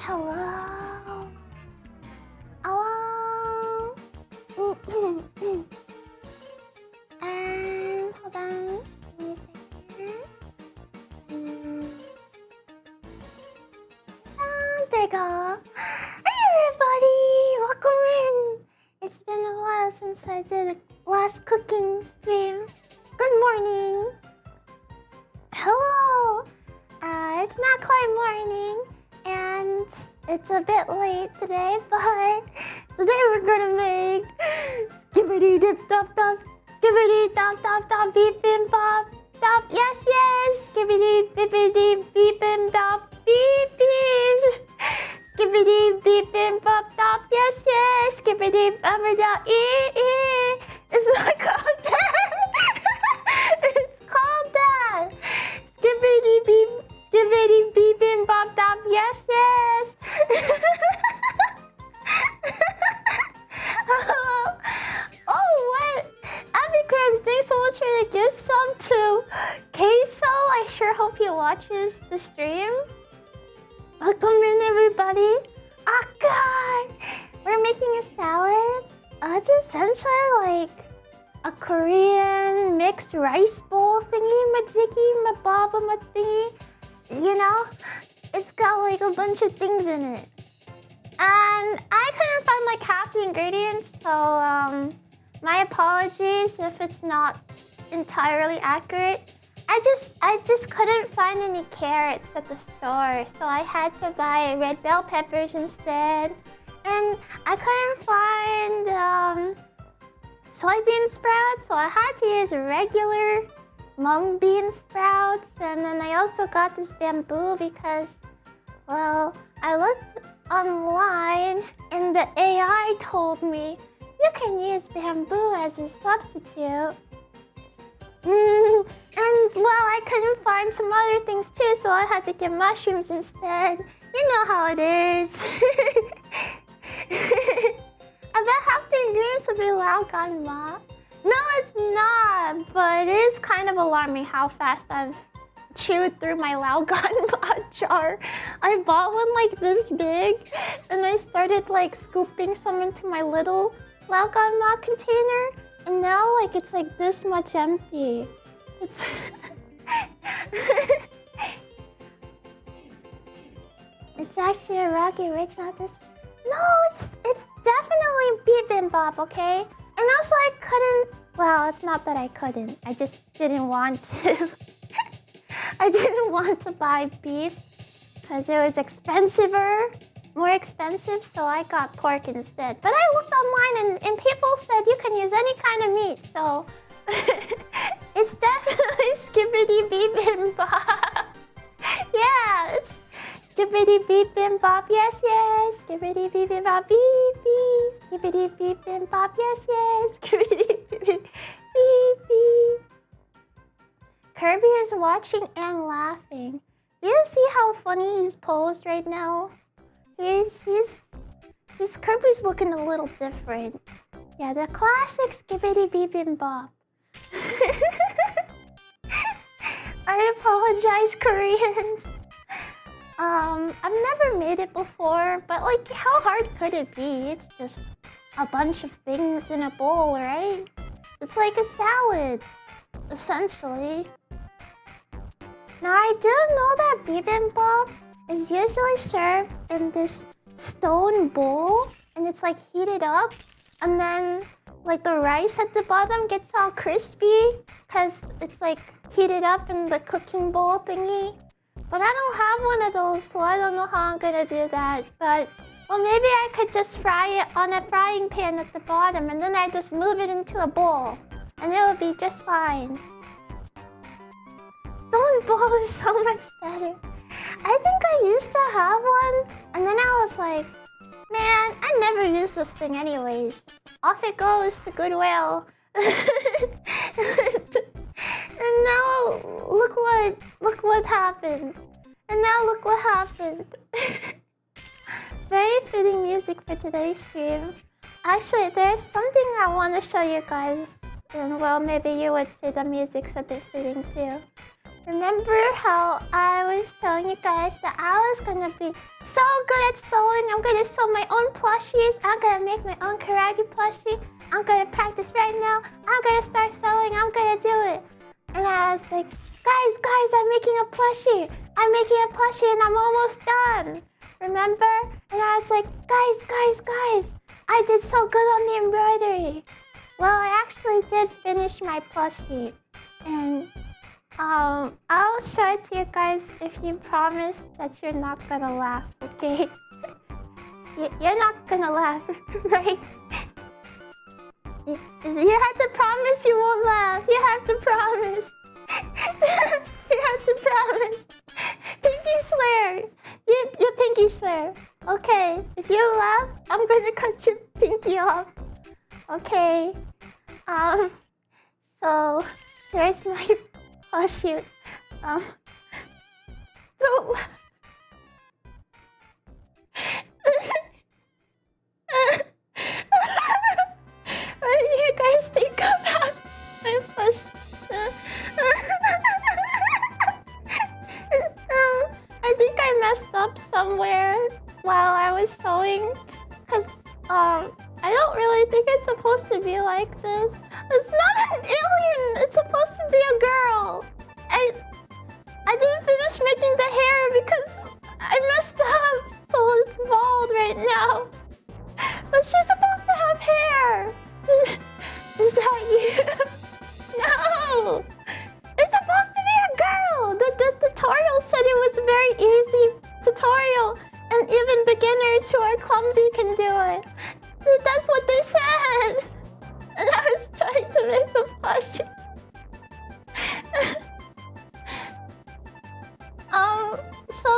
Hello. Hello. Hold on. Give me a second. There you go. Hey everybody, welcome in. It's been a while since I did the last cooking stream. Good morning. Hello. It's not quite morning, and it's a bit late today, but today we're gonna make skibbity dip dop dop, skibbity dop dop dop, bibimbap dop. Yes, yes. Skibbity bibbity bibimbap beep beep. Skibbity bibimbap dop. Yes, yes. Skibbity bibimbap ee. It's not called that. It's called that. Skibbity beep. Skibbity bibimbap dop. Yes, yes. Oh, what? Africans, thanks so much for the gift sub to Queso. I sure hope he watches the stream. Welcome in, everybody. Oh, God. We're making a salad. It's essentially like a Korean mixed rice bowl thingy, majiggy, mababa, thingy. You know? It's got like a bunch of things in it. And I couldn't find like half the ingredients, so my apologies if it's not entirely accurate. I just couldn't find any carrots at the store, so I had to buy red bell peppers instead. And I couldn't find soybean sprouts, so I had to use regular mung bean sprouts. And then I also got this bamboo because, well, I looked online and the AI told me you can use bamboo as a substitute. And well, I couldn't find some other things too, so I had to get mushrooms instead. You know how it is. I bet half the ingredients will be Laogan. No, it's not, but it is kind of alarming how fast I've chewed through my Laogan jar. I bought one like this big, and I started like scooping some into my little Laogan container, and now like it's like this much empty. It's it's actually a Rocky Ridge, not this. No, it's definitely bibimbap, okay? And also I couldn't. Well, it's not that I couldn't. I just didn't want to. I didn't want to buy beef because it was more expensive, so I got pork instead. But I looked online and people said you can use any kind of meat, so it's definitely skibbity bibimbap. Yeah, it's skibbity bibimbap. Yes, yes. Skibbity bibimbap. Beep beep. Skibbity bibimbap. Yes, yes. Skibbity bibimbap. Beep beep. Kirby is watching and laughing. Do you see how funny he's posed right now? Kirby's looking a little different. Yeah, the classic skibbity bibimbap. I apologize, Koreans. I've never made it before, but like, how hard could it be? It's just a bunch of things in a bowl, right? It's like a salad, essentially. Now, I do know that bibimbap is usually served in this stone bowl, and it's like heated up, and then like the rice at the bottom gets all crispy because it's like heated up in the cooking bowl thingy. But I don't have one of those, so I don't know how I'm gonna do that. But, well, maybe I could just fry it on a frying pan at the bottom, and then I just move it into a bowl, and it'll be just fine. Stone bowl is so much better. I think I used to have one, and then I was like, man, I never use this thing anyways. Off it goes to Goodwill. And now look what happened. And now look what happened. Very fitting music for today's stream. Actually, there's something I want to show you guys. And well, maybe you would say the music's a bit fitting too. Remember how I was telling you guys that I was gonna be so good at sewing? I'm gonna sew my own plushies. I'm gonna make my own Koragi plushie. I'm gonna practice right now. I'm gonna start sewing. I'm gonna do it. And I was like, guys, I'm making a plushie. I'm making a plushie and I'm almost done. Remember? And I was like, guys, I did so good on the embroidery. Well, I actually did finish my plushie. And I'll show it to you guys if you promise that you're not gonna laugh, okay? You're not gonna laugh, right? You have to promise you won't laugh. You have to promise. You have to promise. Pinky swear. You pinky swear. Okay, if you laugh, I'm gonna cut your pinky off. Okay. So there's my plushie. Don't laugh. What do you guys think about my plushie? I think I messed up somewhere while I was sewing, cause I don't really think it's supposed to be like this. It's not an alien. It's supposed to be a girl. I didn't finish making the hair because I messed up, so it's bald right now. But she's supposed to have hair. Is that you? No. It's supposed to be a girl. The tutorial said it was a very easy tutorial, and even beginners who are clumsy can do it. That's what they said. And I was trying to make the plushie. So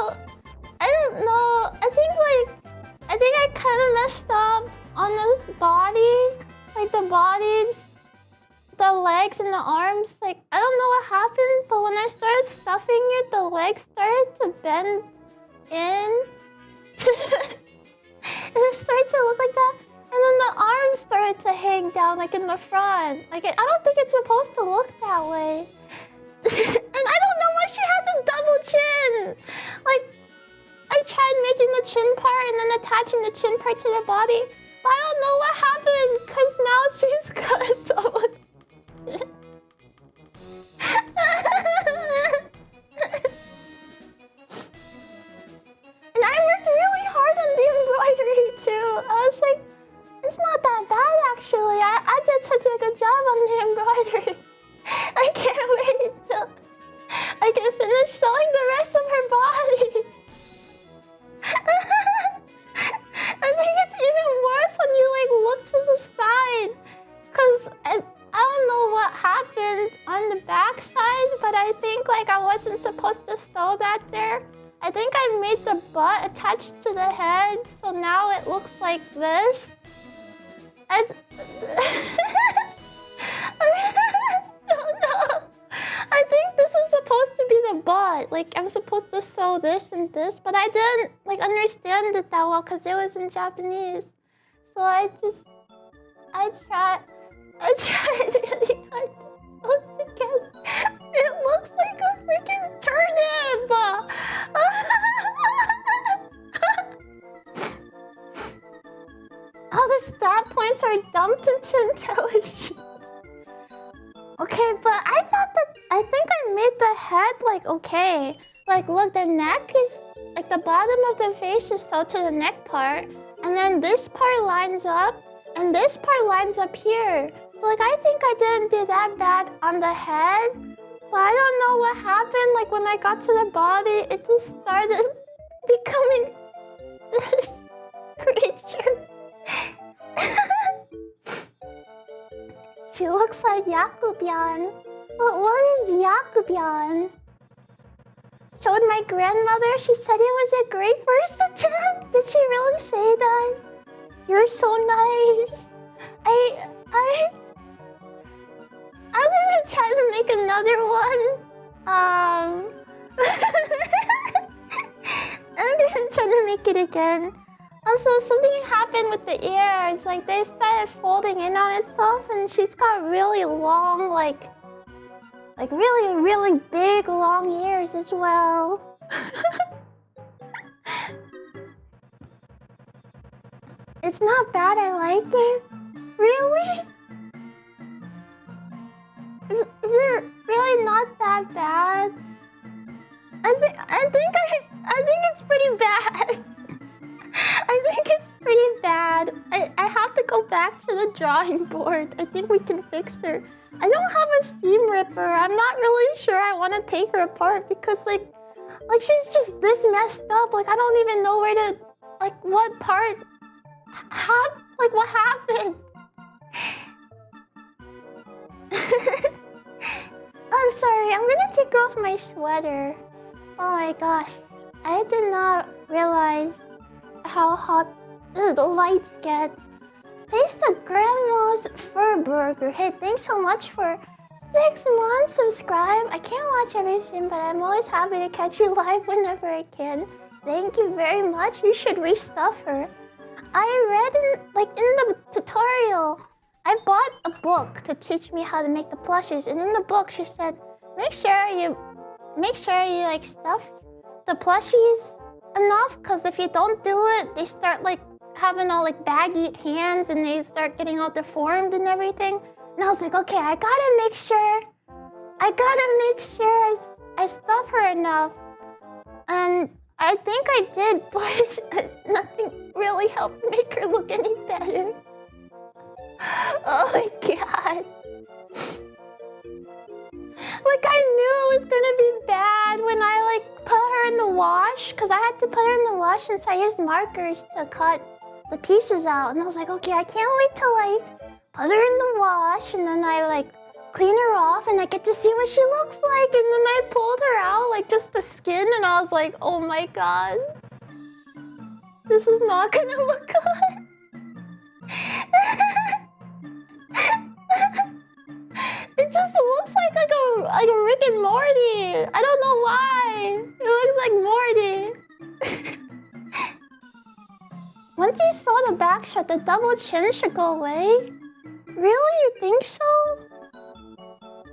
I don't know. I think I kind of messed up on this body, like the bodies, the legs and the arms. Like I don't know what happened, but when I started stuffing it, the legs started to bend in, and it started to look like that. And then the arms started to hang down, like in the front. Like I don't think it's supposed to look that way. And I don't know why she has a double chin. Like I tried making the chin part and then attaching the chin part to the body, but I don't know what happened because now she's got a double chin. And I worked really hard on the embroidery too. I was like, it's not that bad actually. I did such a good job on the embroidery. I can't wait till I can finish sewing the rest of her body. I think it's even worse when you like look to the side, cause I don't know what happened on the back side, but I think like I wasn't supposed to sew that there. I think I made the butt attached to the head, so now it looks like this. I don't know. I think this is supposed to be the butt. Like I'm supposed to sew this and this, but I didn't like understand it that well because it was in Japanese. So I tried really hard to sew it together. It looks like a freaking turnip. All the stat points are dumped into intelligence. Okay, but I think I made the head like okay. Like look, the neck is like the bottom of the face is sewed to the neck part, and then this part lines up, and this part lines up here. So like I think I didn't do that bad on the head, but I don't know what happened. Like when I got to the body, it just started becoming this creature. She looks like Yakubian. What is Yakubian? Showed my grandmother. She said it was a great first attempt. Did she really say that? You're so nice. I'm gonna try to make another one. I'm gonna try to make it again. Also, something happened with the ears. Like, they started folding in on itself, and she's got really long, like, Like really, really big, long ears as well. It's not bad, I like it. Really? Is it really not that bad? I think it's pretty bad. I think it's pretty bad. I have to go back to the drawing board. I think we can fix her. I don't have a steam ripper. I'm not really sure I want to take her apart because like she's just this messed up. Like I don't even know where to, like what part, what happened? Oh, sorry. I'm gonna take off my sweater. Oh my gosh. I did not realize how hot the lights get. Taste of Grandma's Fur Burger. Hey, thanks so much for 6 months. Subscribe. I can't watch every stream, but I'm always happy to catch you live whenever I can. Thank you very much. You should restuff her. I read in the tutorial. I bought a book to teach me how to make the plushies, and in the book she said, make sure you like stuff the plushies enough, because if you don't do it, they start like having all like baggy hands and they start getting all deformed and everything. And I was like, okay, I gotta make sure I stuff her enough. And I think I did, but nothing really helped make her look any better. Oh my god. Like I knew it was gonna be bad when I like put her in the wash, because I had to put her in the wash since I used markers to cut the pieces out. And I was like, okay, I can't wait till I put her in the wash and then I like clean her off and I get to see what she looks like. And then I pulled her out, like just the skin, and I was like, oh my god, this is not gonna look good. It just looks like a Rick and Morty. I don't know why. It looks like Morty. Once you saw the back shot, the double chin should go away. Really? You think so?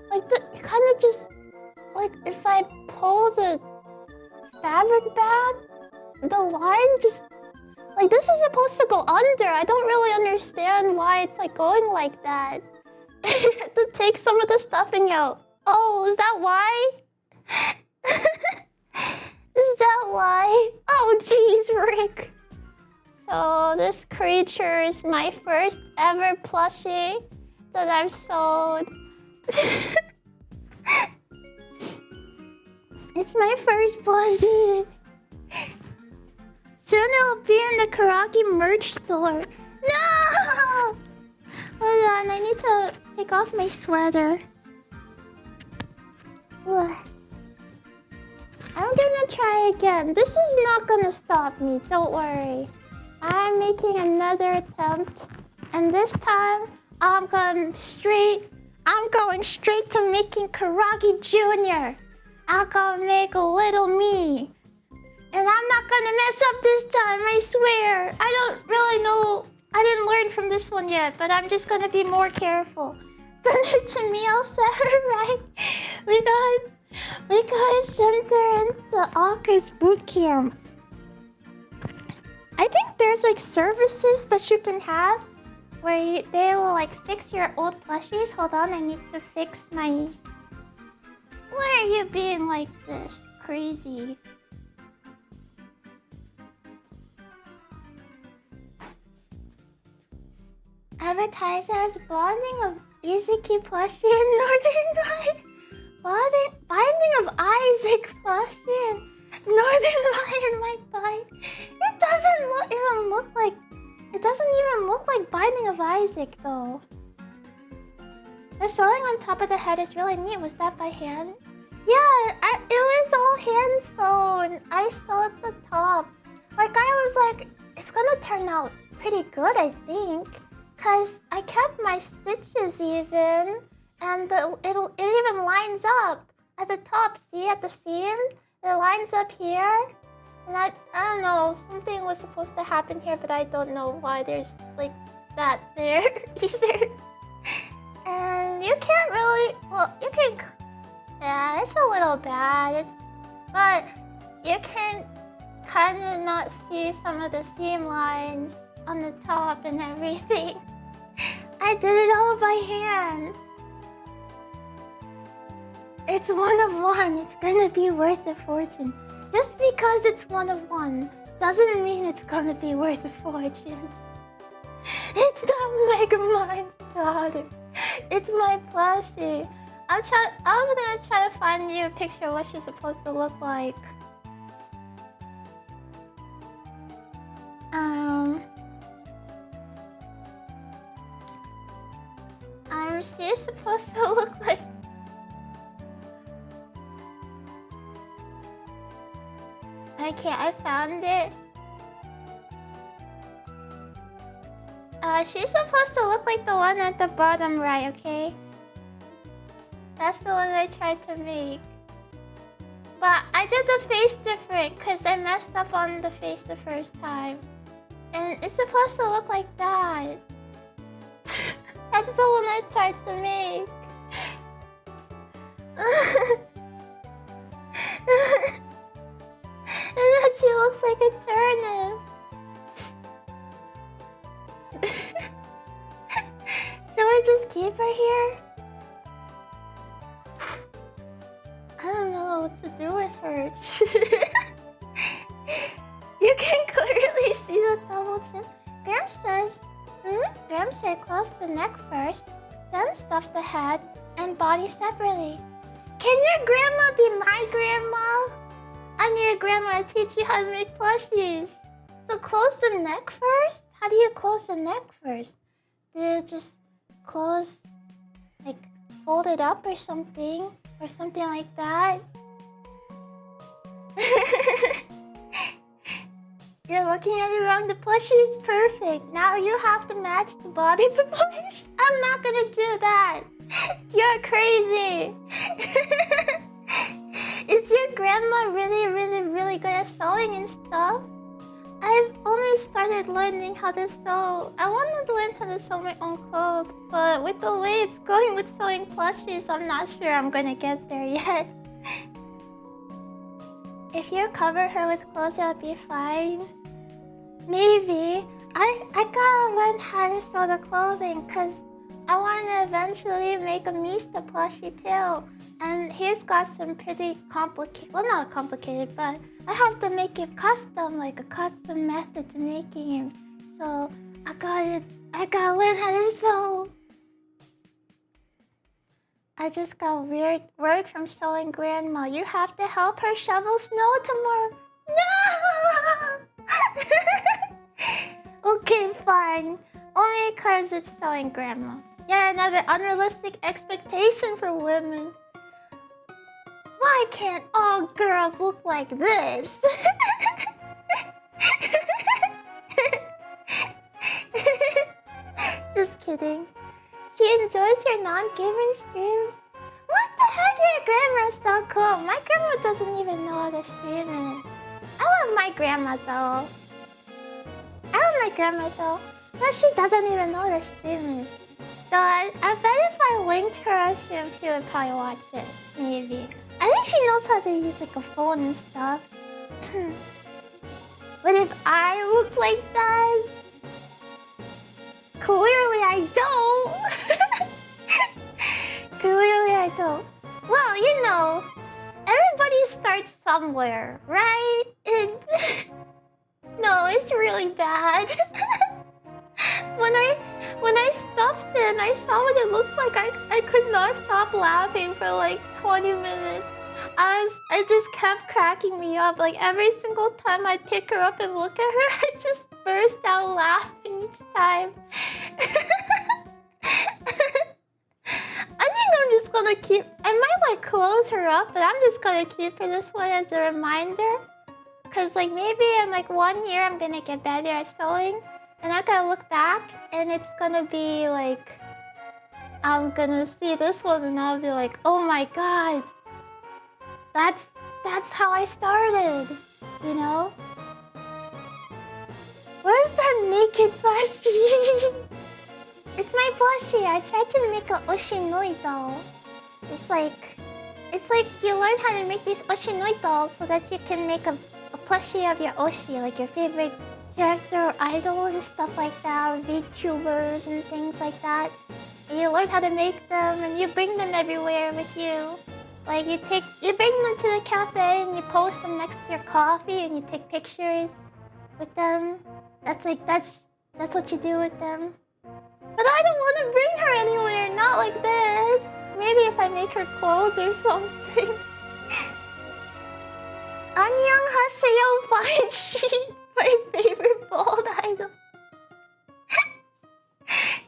Like it kind of just like if I pull the fabric back, the line just like this is supposed to go under. I don't really understand why it's like going like that. To take some of the stuffing out. Oh, is that why? Is that why? Oh, jeez, Rick. So this creature is my first ever plushie that I've sold. It's my first plushie. Soon it'll be in the Koragi merch store. No! Hold on, I need to take off my sweater. Ugh. I'm gonna try again. This is not gonna stop me, don't worry. I'm making another attempt. And this time, I'm going straight to making Koragi Jr. I'm gonna make a little me. And I'm not gonna mess up this time, I swear. I don't really know. I didn't learn from this one yet, but I'm just gonna be more careful. Send her to me, I'll set her right. We got send her into Akka's boot camp. I think there's like services that you can have where they will like fix your old plushies. Hold on, I need to fix my... Why are you being like this? Crazy. Advertised as bonding of Iziki plushie and Northern Light. Binding of Isaac plushie and Northern Lion might bite. It doesn't even look like Binding of Isaac though. The sewing on top of the head is really neat. Was that by hand? Yeah, it was all hand sewn. I sewed the top. Like I was like, it's gonna turn out pretty good, I think. Cause I kept my stitches even, and it even lines up at the top. See, at the seam, it lines up here. And I don't know, something was supposed to happen here, but I don't know why there's like that there either. And you can't really, well, you can Yeah, it's a little bad. But you can kind of not see some of the seam lines on the top and everything. I did it all by hand. It's 1 of 1. It's gonna be worth a fortune. Just because it's 1 of 1 doesn't mean it's gonna be worth a fortune. It's not Megamind's daughter. It's my plushie. I'm gonna try to find you a picture of what she's supposed to look like. She's supposed to look like. Okay, I found it. She's supposed to look like the one at the bottom right, okay? That's the one I tried to make. But I did the face different because I messed up on the face the first time. And it's supposed to look like that. That's the one I tried to make. And then she looks like a turnip. Should we just keep her here? I don't know what to do with her. You can clearly see the double chin. Graham says, Graham said close the neck first, then stuff the head and body separately. Can your grandma be my grandma? I need a grandma to teach you how to make plushies. So close the neck first? How do you close the neck first? Do you just close, like fold it up or something? Or something like that? You're looking at it wrong. The plushie is perfect. Now you have to match the body proportion. I'm not gonna do that. You're crazy. Is your grandma really good at sewing and stuff? I've only started learning how to sew. I wanted to learn how to sew my own clothes, but with the way it's going with sewing plushies, I'm not sure I'm gonna get there yet. If you cover her with clothes, it'll be fine. Maybe. I gotta learn how to sew the clothing because I want to eventually make a Mista plushie too. And he's got some pretty complicated, well not complicated, but I have to make it custom, like a custom method to making him. So I gotta learn how to sew. I just got weird word from sewing grandma. You have to help her shovel snow tomorrow. No! Okay, fine. Only because it's sewing grandma. Yeah, another unrealistic expectation for women. Why can't all girls look like this? Just kidding. She enjoys your non-gaming streams. What the heck? Your grandma's so cool. My grandma doesn't even know what a stream is. I love my grandma though. But she doesn't even know what a stream is. Though I bet if I linked her a stream, she would probably watch it. Maybe. I think she knows how to use like a phone and stuff. But if I looked like that, clearly I don't. Clearly I don't. Well, you know, everybody starts somewhere, right? And no, it's really bad. When I stuffed it and I saw what it looked like, I could not stop laughing for like 20 minutes. I just kept cracking me up. Like every single time I pick her up and look at her, I just burst out laughing each time. I think I'm just gonna keep... I might like close her up, but I'm just gonna keep her this way as a reminder. Cause like maybe in like 1 year I'm gonna get better at sewing. And I gotta look back and it's gonna be like... I'm gonna see this one and I'll be like, oh my god. That's how I started, you know? Where's that naked plushie? It's my plushie. I tried to make a Oshinoi doll. It's like It's like you learn how to make these Oshinoi dolls so that you can make a plushie of your Oshi, like your favorite character or idol and stuff like that, or VTubers and things like that. And you learn how to make them and you bring them everywhere with you. Like you bring them to the cafe and you post them next to your coffee and you take pictures with them. That's what you do with them. But I don't want to bring her anywhere, not like this. Maybe if I make her clothes or something. 안녕하세요, fine sheet. My favorite bald idol.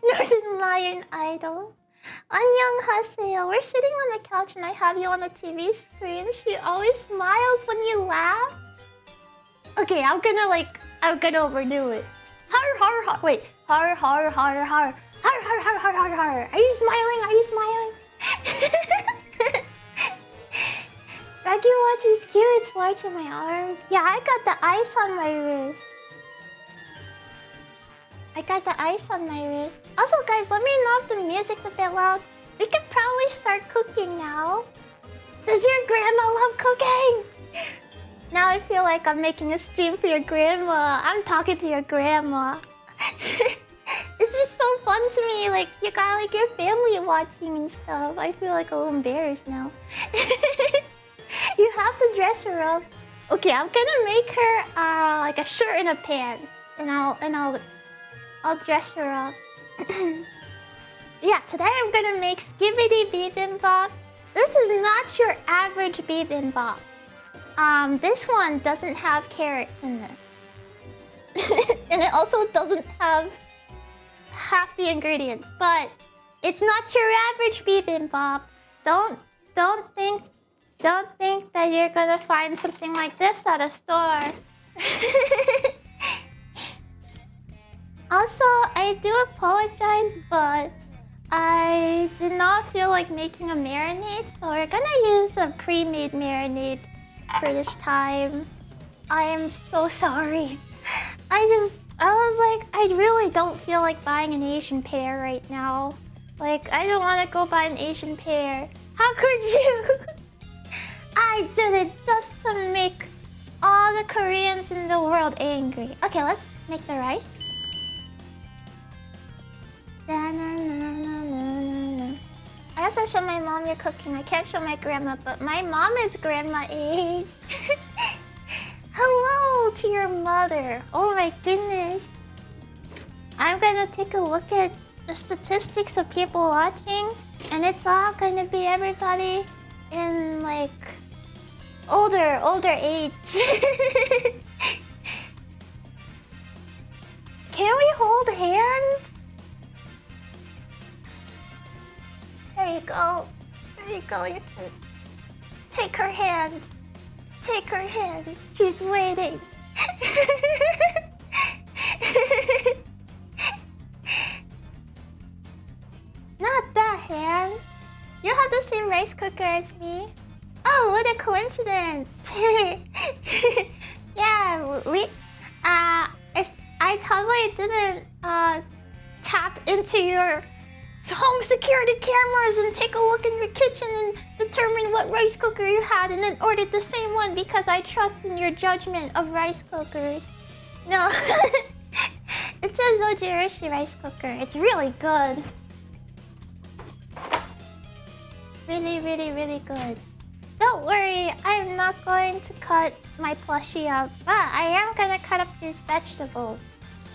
Northern Lion idol. 안녕하세요. We're sitting on the couch and I have you on the TV screen. She always smiles when you laugh. Okay, I'm gonna overdo it. Har har har. Wait. Har har har har. Har har har har har har. Are you smiling? Are you smiling? Raggy watch is cute. It's large on my arm. Yeah, I got the ice on my wrist. Also, guys, let me know if the music's a bit loud. We could probably start cooking now. Does your grandma love cooking? Now I feel like I'm making a stream for your grandma. I'm talking to your grandma. It's just so fun to me. Like, you got like your family watching and stuff. I feel like a little embarrassed now. You have to dress her up. Okay, I'm gonna make her like a shirt and a pants, and I'll dress her up. Yeah, today I'm gonna make Skibidi Bibimbap. This is not your average bibimbap. This one doesn't have carrots in it. And it also doesn't have half the ingredients, but it's not your average bibimbap. Don't think that you're gonna find something like this at a store. Also, I do apologize, but I did not feel like making a marinade, so we're gonna use a pre-made marinade for this time. I am so sorry. I was like, I really don't feel like buying an Asian pear right now. Like, I don't want to go buy an Asian pear. How could you? I did it just to make all the Koreans in the world angry. Okay, let's make the rice. I also show my mom you're cooking. I can't show my grandma, but my mom is grandma age. Hello to your mother. Oh my goodness. I'm gonna take a look at the statistics of people watching, and it's all gonna be everybody in like older age. Can we hold hands? There you go. There you go. You can take her hand. Take her hand. She's waiting. Not that hand. You have the same rice cooker as me. Oh, what a coincidence. Yeah, I totally didn't tap into your home security cameras and take a look in your kitchen and determine what rice cooker you had and then ordered the same one because I trust in your judgment of rice cookers. No. It says Ojirishi rice cooker. It's really good. Really, really, really good. Don't worry, I'm not going to cut my plushie up, but I am gonna cut up these vegetables.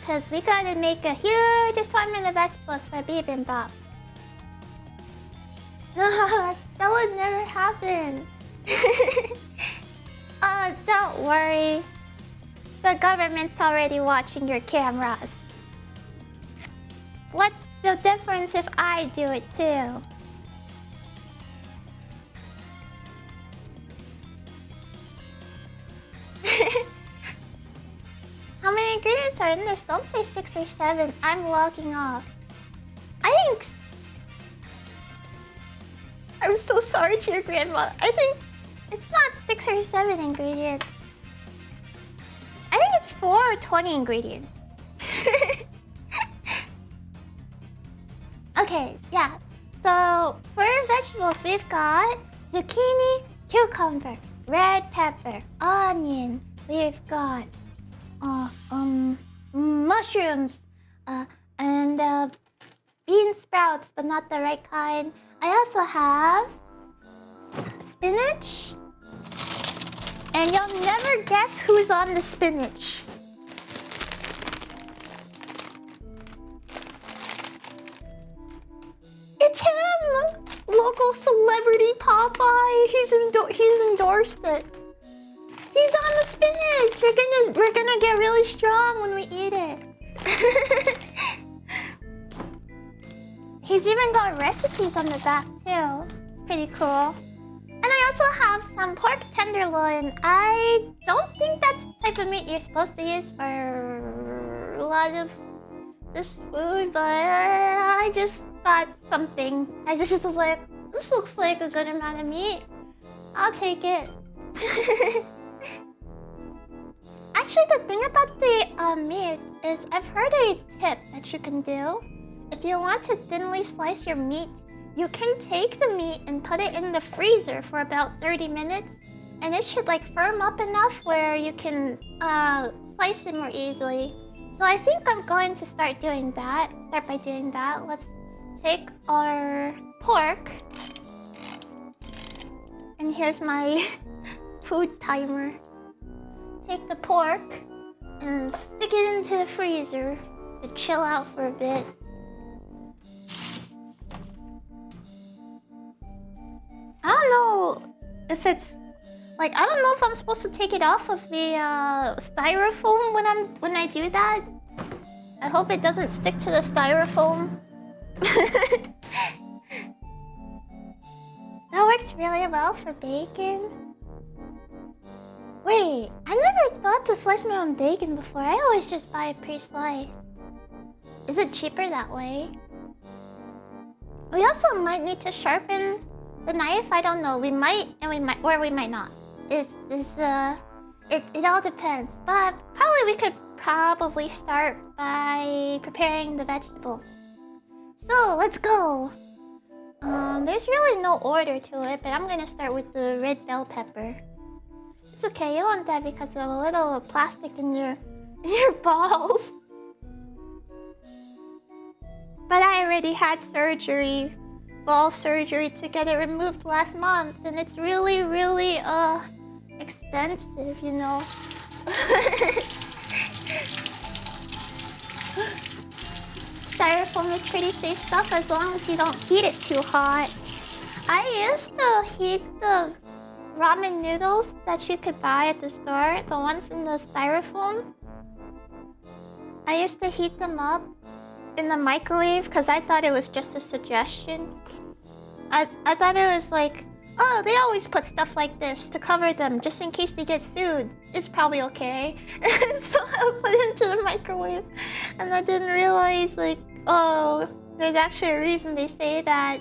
Because we gotta make a huge assortment of vegetables for bibimbap. No, that would never happen. Don't worry. The government's already watching your cameras. What's the difference if I do it too? How many ingredients are in this? Don't say 6 or 7. I'm logging off. I think... I'm so sorry to your grandma. I think it's not 6 or 7 ingredients. I think it's 4 or 20 ingredients. Okay, yeah. So, for vegetables, we've got zucchini, cucumber, red pepper, onion. We've got mushrooms, and bean sprouts, but not the right kind. I also have spinach, and you'll never guess who's on the spinach. It's him! Local celebrity Popeye. He's endorsed it. He's on the spinach. We're gonna get really strong when we eat it. He's even got recipes on the back too. It's pretty cool. And I also have some pork tenderloin. I don't think that's the type of meat you're supposed to use for a lot of this food, but I just got something. I just was like, this looks like a good amount of meat. I'll take it. Actually, the thing about the meat is I've heard a tip that you can do. If you want to thinly slice your meat, you can take the meat and put it in the freezer for about 30 minutes. And it should like firm up enough where you can slice it more easily. So I think I'm going to start doing that. Start by doing that. Let's take our pork. And here's my food timer. Take the pork and stick it into the freezer to chill out for a bit. I don't know if it's like, I don't know if I'm supposed to take it off of the styrofoam when I do that. I hope it doesn't stick to the styrofoam. That works really well for bacon. Wait, I never thought to slice my own bacon before. I always just buy it pre-sliced. Is it cheaper that way? We also might need to sharpen the knife. I don't know. We might, and we might, or we might not. It all depends. But we could probably start by preparing the vegetables. So let's go. There's really no order to it, but I'm gonna start with the red bell pepper. It's okay, you want that because of a little plastic in your balls. But I already had surgery, ball surgery, to get it removed last month, and it's really, really expensive, you know. Styrofoam is pretty safe stuff as long as you don't heat it too hot. I used to heat the ramen noodles that you could buy at the store, the ones in the styrofoam. I used to heat them up in the microwave because I thought it was just a suggestion. I thought it was like, oh, they always put stuff like this to cover them just in case they get sued. It's probably okay. So I put it into the microwave, and I didn't realize, like, oh, there's actually a reason they say that.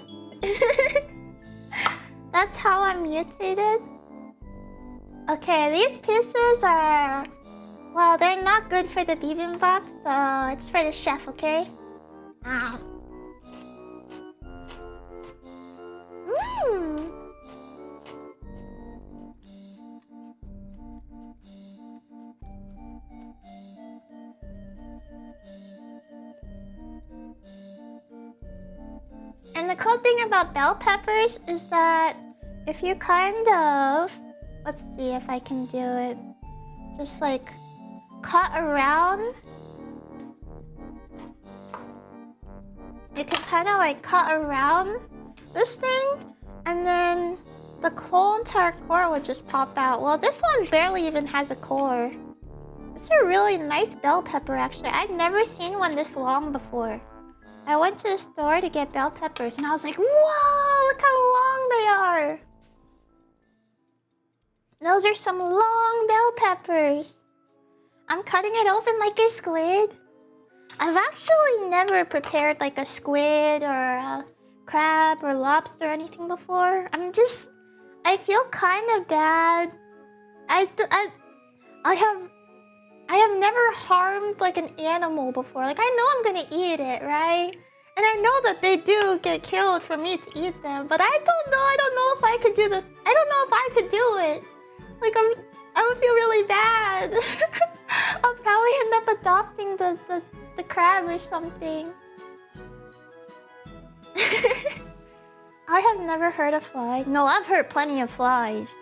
That's how I'm mutated. Okay, these pieces are, well, they're not good for the bibimbap, so it's for the chef, okay? Ow. Mmm. And the cool thing about bell peppers is that if you kind of, let's see if I can do it, just like cut around. You can kind of like cut around this thing, and then the whole entire core would just pop out. Well, this one barely even has a core. It's a really nice bell pepper, actually. I'd never seen one this long before. I went to the store to get bell peppers, and I was like, whoa, look how long they are. Those are some long bell peppers. I'm cutting it open like a squid. I've actually never prepared like a squid or a crab or lobster or anything before. I feel kind of bad. I have never harmed like an animal before. Like, I know I'm gonna eat it, right? And I know that they do get killed for me to eat them, but I don't know. I don't know if I could do the. I don't know if I could do it. Like I would feel really bad. I'll probably end up adopting the crab or something. I have never heard a fly. No, I've heard plenty of flies.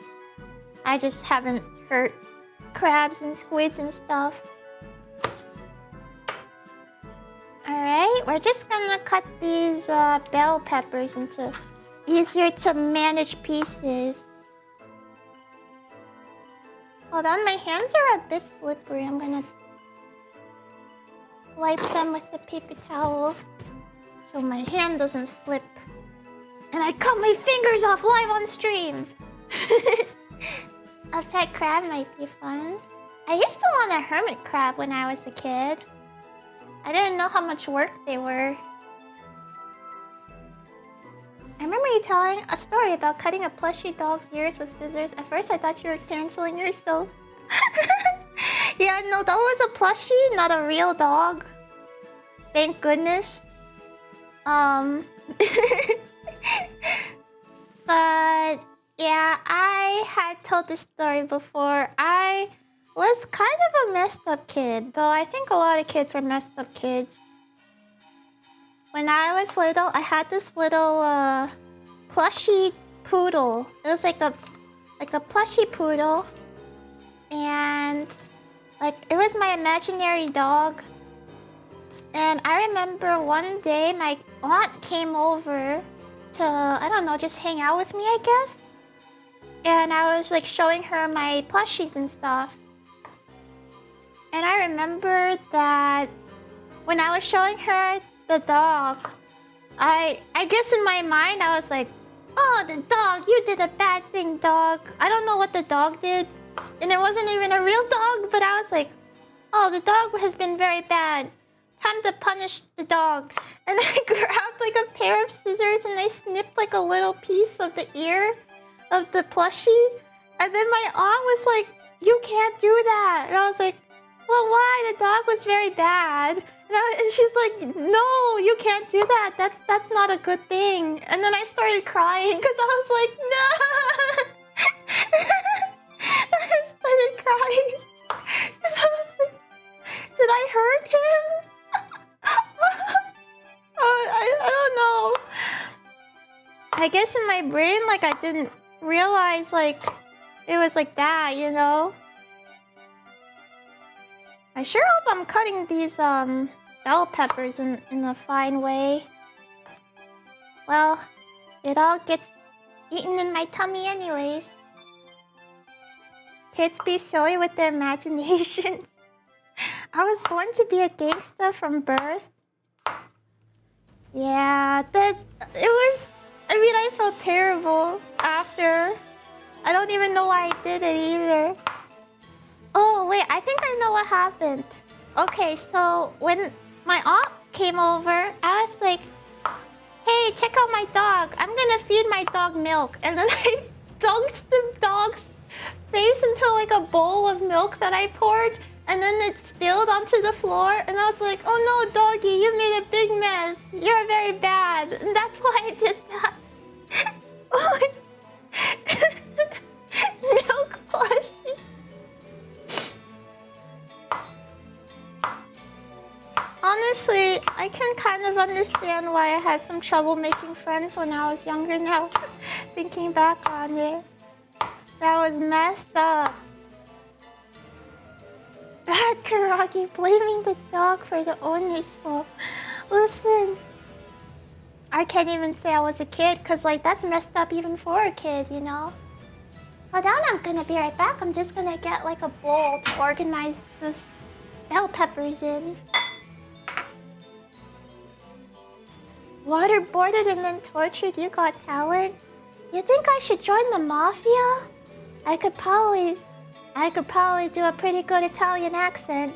I just haven't heard crabs and squids and stuff. Alright, we're just gonna cut these bell peppers into easier to manage pieces. Hold on, my hands are a bit slippery. I'm gonna wipe them with a paper towel so my hand doesn't slip. And I cut my fingers off live on stream! A pet crab might be fun. I used to want a hermit crab when I was a kid. I didn't know how much work they were. I remember you telling a story about cutting a plushie dog's ears with scissors. At first I thought you were canceling yourself. Yeah, no, that was a plushie, not a real dog. Thank goodness. But yeah, I had told this story before. I was kind of a messed up kid, though I think a lot of kids were messed up kids. When I was little, I had this little plushie poodle. It was like a plushie poodle, and like it was my imaginary dog. And I remember one day my aunt came over to, I don't know, just hang out with me, I guess. And I was like showing her my plushies and stuff. And I remember that when I was showing her the dog, I guess in my mind I was like, oh, the dog, you did a bad thing, dog. I don't know what the dog did. And it wasn't even a real dog, but I was like, oh, the dog has been very bad. Time to punish the dog. And I grabbed like a pair of scissors and I snipped like a little piece of the ear of the plushie. And then my aunt was like, you can't do that. And I was like, well, why? The dog was very bad. And she's like, no, you can't do that. That's not a good thing. And then I started crying because I was like, no. I started crying because I was like, did I hurt him? I don't know. I guess in my brain, like, I didn't realize, like, it was like that, you know? I sure hope I'm cutting these, bell peppers in a fine way. Well, it all gets eaten in my tummy anyways. Kids be silly with their imagination. I was born to be a gangster from birth. Yeah, I felt terrible after. I don't even know why I did it either. Oh, wait, I think I know what happened. Okay, so when my aunt came over, I was like, hey, check out my dog. I'm gonna feed my dog milk. And then I dunked the dog's face into like a bowl of milk that I poured. And then it spilled onto the floor. And I was like, oh no, doggy, you made a big mess. You're very bad. And that's why I did that. Oh my... Milk plushie. Honestly, I can kind of understand why I had some trouble making friends when I was younger now. Thinking back on it. That was messed up. Bad Koragi blaming the dog for the owner's fault. Listen, I can't even say I was a kid because like that's messed up even for a kid, you know? Hold on, I'm gonna be right back. I'm just gonna get like a bowl to organize this bell peppers in. Waterboarded and then tortured, you got talent? You think I should join the mafia? I could probably do a pretty good Italian accent.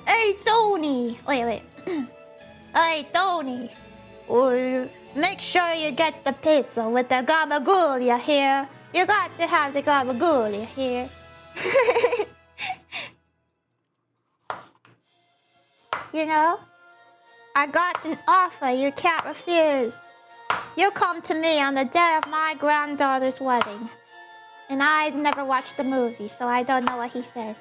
Hey, Tony! Wait. Hey, Tony! Make sure you get the pizza with the gabagolia here. You got to have the gabagolia here. You know? I got an offer you can't refuse. You'll come to me on the day of my granddaughter's wedding. And I never watched the movie, so I don't know what he says.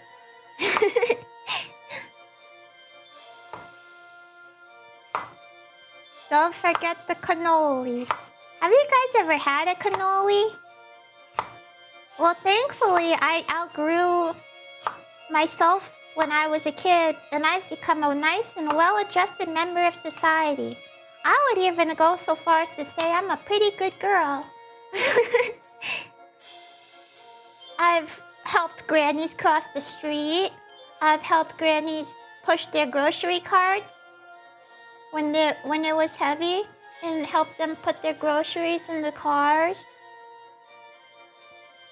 Don't forget the cannolis. Have you guys ever had a cannoli? Well, thankfully, I outgrew myself when I was a kid, and I've become a nice and well-adjusted member of society. I would even go so far as to say I'm a pretty good girl. I've helped grannies cross the street. I've helped grannies push their grocery carts when it was heavy, and helped them put their groceries in the cars.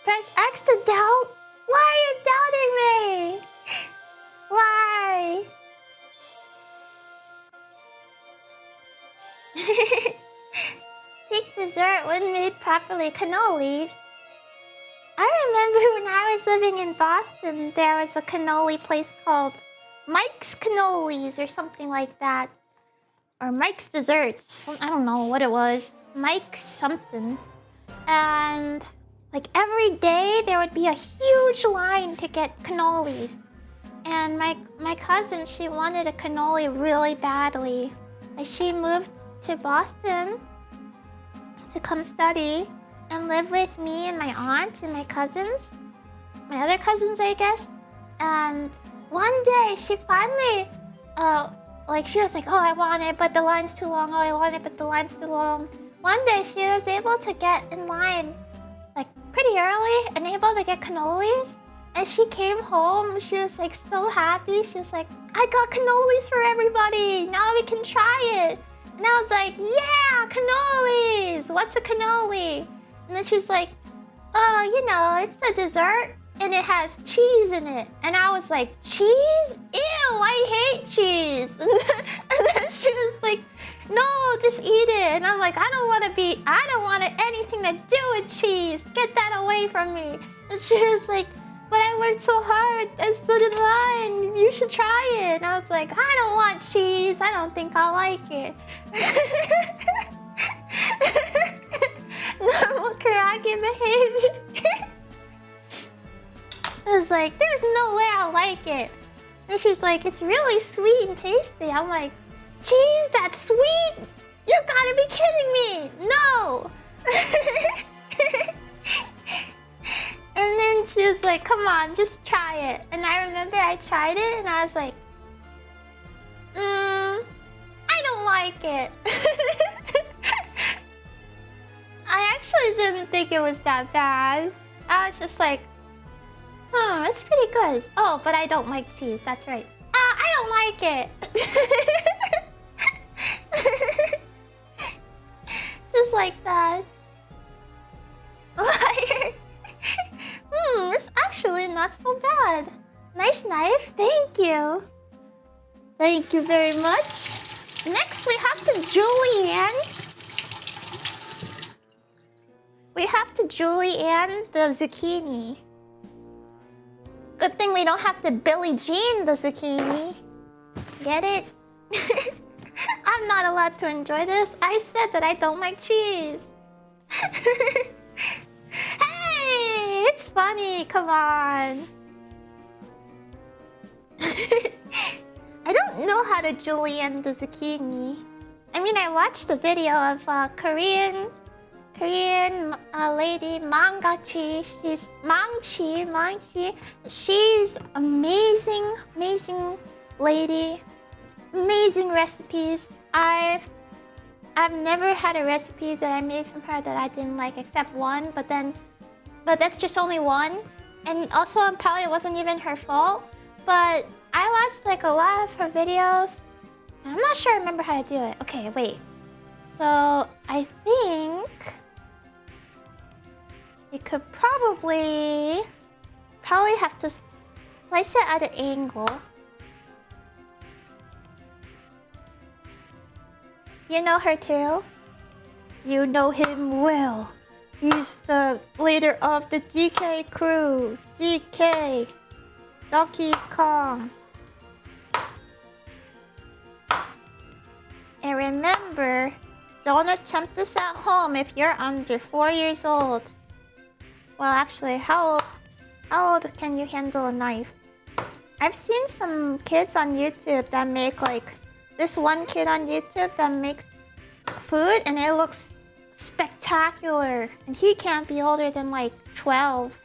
Press X to doubt? Why are you doubting me? Why? Peak dessert when made properly. Cannolis. I remember when I was living in Boston, there was a cannoli place called Mike's Cannolis or something like that. Or Mike's Desserts. I don't know what it was. Mike's something. And like every day there would be a huge line to get cannolis. And my cousin, she wanted a cannoli really badly. Like she moved to Boston to come study and live with me and my aunt and my cousins. My other cousins, I guess. And one day she finally, she was like, oh, I want it, but the line's too long. Oh, I want it, but the line's too long. One day she was able to get in line like pretty early and able to get cannolis. And she came home, she was like so happy. She was like, I got cannolis for everybody. Now we can try it. And I was like, yeah, cannolis. What's a cannoli? And then she was like, oh, you know, it's a dessert and it has cheese in it. And I was like, cheese? Ew, I hate cheese. And then she was like, no, just eat it. And I'm like, I don't want anything to do with cheese. Get that away from me. And she was like, but I worked so hard. I stood in line. You should try it. And I was like, I don't want cheese. I don't think I'll like it. Normal Koragi behavior. I was like, there's no way I'll like it. And she's like, it's really sweet and tasty. I'm like, cheese that's sweet? You gotta be kidding me. No. And then she was like, come on, just try it. And I remember I tried it and I was like, I don't like it. I actually didn't think it was that bad. I was just like, it's pretty good. Oh, but I don't like cheese, that's right. I don't like it. Just like that. Liar. It's actually not so bad. Nice knife, thank you. Thank you very much. Next we have to julienne. We have to julienne the zucchini. Good thing we don't have to Billie Jean the zucchini. Get it? I'm not allowed to enjoy this. I said that I don't like cheese. Hey, it's funny. Come on. I don't know how to julienne the zucchini. I mean, I watched a video of Korean lady Mangachi. She's Mangchi. She's amazing lady. Amazing recipes. I've never had a recipe that I made from her that I didn't like except one, but that's just only one. And also probably it wasn't even her fault. But I watched like a lot of her videos. And I'm not sure I remember how to do it. Okay, wait. So I think you could probably have to slice it at an angle. You know her too? You know him well. He's the leader of the DK crew. DK. Donkey Kong. And remember, don't attempt this at home if you're under 4 years old. Well, actually, how old can you handle a knife? I've seen some kids on YouTube that make like... This one kid on YouTube that makes food and it looks spectacular. And he can't be older than like 12.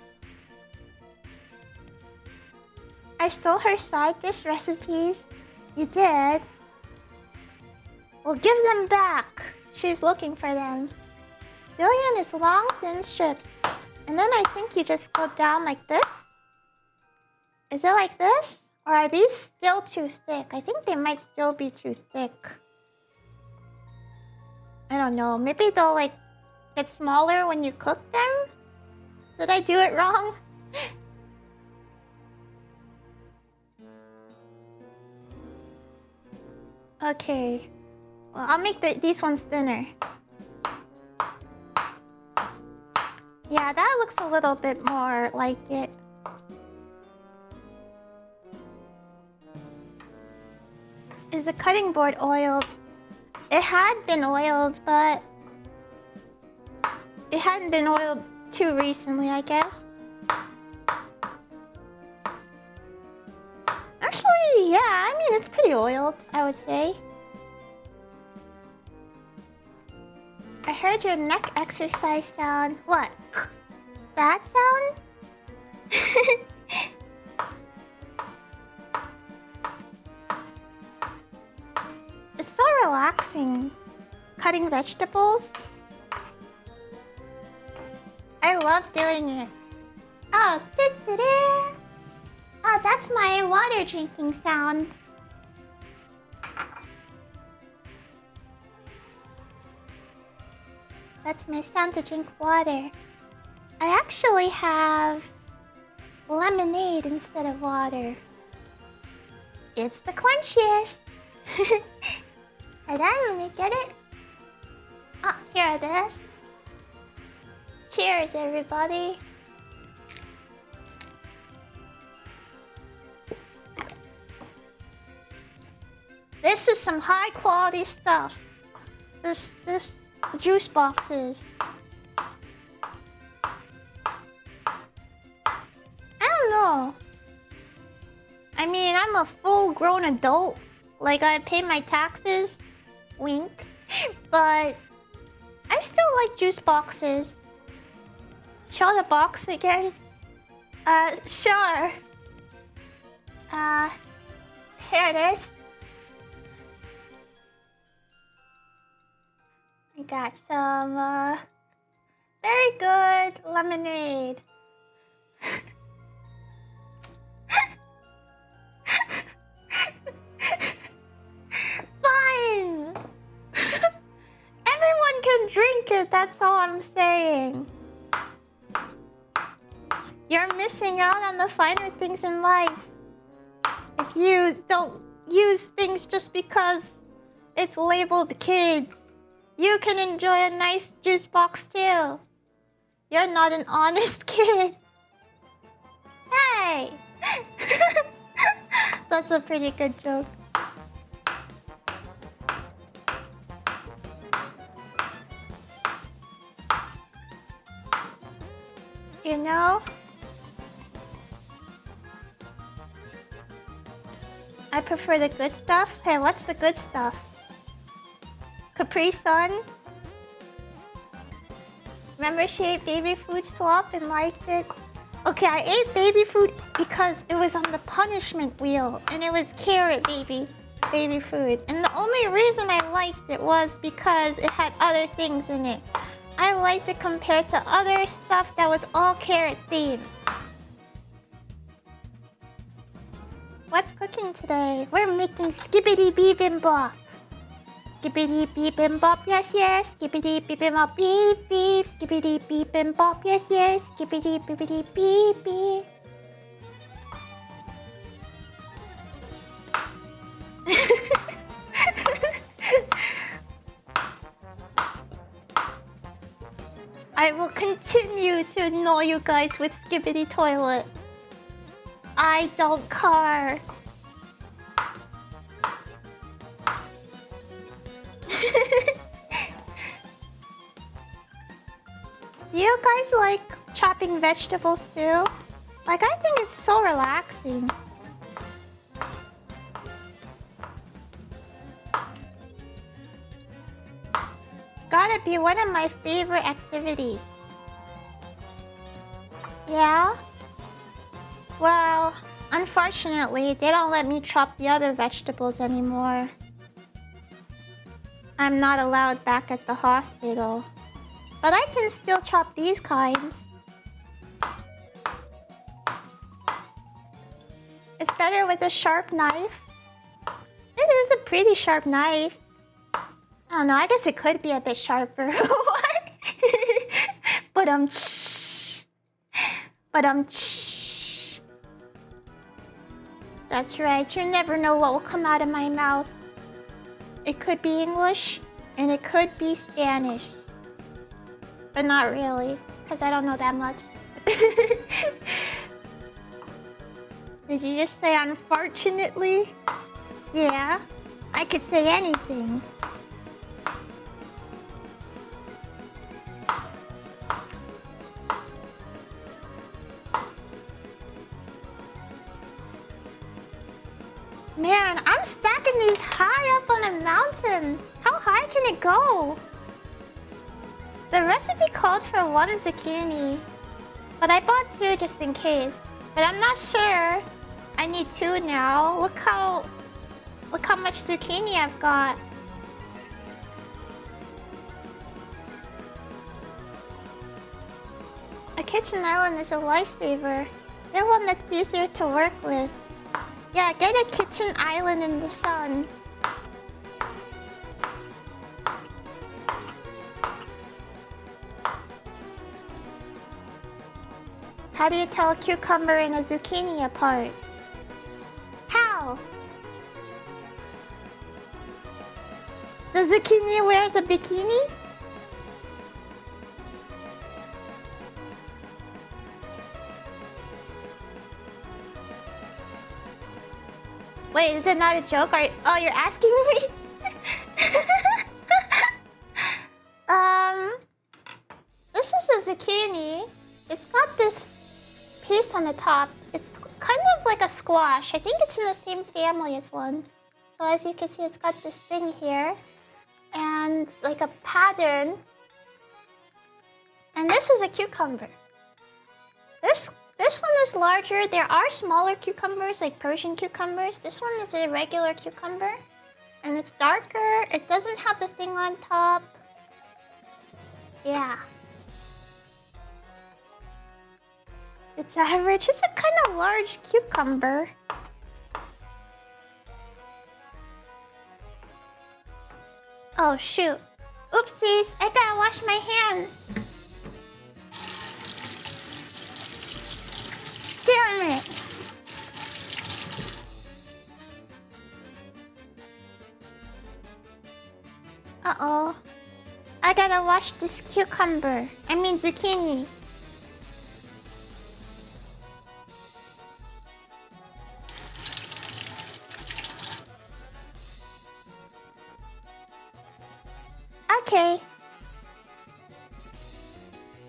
I stole her side dish recipes. You did? Well, give them back. She's looking for them. Julian is long, thin strips. And then I think you just go down like this. Is it like this? Or are these still too thick? I think they might still be too thick. I don't know. Maybe they'll like get smaller when you cook them? Did I do it wrong? Okay. Well, I'll make these ones thinner. Yeah, that looks a little bit more like it. Is the cutting board oiled? It had been oiled, but it hadn't been oiled too recently, I guess. Actually, yeah, I mean, it's pretty oiled, I would say. I heard your neck exercise sound. What? That sound? It's so relaxing. Cutting vegetables. I love doing it. Oh, oh, that's my water drinking sound. That's my sound to drink water. I actually have lemonade instead of water. It's the crunchiest. Hold on, let me get it. Oh, here it is. Cheers, everybody. This is some high quality stuff. This juice boxes. I don't know. I mean, I'm a full-grown adult. Like, I pay my taxes. Wink. But I still like juice boxes. Show the box again. Sure. Here it is. I got some, very good lemonade. Fine! Everyone can drink it, that's all I'm saying. You're missing out on the finer things in life. If you don't use things just because it's labeled kids, you can enjoy a nice juice box too. You're not an honest kid. Hey! That's a pretty good joke. You know? I prefer the good stuff. Hey, what's the good stuff? Capri Sun? Remember she ate baby food swap and liked it? Okay, I ate baby food because it was on the punishment wheel and it was carrot baby food. And the only reason I liked it was because it had other things in it. I liked it compared to other stuff that was all carrot themed. What's cooking today? We're making skibbity bibimbap. Skibbity bibimbap, yes, yes. Skibbity bibimbap, beep, beep. Skibbity bibimbap, yes, yes. Skibbity bibbity beep, beep. I will continue to annoy you guys with Skibbity Toilet. I don't care. Do you guys like chopping vegetables too? Like, I think it's so relaxing. Gotta be one of my favorite activities. Yeah? Well, unfortunately, they don't let me chop the other vegetables anymore. I'm not allowed back at the hospital. But I can still chop these kinds. It's better with a sharp knife. It is a pretty sharp knife. I don't know, I guess it could be a bit sharper. What? But that's right, you never know what will come out of my mouth. It could be English, and it could be Spanish. But not really, because I don't know that much. Did you just say unfortunately? Yeah, I could say anything. Man, I'm stacking these high up on a mountain. How high can it go? The recipe called for 1 zucchini, but I bought 2 just in case. But I'm not sure. I need 2 now. Look how much zucchini I've got. A kitchen island is a lifesaver. Get one that's easier to work with. Yeah, get a kitchen island in the sun. How do you tell a cucumber and a zucchini apart? How? The zucchini wears a bikini? Wait, is it not a joke? Oh, you're asking me? This is a zucchini. It's got this piece on the top. It's kind of like a squash. I think it's in the same family as one. So as you can see, it's got this thing here. And like a pattern. And this is a cucumber. This one is larger. There are smaller cucumbers, like Persian cucumbers. This one is a regular cucumber. And it's darker. It doesn't have the thing on top. Yeah. It's average. It's a kind of large cucumber. Oh, shoot. Oopsies. I gotta wash my hands. Damn it. Uh-oh. I gotta wash this cucumber. I mean zucchini. Okay.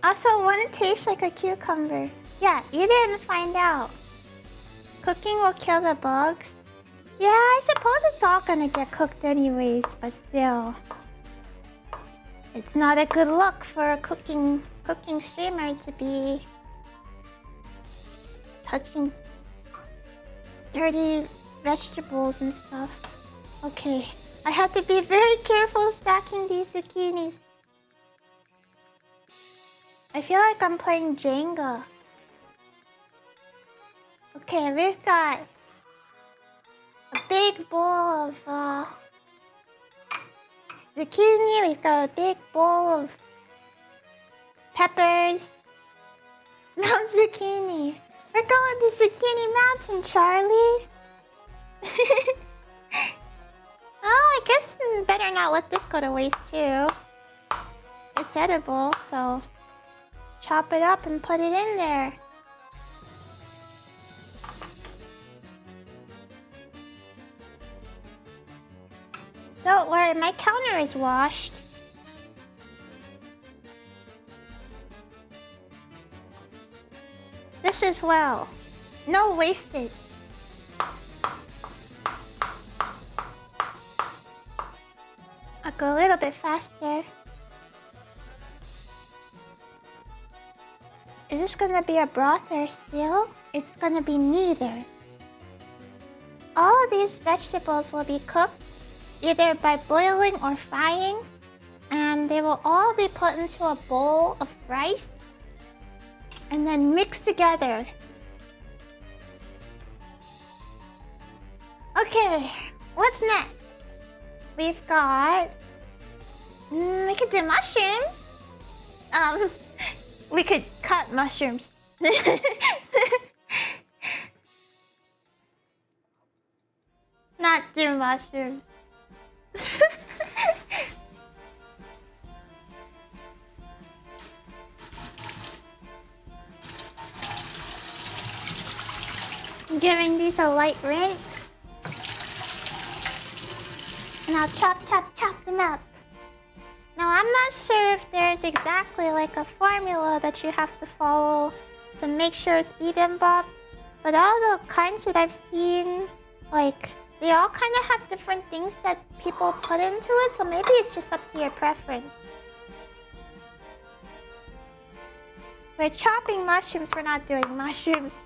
Also, one tastes like a cucumber. Yeah, you didn't find out. Cooking will kill the bugs. Yeah, I suppose it's all gonna get cooked anyways, but still. It's not a good look for a cooking streamer to be touching dirty vegetables and stuff. Okay, I have to be very careful stacking these zucchinis. I feel like I'm playing Jenga. Okay, we've got a big bowl of zucchini. We've got a big bowl of peppers. Mount Zucchini. We're going to Zucchini Mountain, Charlie. Oh, I guess better not let this go to waste too. It's edible, so chop it up and put it in there. Don't worry, my counter is washed. Just as well. No wastage. I'll go a little bit faster. Is this gonna be a broth or stew? It's gonna be neither. All of these vegetables will be cooked either by boiling or frying, and they will all be put into a bowl of rice and then mixed together. Okay, what's next? We've got... we could do mushrooms. We could cut mushrooms. Not do mushrooms. I'm giving these a light rinse. And I'll chop them up. Now, I'm not sure if there's exactly like a formula that you have to follow to make sure it's bibimbap, but all the kinds that I've seen, like, they all kind of have different things that people put into it, so maybe it's just up to your preference. We're chopping mushrooms, we're not doing mushrooms.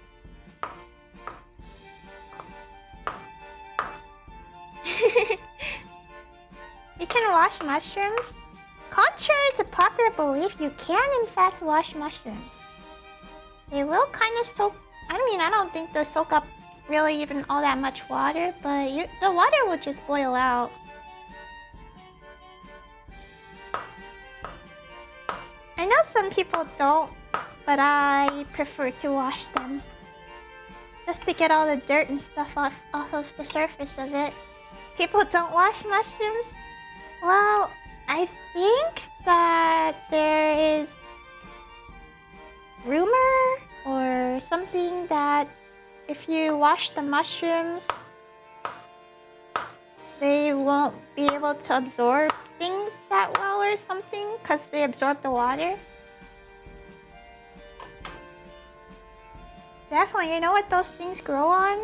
You can wash mushrooms? Contrary to popular belief, you can in fact wash mushrooms. They will kind of soak... I mean, I don't think they'll soak up really even all that much water, but the water will just boil out. I know some people don't, but I prefer to wash them. Just to get all the dirt and stuff off of the surface of it. People don't wash mushrooms? Well, I think that there is rumor or something that if you wash the mushrooms, they won't be able to absorb things that well or something because they absorb the water. Definitely, you know what those things grow on?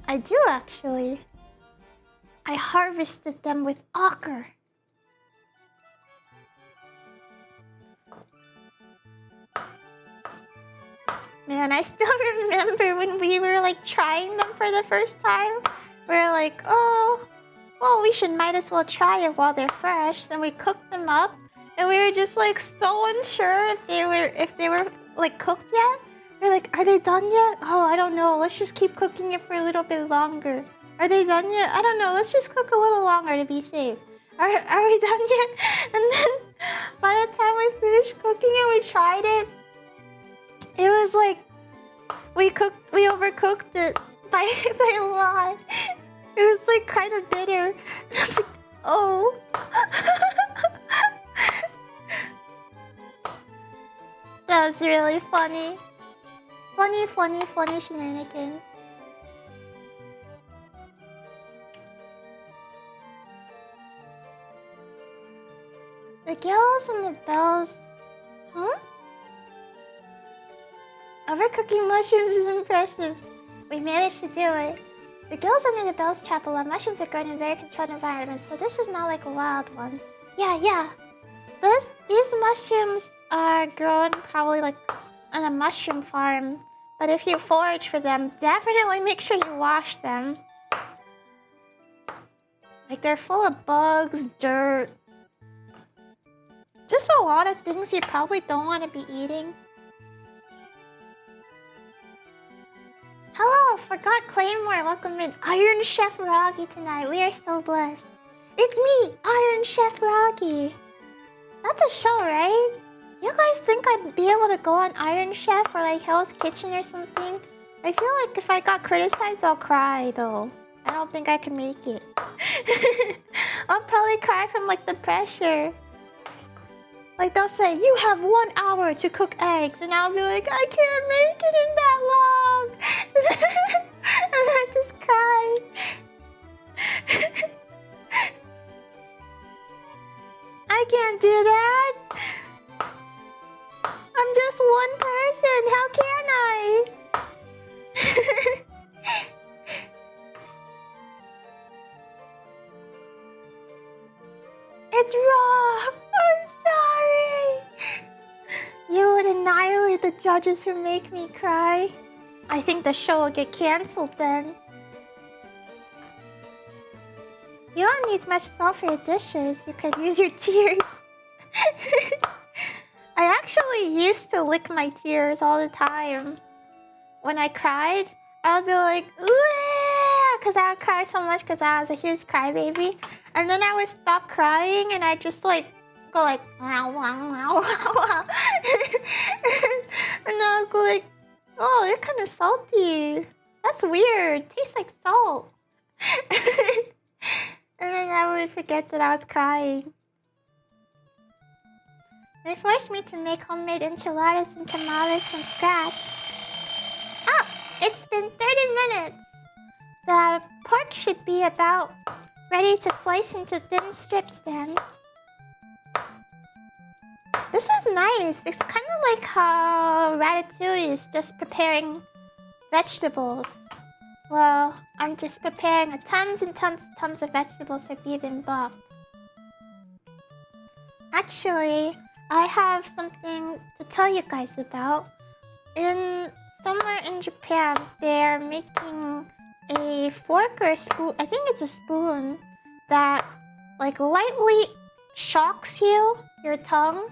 I do actually. I harvested them with ochre. Man, I still remember when we were like trying them for the first time. We were like, oh, well, we might as well try it while they're fresh. Then we cooked them up, and we were just like so unsure if they were like cooked yet. We're like, are they done yet? Oh, I don't know. Let's just keep cooking it for a little bit longer. Are they done yet? I don't know. Let's just cook a little longer to be safe. Are we done yet? And then by the time we finished cooking it, we tried it. It was like we overcooked it by a lot. It was like kind of bitter. I was like, oh. That was really funny. Funny shenanigans. The gills and the bells... Huh? Overcooking mushrooms is impressive. We managed to do it. The gills under the Bell's Chapel are mushrooms that grow in very controlled environments, so this is not like a wild one. Yeah. These mushrooms are grown probably like on a mushroom farm. But if you forage for them, definitely make sure you wash them. Like, they're full of bugs, dirt. Just a lot of things you probably don't want to be eating. Hello, Forgot Claymore. Welcome in. Iron Chef Roggy tonight. We are so blessed. It's me, Iron Chef Roggy. That's a show, right? You guys think I'd be able to go on Iron Chef or like Hell's Kitchen or something? I feel like if I got criticized, I'll cry though. I don't think I can make it. I'll probably cry from like the pressure. Like they'll say, you have 1 hour to cook eggs. And I'll be like, I can't make it in that long. And I just cry. I can't do that. it's wrong. I'm sorry. You would annihilate the judges who make me cry. I think the show will get cancelled then. You don't need much salt for your dishes. You could use your tears. I actually used to lick my tears all the time. When I cried, I would be like, because I would cry so much because I was a huge crybaby. And then I would stop crying and I just like go like, wow, wow, wow, wow. And I would go like, oh, you're kind of salty. That's weird. Tastes like salt. And then I would forget that I was crying. They forced me to make homemade enchiladas and tamales from scratch. Oh, it's been 30 minutes. The pork should be about ready to slice into thin strips then. This is nice. It's kind of like how Ratatouille is just preparing vegetables. Well, I'm just preparing tons and tons of vegetables for Bibimbap. Actually, I have something to tell you guys about. Somewhere in Japan, they're making a fork or a spoon. I think it's a spoon that like lightly shocks your tongue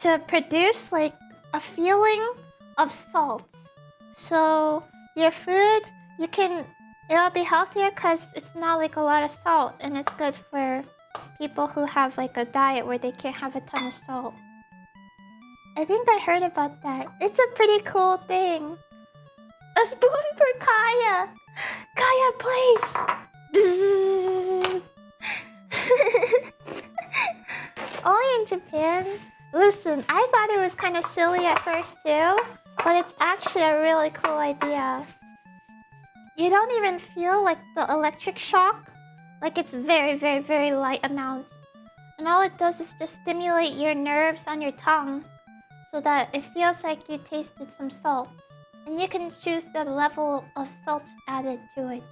to produce like a feeling of salt. So your food, it'll be healthier because it's not like a lot of salt, and it's good for people who have like a diet where they can't have a ton of salt. I think I heard about that. It's a pretty cool thing. A spoon for Kaya. Kaya, please. Bzzz. Only in Japan. Listen, I thought it was kind of silly at first too, but it's actually a really cool idea. You don't even feel like the electric shock. Like it's very, very, very light amount. And all it does is just stimulate your nerves on your tongue so that it feels like you tasted some salt. And you can choose the level of salt added to it.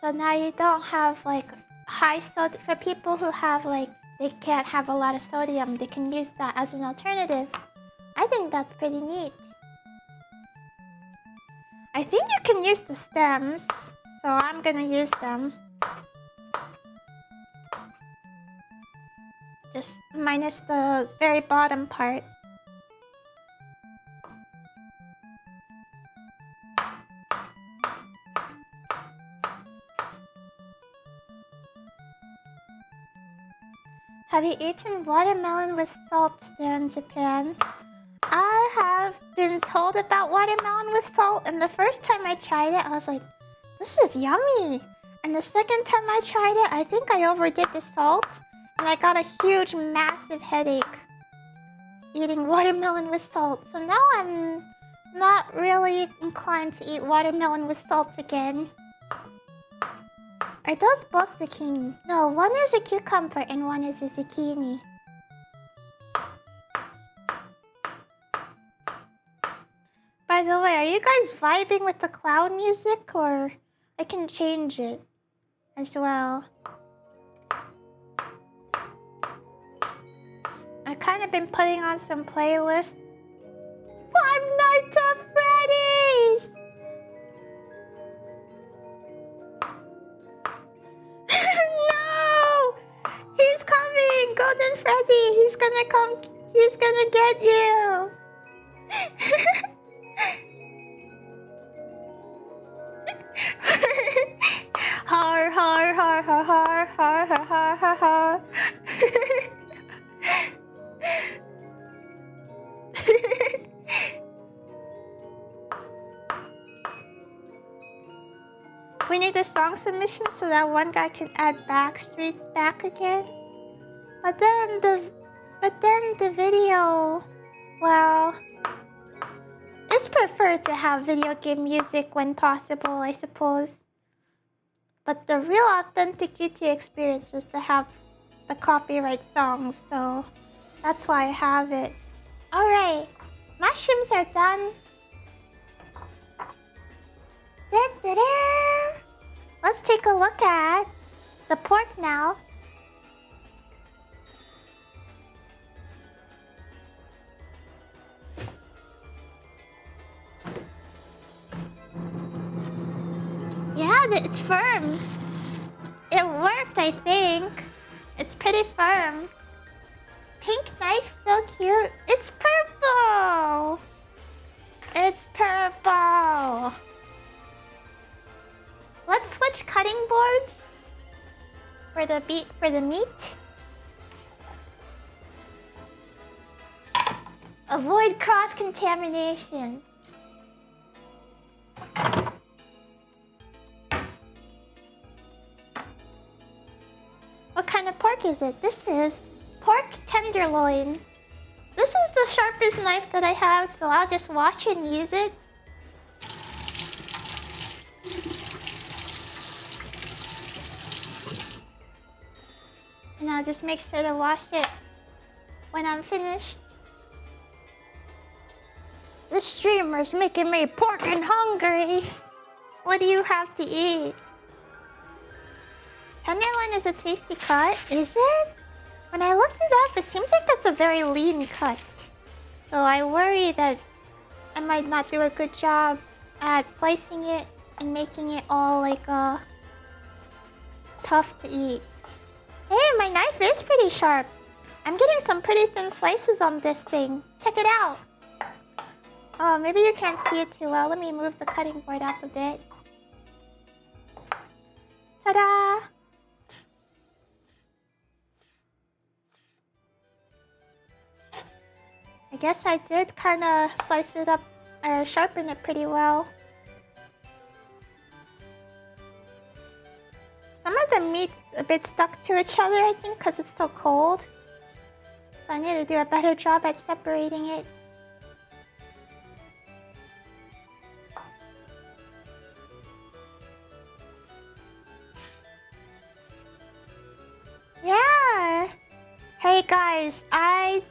So now you don't have like high sodium. For people who have like, they can't have a lot of sodium, they can use that as an alternative. I think that's pretty neat. I think you can use the stems, so I'm gonna use them. Just minus the very bottom part. Have you eaten watermelon with salt there in Japan? I have been told about watermelon with salt, and the first time I tried it, I was like, this is yummy. And the second time I tried it, I think I overdid the salt, and I got a huge, massive headache eating watermelon with salt. So now I'm not really inclined to eat watermelon with salt again. Are those both zucchini? No, one is a cucumber and one is a zucchini. By the way, are you guys vibing with the cloud music, or I can change it as well? I've kind of been putting on some playlists. Five Nights at Freddy's! No! He's coming! Golden Freddy! He's gonna come! He's gonna get you! Har har har har har har har har har har. We need a song submission so that one guy can add Backstreet's back again. But then the video, well, it's preferred to have video game music when possible, I suppose. But the real authentic GT experience is to have the copyright songs, so that's why I have it. Alright, mushrooms are done. Da-da-da. Let's take a look at the pork now. Yeah, it's firm. It worked, I think. It's pretty firm. Pink knife, so cute. It's purple. It's purple. Let's switch cutting boards for the meat. Avoid cross-contamination. What kind of pork is it? This is pork tenderloin. This is the sharpest knife that I have, so I'll just wash it and use it. And I'll just make sure to wash it when I'm finished. This streamer's making me pork and hungry. What do you have to eat? Tenderloin is a tasty cut, is it? When I looked it up, it seems like that's a very lean cut. So I worry that I might not do a good job at slicing it and making it all like tough to eat. Hey, my knife is pretty sharp. I'm getting some pretty thin slices on this thing. Check it out. Oh, maybe you can't see it too well. Let me move the cutting board up a bit. Ta-da! I guess I did kind of slice it up, or sharpen it pretty well. Some of the meat's a bit stuck to each other, I think, because it's so cold. So I need to do a better job at separating it. Yeah! Hey guys, I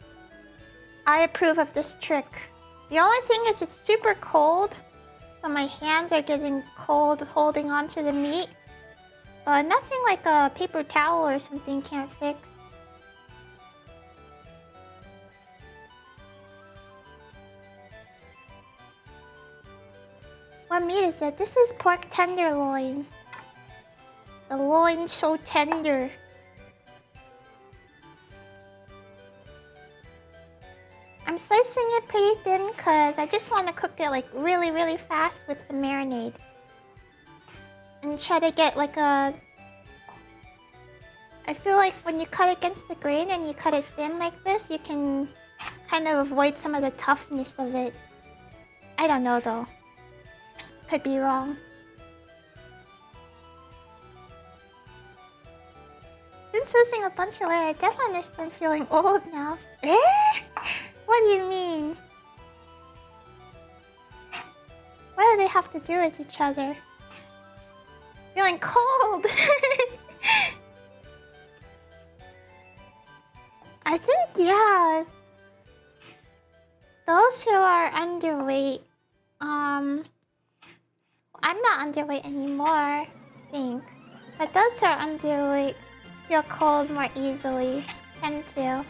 approve of this trick. The only thing is it's super cold, so my hands are getting cold holding onto the meat. But nothing like a paper towel or something can't fix. What meat is it? This is pork tenderloin. The loin's so tender. I'm slicing it pretty thin because I just want to cook it like really fast with the marinade. And try to get like a... I feel like when you cut against the grain and you cut it thin like this, you can kind of avoid some of the toughness of it. I don't know though. Could be wrong. Since losing a bunch of weight, I definitely understand feeling old now. Eh? What do you mean? What do they have to do with each other? Feeling cold! I think, yeah. Those who are underweight, I'm not underweight anymore, I think. But those who are underweight feel cold more easily. Tend to.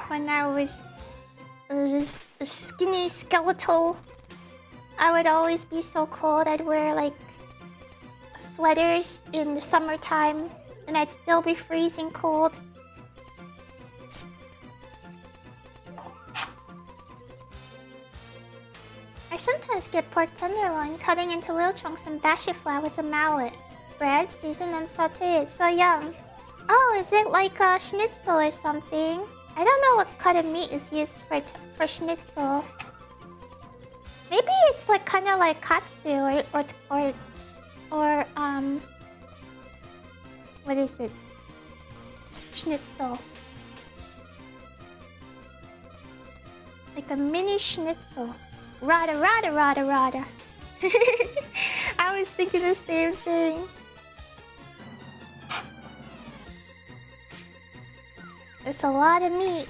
When I was skinny skeletal, I would always be so cold. I'd wear like sweaters in the summertime and I'd still be freezing cold. I sometimes get pork tenderloin, cutting into little chunks and bash it flat with a mallet. Bread, season and saute it. So yum. Oh, is it like a schnitzel or something? I don't know what cut of meat is used for schnitzel. Maybe it's like kind of like katsu or what is it? Schnitzel. Like a mini schnitzel. Rada. I was thinking the same thing. There's a lot of meat.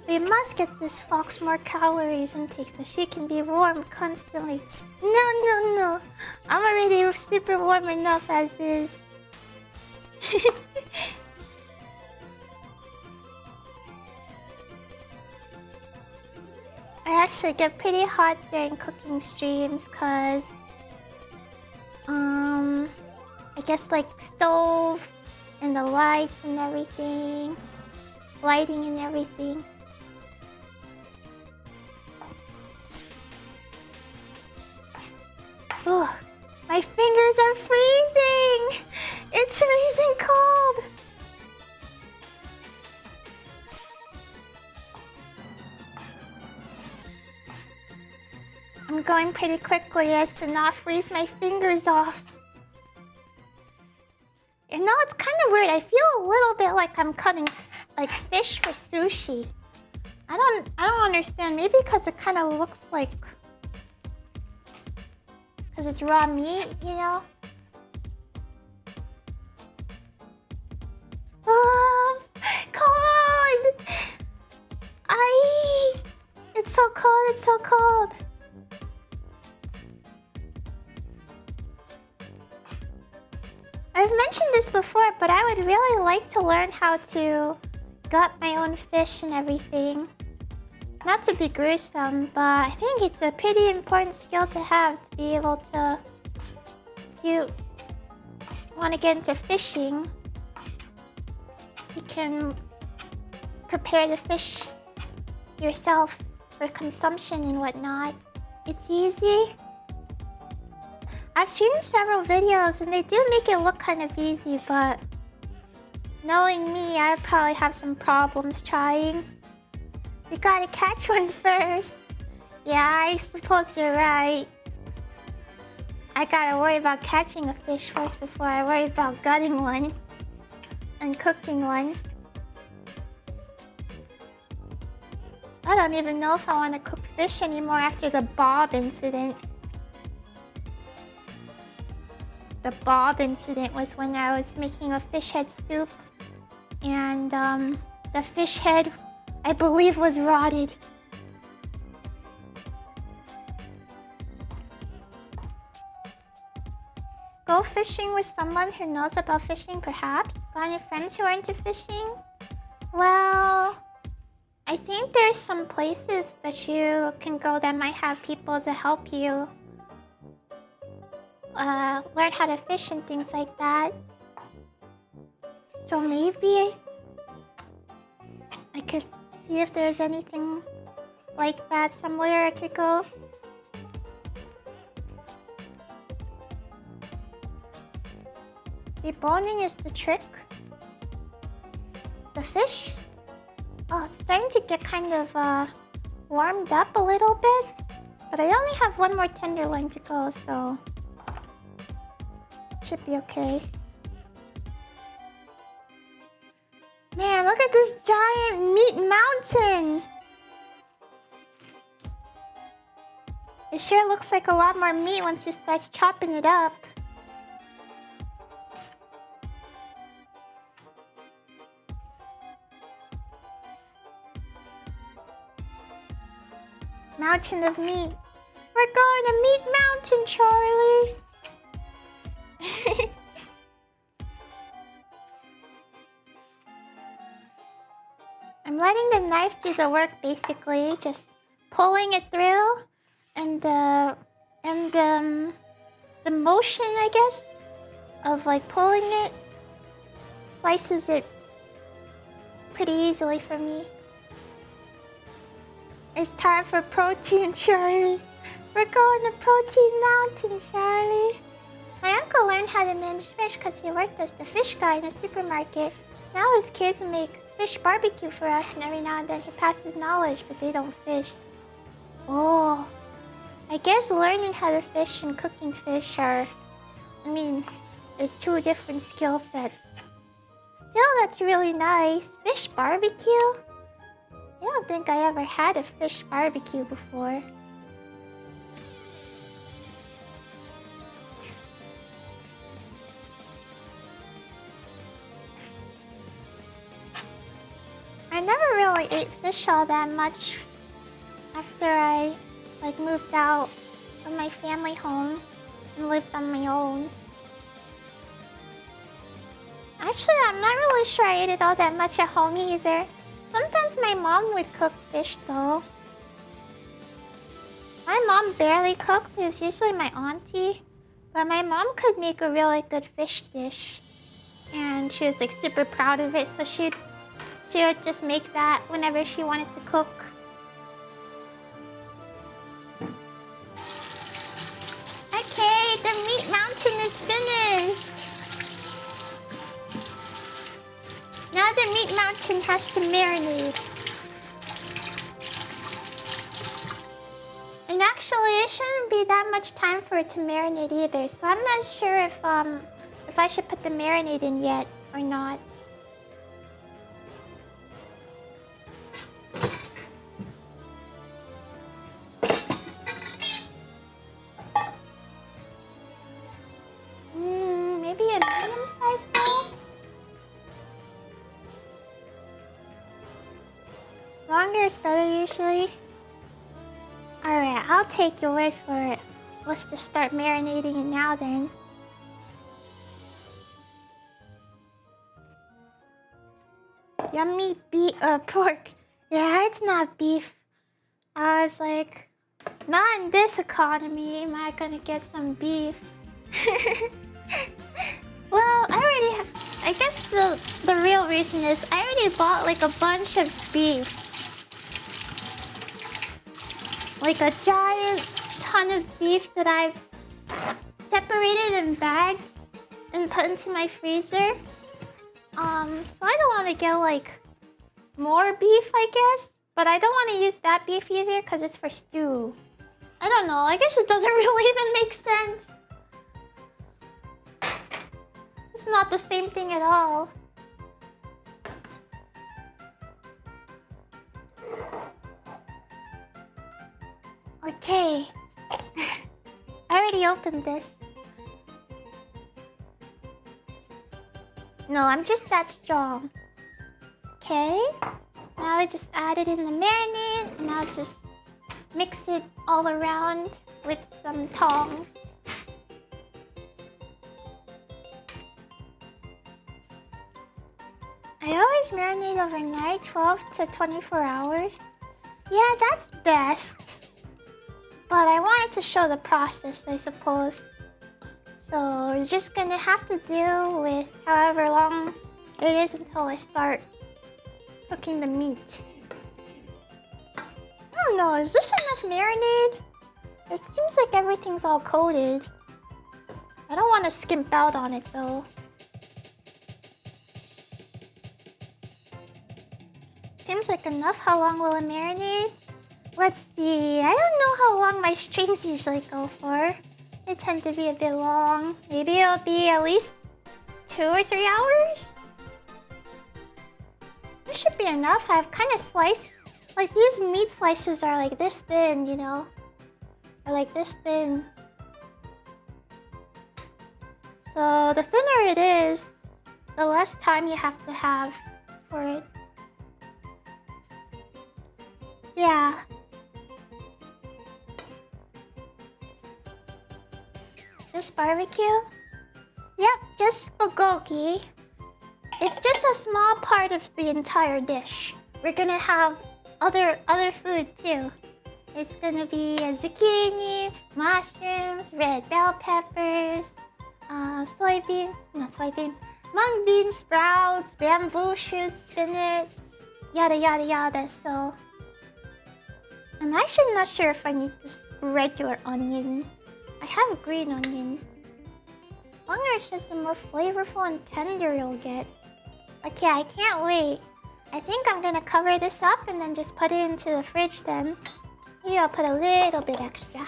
We must get this fox more calories intake so she can be warm constantly. No. I'm already super warm enough as is. I actually get pretty hot during cooking streams cause I guess like stove and the lights and everything. Lighting and everything. Ugh, my fingers are freezing! It's freezing cold! I'm going pretty quickly as to not freeze my fingers off. You know, it's kind of weird. I feel a little bit like I'm cutting like fish for sushi. I don't understand. Maybe because it kind of looks like, because it's raw meat, you know. Cold. It's so cold. It's so cold. I've mentioned this before, but I would really like to learn how to gut my own fish and everything. Not to be gruesome, but I think it's a pretty important skill to have to be able to... If you want to get into fishing, you can prepare the fish yourself for consumption and whatnot. It's easy. I've seen several videos and they do make it look kind of easy, but knowing me, I probably have some problems trying. You gotta catch one first. Yeah, I suppose you're right. I gotta worry about catching a fish first before I worry about gutting one and cooking one. I don't even know if I want to cook fish anymore after the Bob incident. The Bob incident was when I was making a fish head soup and the fish head, I believe, was rotted. Go fishing with someone who knows about fishing, perhaps? Got any friends who are into fishing? Well, I think there's some places that you can go that might have people to help you learn how to fish and things like that. So maybe I could see if there's anything like that somewhere I could go. Deboning is the trick. The fish? Oh, it's starting to get kind of warmed up a little bit. But I only have one more tenderloin to go, so should be okay. Man, look at this giant meat mountain! It sure looks like a lot more meat once you start chopping it up. Mountain of meat. We're going to Meat Mountain, Charlie! I'm letting the knife do the work, basically, just pulling it through, and the motion, I guess, of like pulling it slices it pretty easily for me. It's time for protein, Charlie. We're going to Protein Mountain, Charlie. My uncle learned how to manage fish because he worked as the fish guy in a supermarket. Now his kids make fish barbecue for us, and every now and then he passes knowledge, but they don't fish. Oh, I guess learning how to fish and cooking fish is two different skill sets. Still, that's really nice. Fish barbecue? I don't think I ever had a fish barbecue before. I never really ate fish all that much after I like moved out from my family home and lived on my own. Actually, I'm not really sure I ate it all that much at home either. Sometimes my mom would cook fish though. My mom barely cooked, it was usually my auntie. But my mom could make a really good fish dish. And she was like super proud of it, so she would just make that whenever she wanted to cook. Okay, the meat mountain is finished. Now the meat mountain has to marinate. And actually, it shouldn't be that much time for it to marinate either, so I'm not sure if I should put the marinade in yet or not. Maybe a medium-sized bowl? Longer is better usually. Alright, I'll take your word for it. Let's just start marinating it now then. Yummy pork. Yeah, it's not beef. I was like, not in this economy am I gonna get some beef. Well, I already have... I guess the real reason is I already bought like a bunch of beef. Like a giant ton of beef that I've separated and bagged and put into my freezer. So I don't want to get like more beef, I guess. But I don't want to use that beef either because it's for stew. I don't know, I guess it doesn't really even make sense. It's not the same thing at all. Okay. I already opened this. No, I'm just that strong. Okay. Now I just added in the marinade and I'll just mix it all around with some tongs. I always marinate overnight, 12 to 24 hours. Yeah, that's best. But I wanted to show the process, I suppose. So we're just gonna have to deal with however long it is until I start cooking the meat. I don't know, is this enough marinade? It seems like everything's all coated. I don't want to skimp out on it though. Seems like enough. How long will it marinate? Let's see. I don't know how long my streams usually go for. They tend to be a bit long. Maybe it'll be at least 2 or 3 hours? It should be enough. I've kind of sliced... Like, these meat slices are like this thin, you know? They're like this thin. So, the thinner it is, the less time you have to have for it. Yeah. Just barbecue? Yep, just bulgogi. It's just a small part of the entire dish. We're gonna have other food too. It's gonna be a zucchini, mushrooms, red bell peppers, mung bean sprouts, bamboo shoots, spinach, yada yada yada. So I'm actually not sure if I need this regular onion. I have a green onion. Longer it's just the more flavorful and tender you'll get. Okay, I can't wait. I think I'm gonna cover this up and then just put it into the fridge then. Maybe I'll put a little bit extra.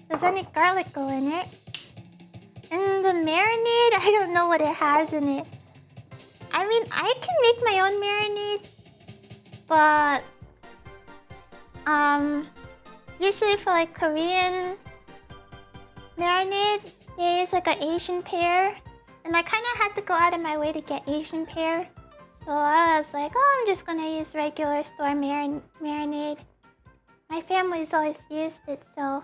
Does any garlic go in it? And the marinade, I don't know what it has in it. I mean, I can make my own marinade, but usually for like Korean marinade, they use like an Asian pear And I kind of had to go out of my way to get Asian pear. So I was like, oh, I'm just gonna use regular store marinade. My family's always used it, so...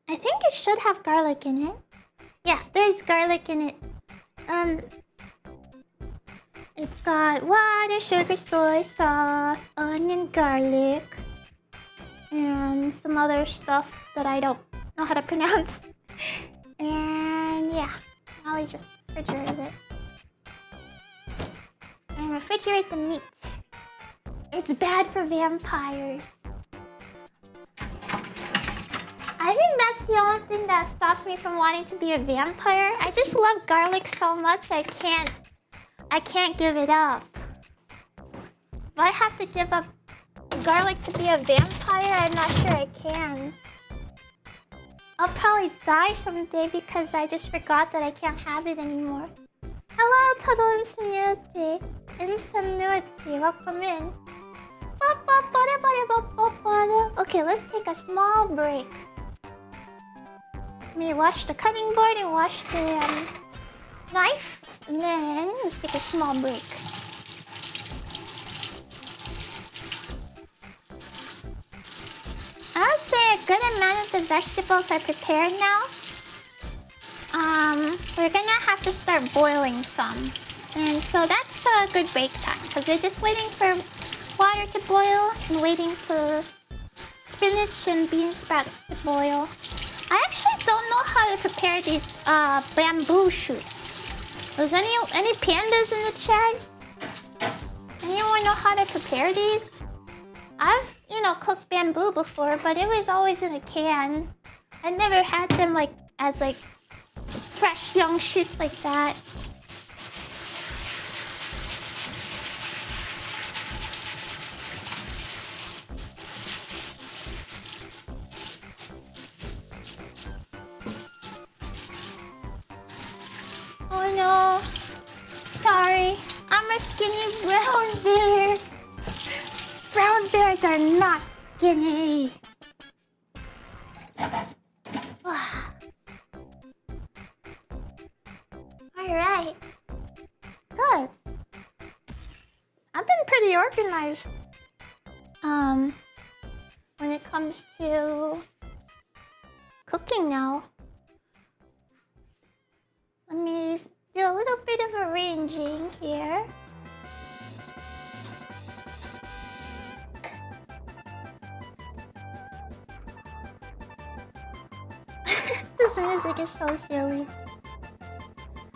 I think it should have garlic in it. Yeah, there's garlic in it. It's got water, sugar, soy sauce, onion, garlic, and some other stuff that I don't know how to pronounce. And yeah, now we just refrigerate it. And refrigerate the meat. It's bad for vampires. I think that's the only thing that stops me from wanting to be a vampire. I just love garlic so much I can't give it up. If I have to give up garlic to be a vampire, I'm not sure I can. I'll probably die someday because I just forgot that I can't have it anymore. Hello, Total Insanity. Insanity, welcome in. Okay, let's take a small break. Let me wash the cutting board and wash the knife. And then let's take a small break. I would say a good amount of the vegetables are prepared now. We're gonna have to start boiling some. And so that's a good break time because we're just waiting for water to boil and waiting for spinach and bean sprouts to boil. I actually don't know how to prepare these bamboo shoots. Was any pandas in the chat? Anyone know how to prepare these? I've, cooked bamboo before, but it was always in a can. I never had them as fresh young shoots like that. Oh no. Sorry. I'm a skinny brown bear. Brown bears are not skinny. Alright. Good. I've been pretty organized. When it comes to cooking now. Let me do a little bit of arranging here. This music is so silly.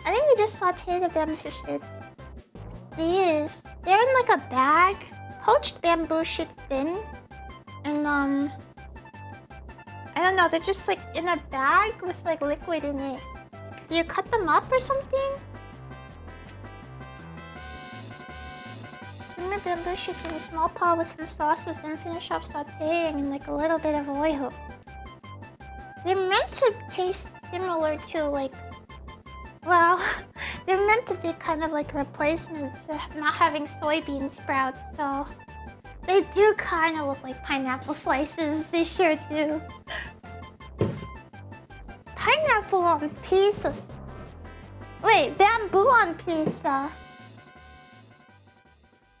I think you just sauteed the bamboo shoots. These, they're in a bag. Poached bamboo shoots thin. And I don't know, they're just in a bag with liquid in it. Do you cut them up or something? Simmer bamboo shoots in a small pot with some sauces, then finish off sauteing in a little bit of oil. They're meant to taste similar to well, they're meant to be kind of a replacement to not having soybean sprouts, so they do kind of look like pineapple slices. They sure do. Pineapple on pizza. Wait, bamboo on pizza.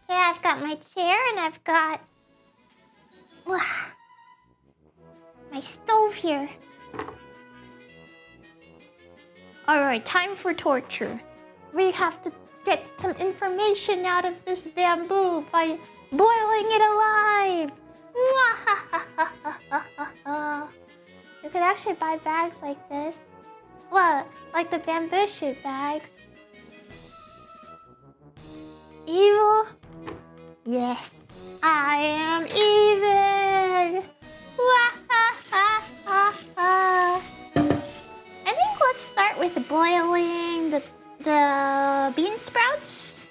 Hey, I've got my chair and I've got my stove here. Alright, time for torture. We have to get some information out of this bamboo by boiling it alive. You could actually buy bags like this. What? Like the bamboo shoot bags. Evil? Yes, I am evil. I think let's start with boiling the bean sprouts.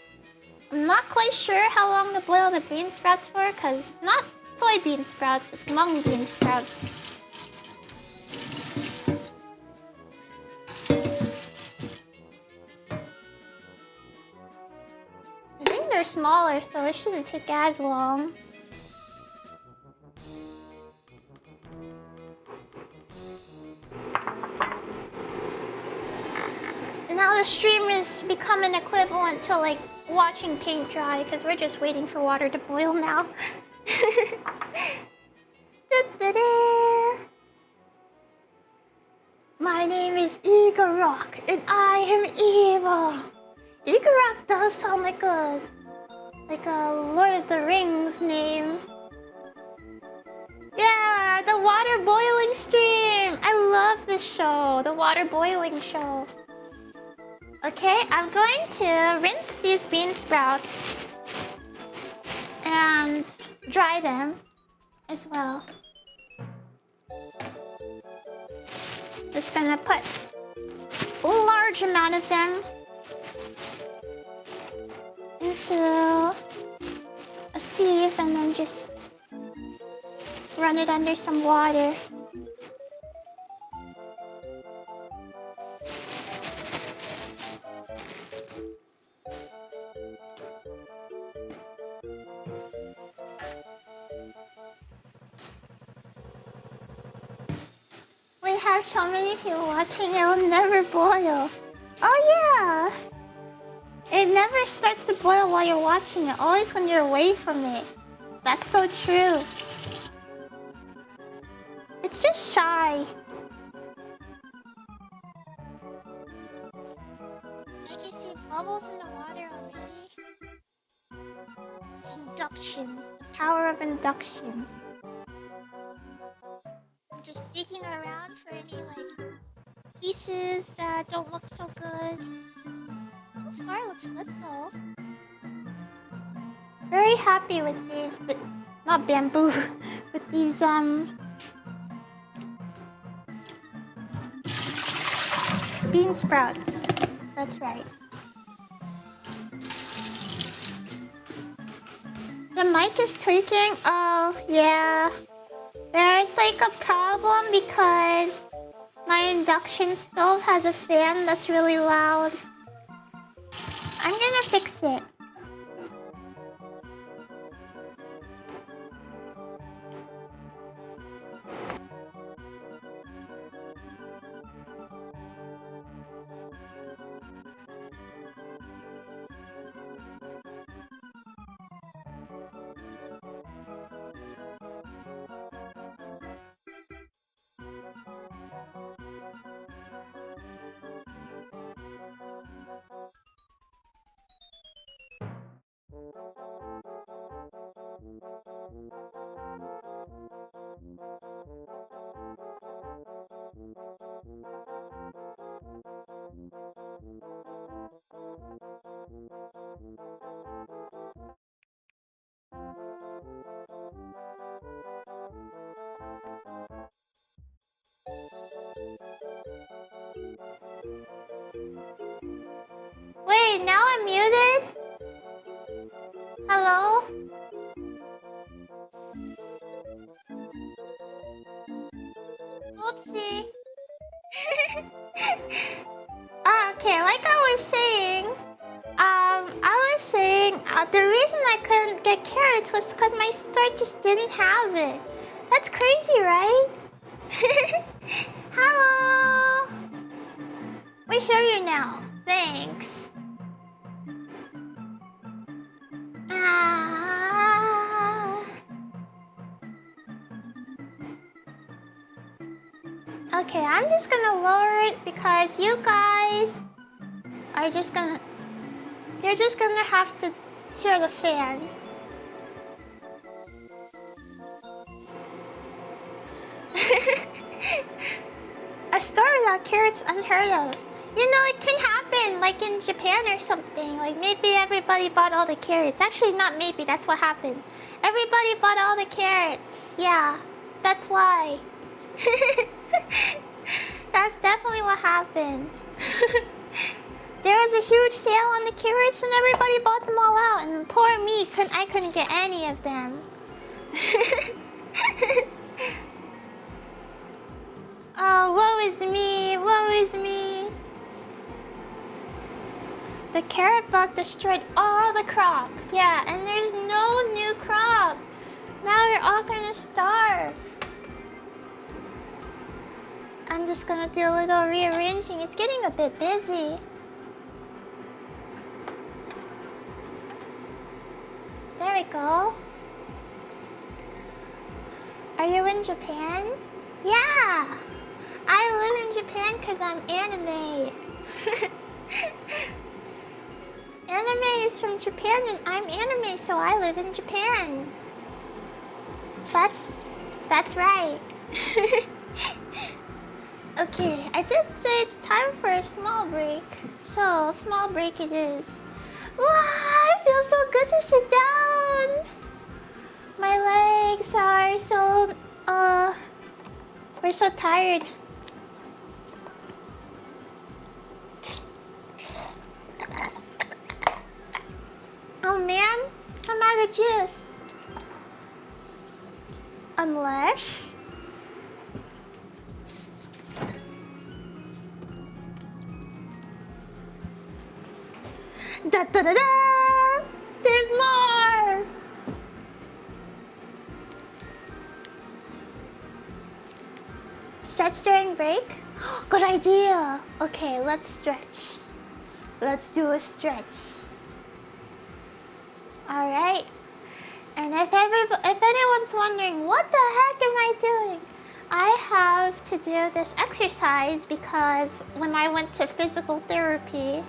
I'm not quite sure how long to boil the bean sprouts for because it's not soybean sprouts, it's mung bean sprouts. I think they're smaller, so it shouldn't take as long. Now the stream is becoming equivalent to like watching paint dry because we're just waiting for water to boil now. My name is Igorok and I am evil. Igorok does sound like a Lord of the Rings name. Yeah, the water boiling stream. I love this show, the water boiling show. Okay, I'm going to rinse these bean sprouts and dry them as well. Just gonna put a large amount of them into a sieve and then just run it under some water. We have so many people watching, it will never boil. Oh yeah! It never starts to boil while you're watching it, always when you're away from it. That's so true. It's just shy. I can see bubbles in the water already. It's induction. The power of induction. I'm just digging around for any like pieces that don't look so good. So far it looks good though. Very happy with these, but not bamboo. With these bean sprouts. That's right. The mic is tweaking. Oh yeah. There's like a problem because my induction stove has a fan that's really loud. I'm gonna fix it. Wait, now I'm muted? Hello? Oopsie. Okay, like I was saying, the reason I couldn't get carrots was because my store just didn't have it. That's crazy, right? Hello? We hear you now. Thanks. Okay, I'm just gonna lower it because you guys are you're just gonna have to hear the fan. A store without carrots unheard of. You know, it can happen, like in Japan or something. Like maybe everybody bought all the carrots. Actually, not maybe, that's what happened. Everybody bought all the carrots. Yeah, that's why. That's definitely what happened. There was a huge sale on the carrots and everybody bought them all out. And poor me, I couldn't get any of them. Oh, woe is me, woe is me. The carrot bug destroyed all the crop. Yeah, and there's no new crop. Now we're all gonna starve. I'm just gonna do a little rearranging. It's getting a bit busy. There we go. Are you in Japan? Yeah! I live in Japan because I'm anime. Anime is from Japan and I'm anime, so I live in Japan. That's right. Okay, I did say it's time for a small break. So, small break it is. Wow, it feels so good to sit down. My legs are so, we're so tired. Oh man, I'm out of juice. Unless... Da da da da! There's more! Stretch during break? Good idea! Okay, let's stretch. Let's do a stretch. Alright. And if anyone's wondering, what the heck am I doing? I have to do this exercise because when I went to physical therapy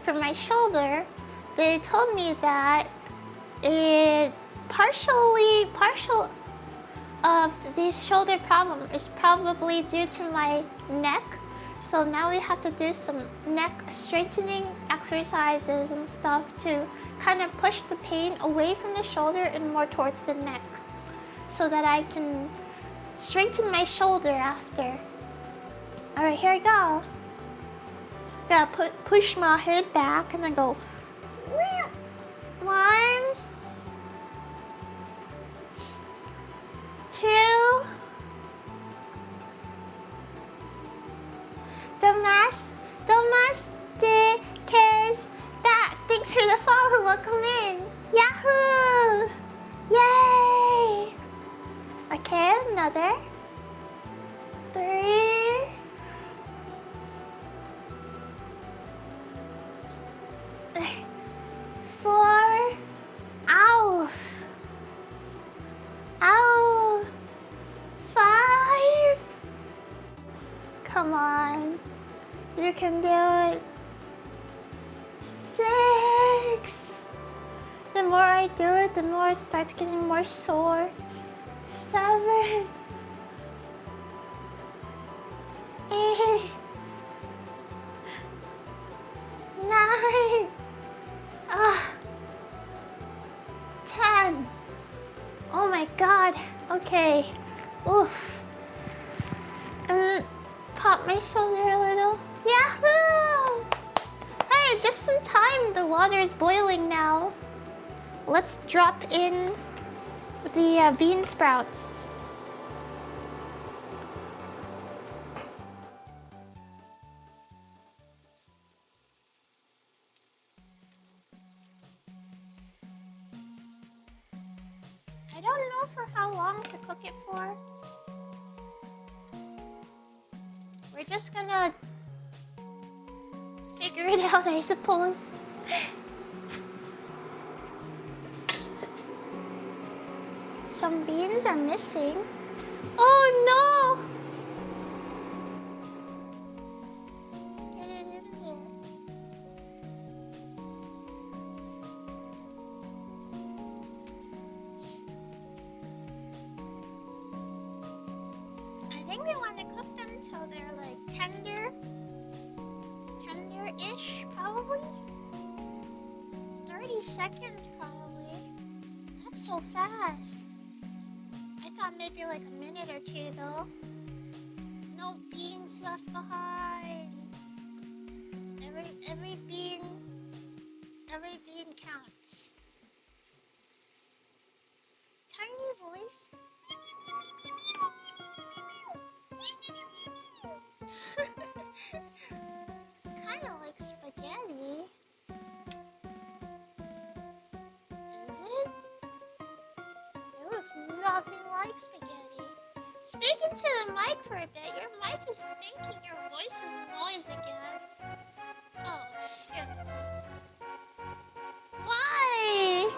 for my shoulder, they told me that partial of this shoulder problem is probably due to my neck. So now we have to do some neck straightening exercises and stuff to kind of push the pain away from the shoulder and more towards the neck so that I can straighten my shoulder after. Alright, here I go. Gotta push my head back and then go 1, 2. Domestic is back. Thanks for the follow. Welcome in. Yahoo! Yay! Okay, another. 3. Four. Ow! Ow! 5. Come on. You can do it. 6. The more I do it, the more it starts getting more sore. 7. 8. 9. 10. Oh my god. Okay. Oof. And then pop my shoulder a little. Yahoo! Hey, just in time. The water is boiling now. Let's drop in the bean sprouts. I don't know for how long to cook it for. We're just gonna figure it out, I suppose. Some beans are missing. Oh no! Get it in there. I think we want to cook them till they're like tender-ish, probably. 30 seconds, probably. That's so fast. I thought maybe like a minute or 2 though. No beans left behind. Every bean counts. Tiny voice. It's kind of like spaghetti. Is it? It looks nothing like spaghetti. Speaking to the mic for a bit, your mic is thinking your voice is noise again. Oh, shit. Why?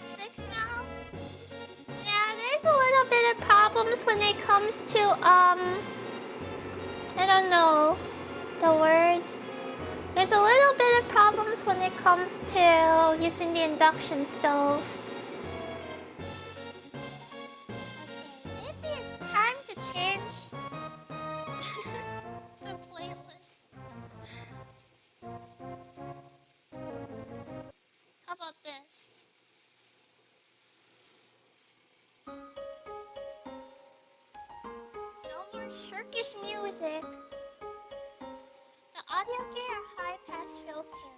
it's fixed now? Yeah, there's a little bit of problems when it comes to, I don't know the word. There's a little bit of problems when it comes to using the induction stove. Okay, maybe it's time to change the playlist. How about this? No more circus music. The audio gate or high pass filter?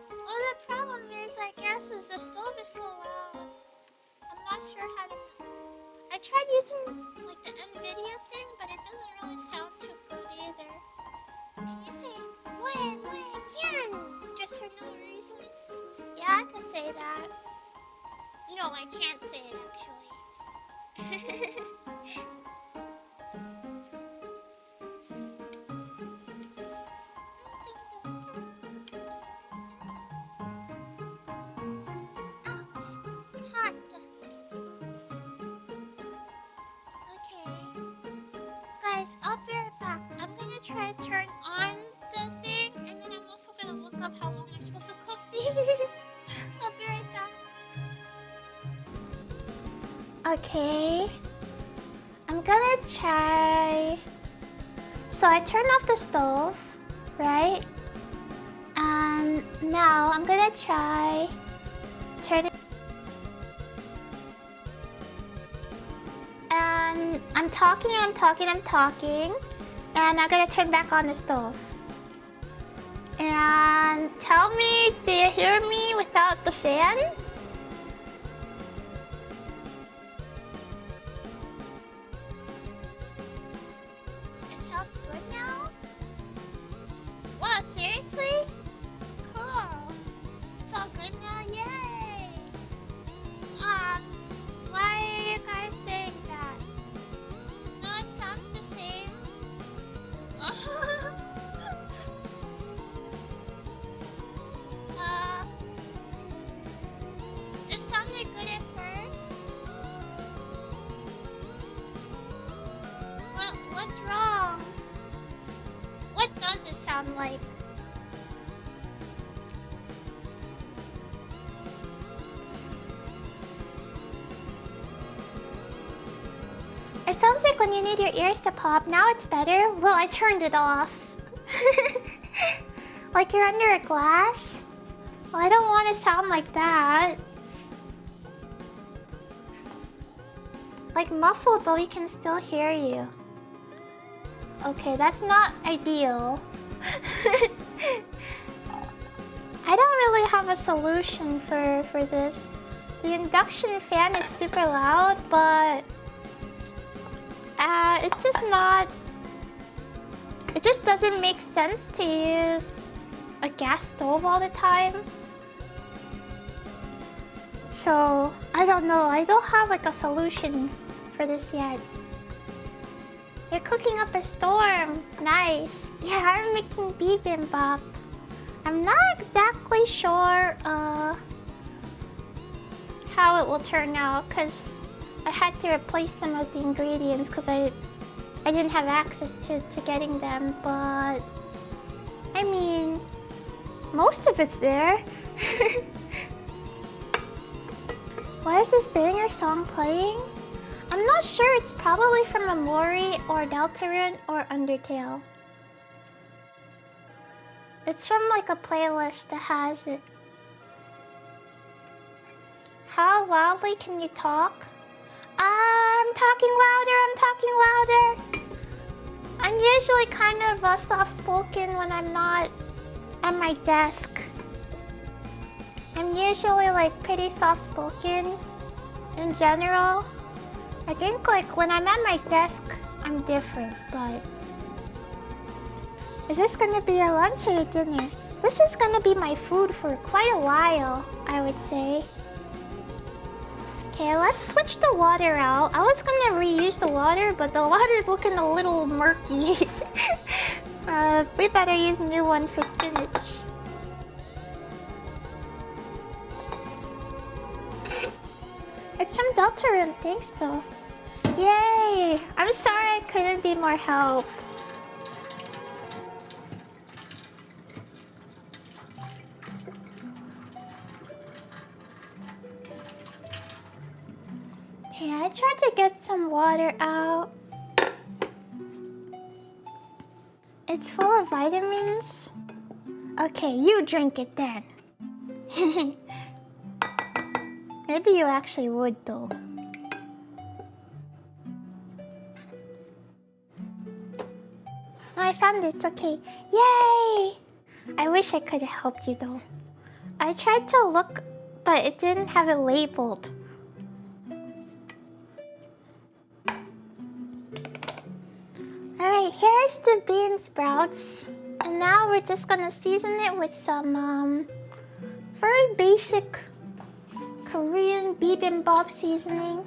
Well, the problem is, I guess, is the stove is so loud. I'm not sure how to. I tried using like the NVIDIA thing, but it doesn't really sound too good either. Can you say again? Just for no reason? Yeah, I could say that. No, I can't say it actually. Hot. Okay. Guys, I'll be right back. I'm gonna try to turn on the thing, and then I'm also gonna look up how long I'm supposed to cook these. I'll be right back. Okay. I'm gonna try. So I turned off the stove, right? And now I'm gonna try turn it. And I'm talking, and I'm gonna turn back on the stove. And tell me, do you hear me without the fan? It sounds good now? Wow, seriously? Cool. It's all good now? Yay! Why are you guys saying that? No, it sounds the same. It sounded good at first. What's wrong? What does it sound like? It sounds like when you need your ears to pop. Now it's better. Well, I turned it off. Like you're under a glass? Well, I don't want to sound like that. Like muffled, but we can still hear you. Okay, that's not ideal. I don't really have a solution for this. The induction fan is super loud, but it's just not. It just doesn't make sense to use a gas stove all the time. So I don't know. I don't have like a solution for this yet. You're cooking up a storm. Nice. Yeah, I'm making bibimbap. I'm not exactly sure how it will turn out, because I had to replace some of the ingredients because I didn't have access to getting them, but I mean, most of it's there. Why is this banger song playing? I'm not sure. It's probably from Amori or Deltarune or Undertale. It's from like a playlist that has it. How loudly can you talk? I'm talking louder. I'm usually kind of soft-spoken when I'm not at my desk. I'm usually like pretty soft-spoken in general. I think like when I'm at my desk, I'm different, but... Is this gonna be your lunch or your dinner? This is gonna be my food for quite a while, I would say. Okay, let's switch the water out. I was gonna reuse the water, but the water is looking a little murky. We better use a new one for spinach. Deltarune, thanks though. Yay! I'm sorry I couldn't be more help. Hey, I tried to get some water out. It's full of vitamins. Okay, you drink it then. Maybe you actually would though. I found it, it's okay. Yay! I wish I could have helped you though. I tried to look, but it didn't have it labeled. Alright, here's the bean sprouts. And now we're just gonna season it with some very basic Korean bibimbap seasoning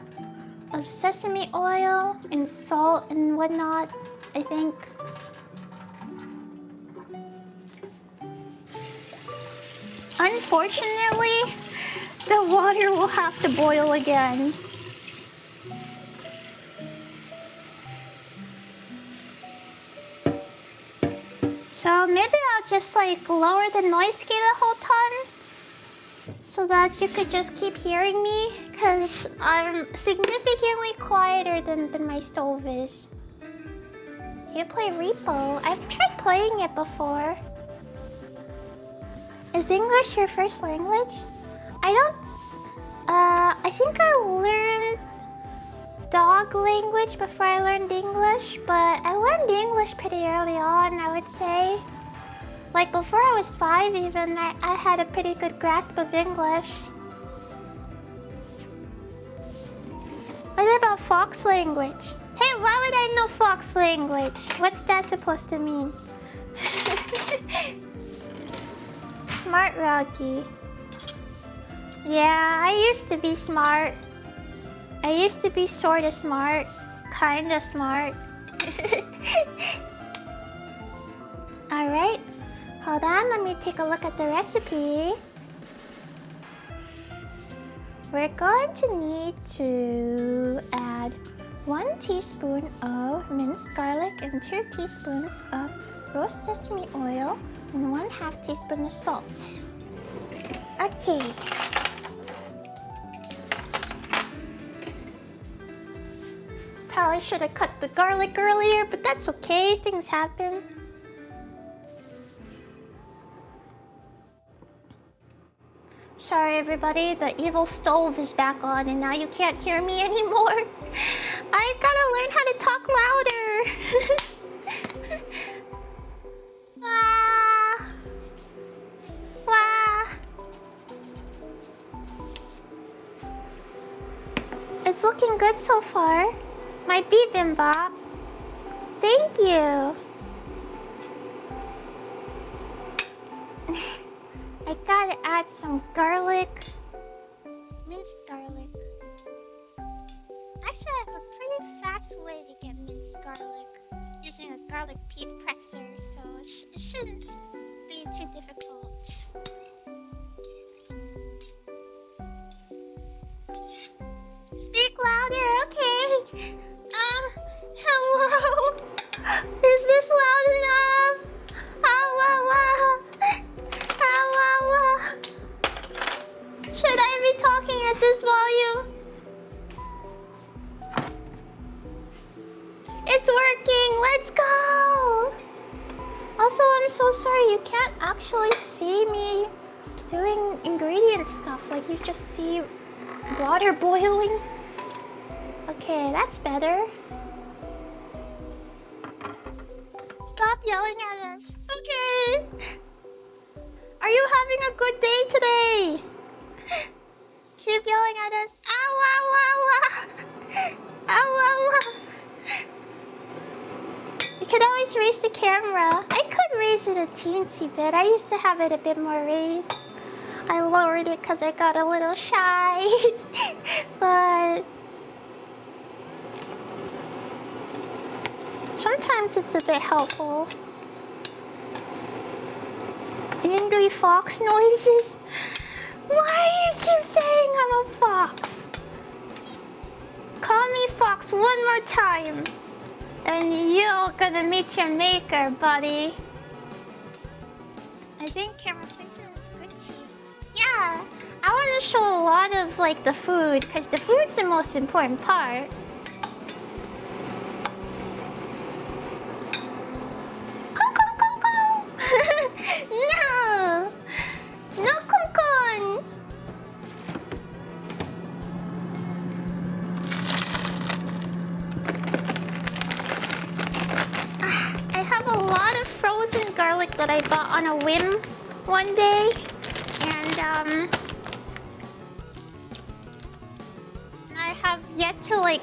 of sesame oil and salt and whatnot, I think. Unfortunately, the water will have to boil again. So maybe I'll just like lower the noise gate a whole ton so that you could just keep hearing me, because I'm significantly quieter than my stove is. Do you play Repo? I've tried playing it before. Is English your first language? I think I learned dog language before I learned English, but I learned English pretty early on, I would say. Like before I was 5 even, I had a pretty good grasp of English. What about fox language? Hey, why would I know fox language? What's that supposed to mean? Smart Rocky. Yeah, I used to be smart. I used to be sorta smart. Kinda smart. Alright. Hold on, let me take a look at the recipe. We're going to need to add 1 teaspoon of minced garlic and 2 teaspoons of roast sesame oil and 1/2 teaspoon of salt. Okay. Probably should have cut the garlic earlier, but that's okay, things happen. Sorry everybody, the evil stove is back on and now you can't hear me anymore. I gotta learn how to talk louder. Wah. Wah. It's looking good so far. My bibimbap. Thank you. I gotta add some garlic. Minced garlic. Actually, I have a pretty fast way to get minced garlic using a garlic pea presser, so it shouldn't be too difficult. Speak louder, okay. Hello? Is this loud enough? Hello? Should I be talking at this volume? It's working, let's go! Also, I'm so sorry, you can't actually see me doing ingredient stuff. Like, you just see water boiling. Okay, that's better. Stop yelling at us. Okay. Are you having a good day today? Keep yelling at us. Ow, ow, ow, ow. Ow, ow, ow. You could always raise the camera. I could raise it a teensy bit. I used to have it a bit more raised. I lowered it because I got a little shy. But sometimes it's a bit helpful. Angry fox noises? Why do you keep saying I'm a fox? Call me Fox one more time, and you're gonna meet your maker, buddy. I think camera placement is good too. Yeah, I want to show a lot of like the food, because the food's the most important part. No! No Kokon! I have a lot of frozen garlic that I bought on a whim one day. And I have yet to like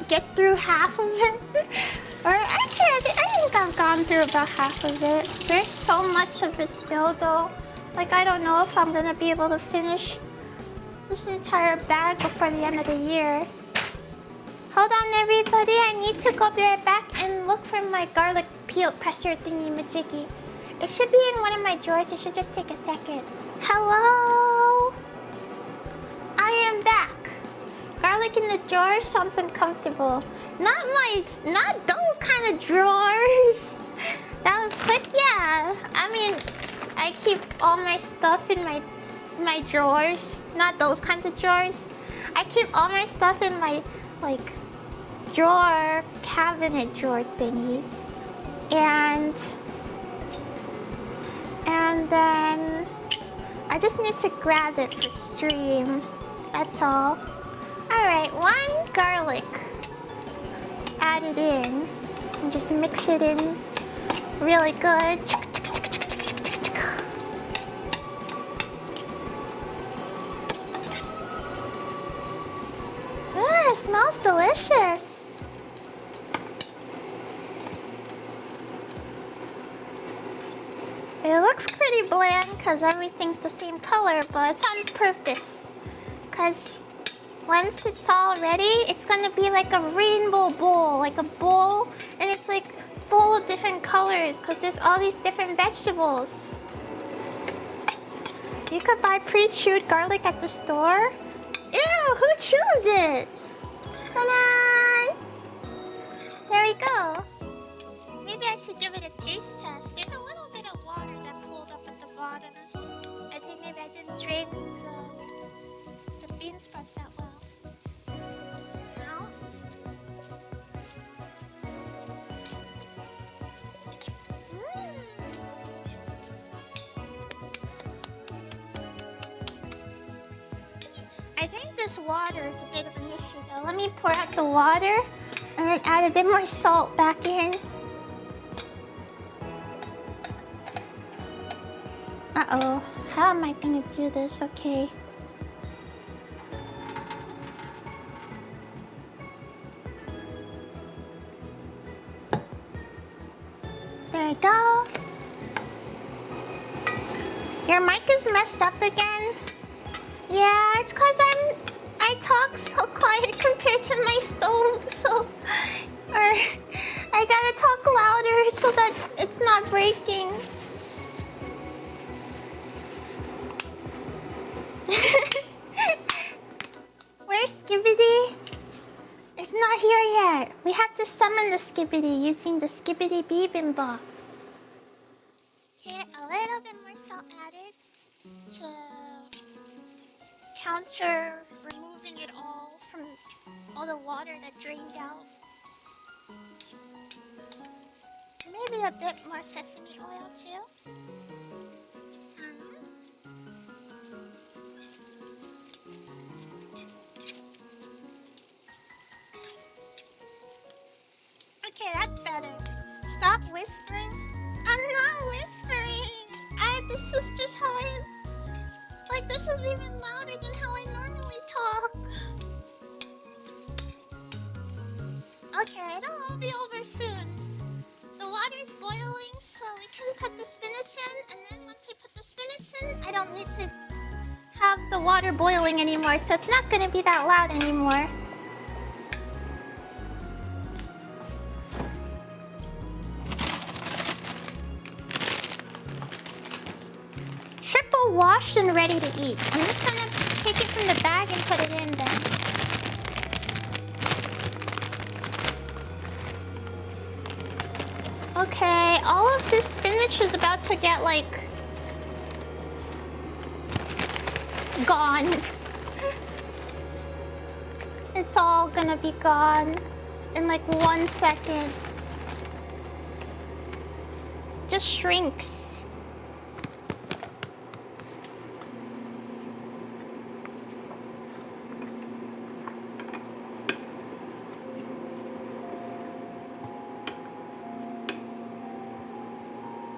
get through half of it. Or actually, I think I've gone through about half of it. There's so much of it still, though. Like, I don't know if I'm gonna be able to finish this entire bag before the end of the year. Hold on, everybody. I need to go be right back and look for my garlic peel presser thingy-majiggy. It should be in one of my drawers. It should just take a second. Hello? I am back. Garlic in the drawer sounds uncomfortable. Not those kind of drawers. That was quick, yeah. I mean, I keep all my stuff in my drawers. Not those kinds of drawers. I keep all my stuff in my, like, drawer, cabinet drawer thingies. And then I just need to grab it for stream. That's all. Alright, one garlic. Add it in and just mix it in really good. It smells delicious. It looks pretty bland because everything's the same color, but it's on purpose. Because once it's all ready, it's gonna be like a rainbow bowl, like a bowl, and it's like full of different colors because there's all these different vegetables. You could buy pre-chewed garlic at the store. Ew, who chews it? Ta-da! There we go. Maybe I should give it a taste test. There's a little bit of water that pulled up at the bottom. I think maybe I didn't drain the bean sprouts that well. I think this water is a bit of an issue though. Let me pour out the water and then add a bit more salt back in. Uh-oh. How am I gonna do this? Okay. There we go. Your mic is messed up again. Yeah, it's cause I talk so quiet compared to my stove, so I gotta talk louder so that it's not breaking. Where's Skibidi? It's not here yet. We have to summon the Skibidi using the Skibidi Bibimbap. Okay, a little bit more salt added to counter removing it all from all the water that drained out. Maybe a bit more sesame oil too. Okay, that's better. Stop whispering. I'm not whispering. This is just how I... Like, this is even louder than how I normally talk. Okay, it'll all be over soon. The water's boiling, so we can put the spinach in, and then once we put the spinach in, I don't need to have the water boiling anymore, so it's not gonna be that loud anymore. Triple washed and ready to eat. I'm just gonna take it from the bag and put it in then. Okay, all of this spinach is about to get like gone. It's all gonna be gone in like 1 second. Just shrinks.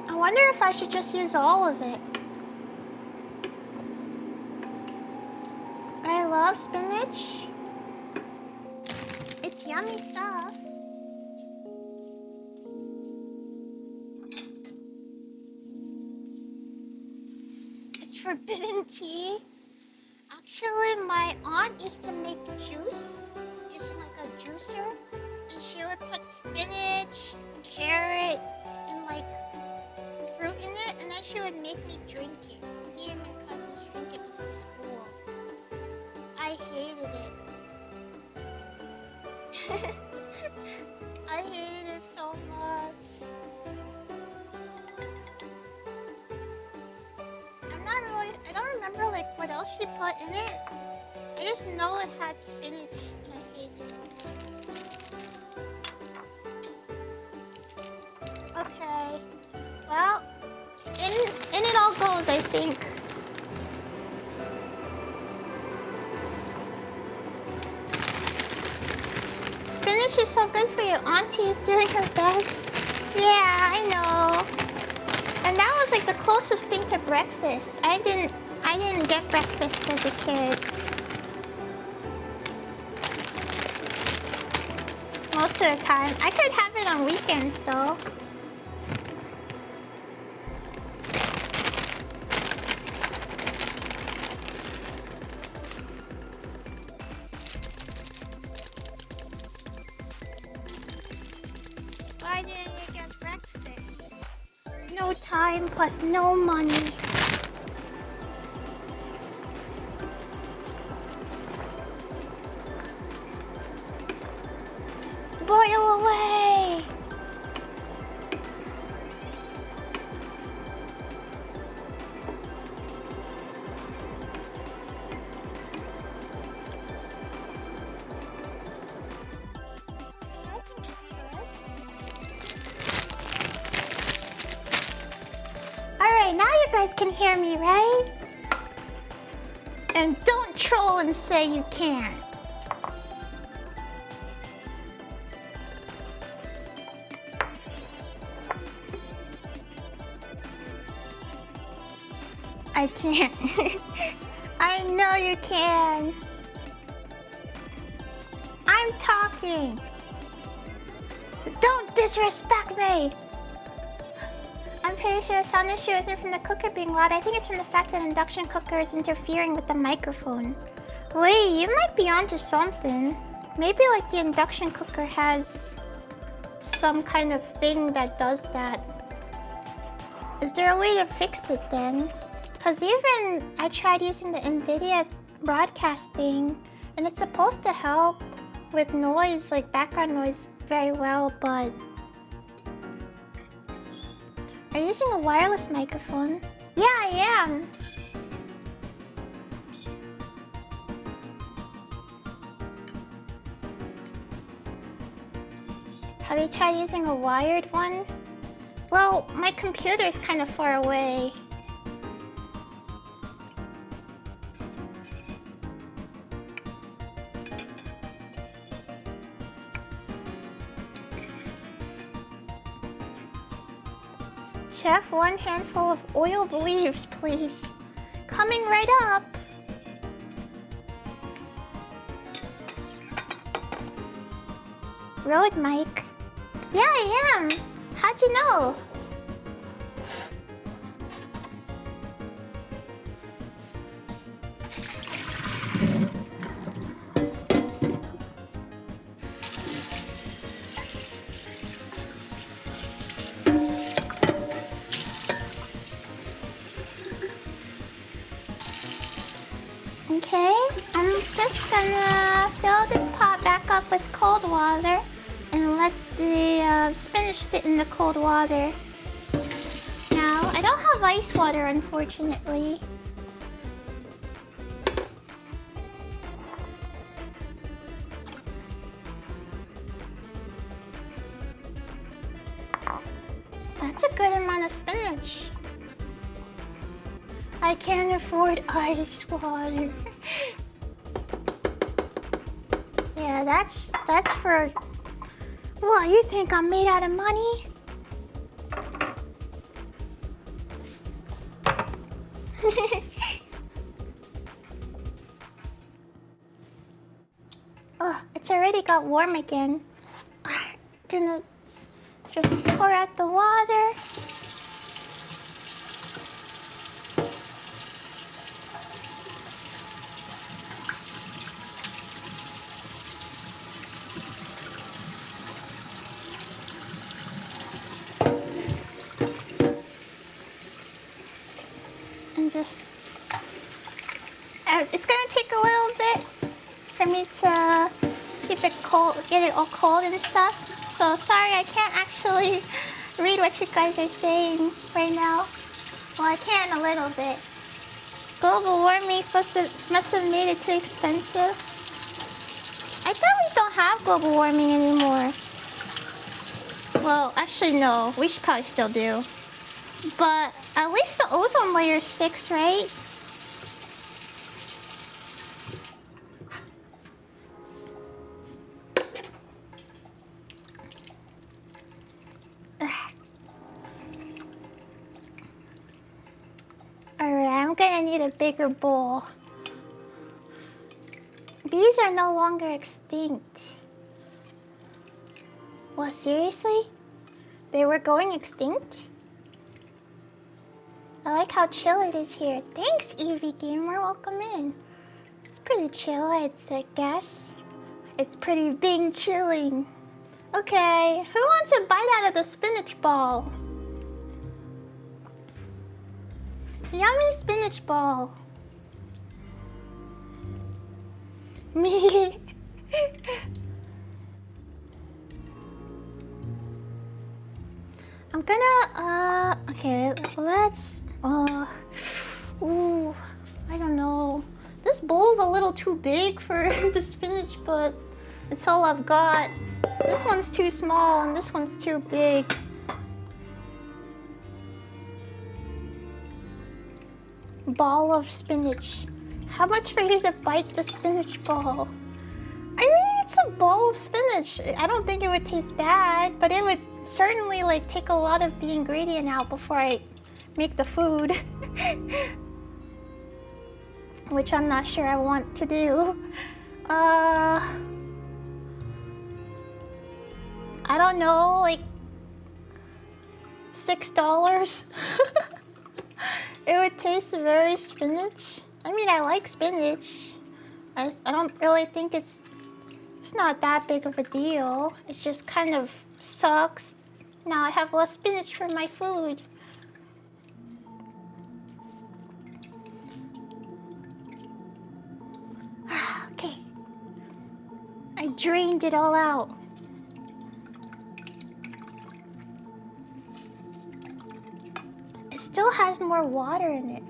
I wonder if I should just use all of it. I love spinach. It's yummy stuff. It's forbidden tea. Actually, my aunt used to make juice using like a juicer, and she would put spinach, carrot, and like fruit in it, and then she would make me drink it. Me and my cousins drink it before school. I hated it. I hated it so much. I don't remember like what else she put in it. I just know it had spinach and I hated it. Okay. Well, in it all goes, I think. Spinach is so good for you. Auntie is doing her best. Yeah, I know. And that was like the closest thing to breakfast. I didn't get breakfast as a kid. Most of the time. I could have it on weekends though. Why didn't you get breakfast? No time plus no money. Boil away! Alright, now you guys can hear me, right? And don't troll and say you can't. I can't. I know you can. I'm talking. Don't disrespect me. I'm pretty sure the sound issue isn't from the cooker being loud. I think it's from the fact that an induction cooker is interfering with the microphone. Wait, you might be onto something. Maybe like the induction cooker has some kind of thing that does that. Is there a way to fix it then? Because even I tried using the NVIDIA broadcast thing, and it's supposed to help with noise, like background noise, very well, but... Are you using a wireless microphone? Yeah, I am. Have you tried using a wired one? Well, my computer's kind of far away. Chef, one handful of oiled leaves, please. Coming right up. Road mic. Yeah, I am. How'd you know? Okay, I'm just gonna fill this pot back up with cold water and and let the spinach sit in the cold water. Now, I don't have ice water, unfortunately. That's a good amount of spinach. I can't afford ice water. Yeah, that's for... What, you think I'm made out of money? Oh, it's already got warm again. Gonna just pour out the water. And just... it's gonna take a little bit for me to keep it cold, get it all cold and stuff. So sorry, I can't actually read what you guys are saying right now. Well, I can a little bit. Global warming must have made it too expensive. I thought we don't have global warming anymore. Well, actually no, we should probably still do. But at least the ozone layer is fixed, right? Alright, I'm gonna need a bigger bowl. Bees are no longer extinct. What, seriously? They were going extinct? I like how chill it is here. Thanks, Eevee Gamer. Welcome in. It's pretty chill, I'd say, guess. It's pretty big chilling. Okay, who wants a bite out of the spinach ball? Yummy spinach ball. Me. I'm gonna, okay, let's, ooh, I don't know. This bowl's a little too big for the spinach, but it's all I've got. This one's too small and this one's too big. Ball of spinach. How much for you to bite the spinach ball? I mean, it's a ball of spinach. I don't think it would taste bad, but it would certainly like take a lot of the ingredient out before I make the food. Which I'm not sure I want to do. I don't know, like $6? It would taste very spinach. I mean, I like spinach. I don't really think it's not that big of a deal. It just kind of sucks. Now I have less spinach for my food. Okay. I drained it all out. It still has more water in it.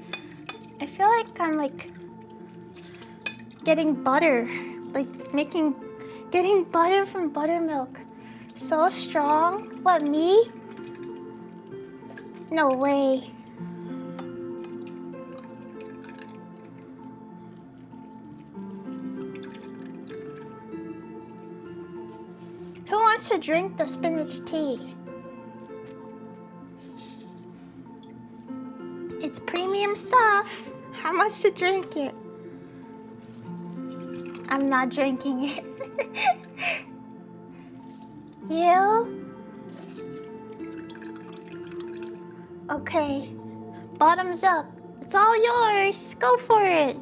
I feel like I'm like getting butter. Like getting butter from buttermilk. So strong. What, me? No way. Who wants to drink the spinach tea? It's premium stuff. How much to drink it? I'm not drinking it. You? Okay. Bottoms up. It's all yours. Go for it.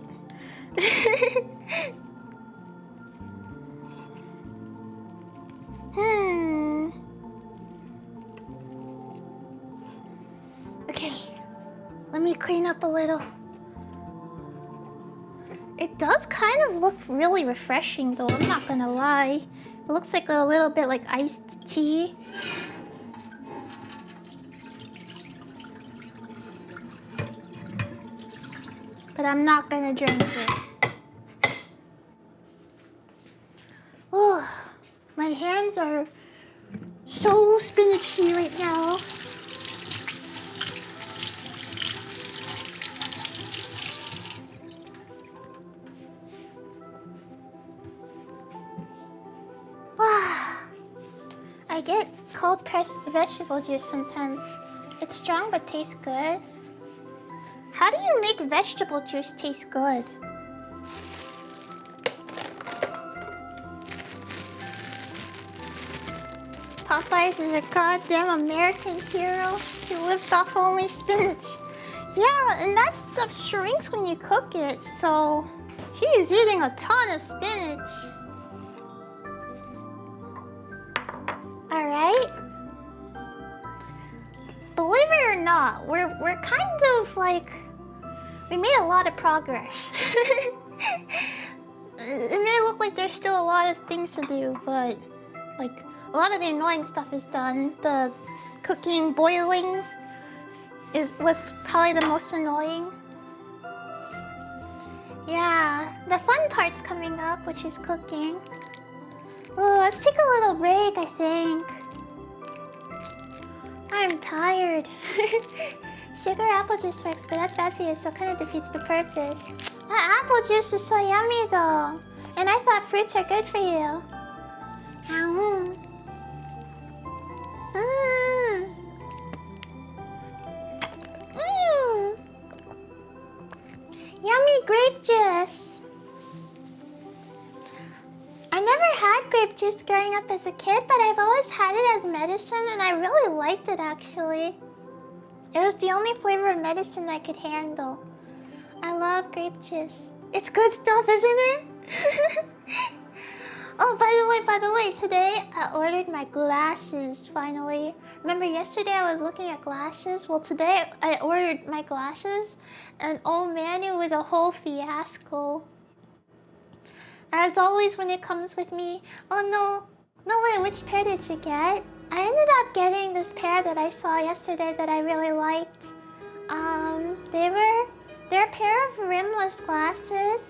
Okay. Let me clean up a little. It does kind of look really refreshing though, I'm not gonna lie. It looks like a little bit like iced tea. But I'm not gonna drink it. Oh, my hands are so spinachy right now. I get cold pressed vegetable juice sometimes. It's strong but tastes good. How do you make vegetable juice taste good? Popeyes is a goddamn American hero. He lives off only spinach. Yeah, and that stuff shrinks when you cook it, so he is eating a ton of spinach. Alright. Believe it or not, we're kind of like, we made a lot of progress. It may look like there's still a lot of things to do, but like a lot of the annoying stuff is done. The cooking, boiling was probably the most annoying. Yeah, the fun part's coming up, which is cooking. Oh, let's take a little break, I think. I'm tired. Sugar apple juice works, but that's bad for you, so it kind of defeats the purpose. That apple juice is so yummy, though. And I thought fruits are good for you. Mm. Mm. Yummy grape juice. I never had grape juice growing up as a kid, but I've always had it as medicine, and I really liked it, actually. It was the only flavor of medicine I could handle. I love grape juice. It's good stuff, isn't it? Oh, by the way, today I ordered my glasses, finally. Remember yesterday I was looking at glasses? Well, today I ordered my glasses, and oh man, it was a whole fiasco. As always when it comes with me, oh no way, which pair did you get? I ended up getting this pair that I saw yesterday that I really liked. They're a pair of rimless glasses,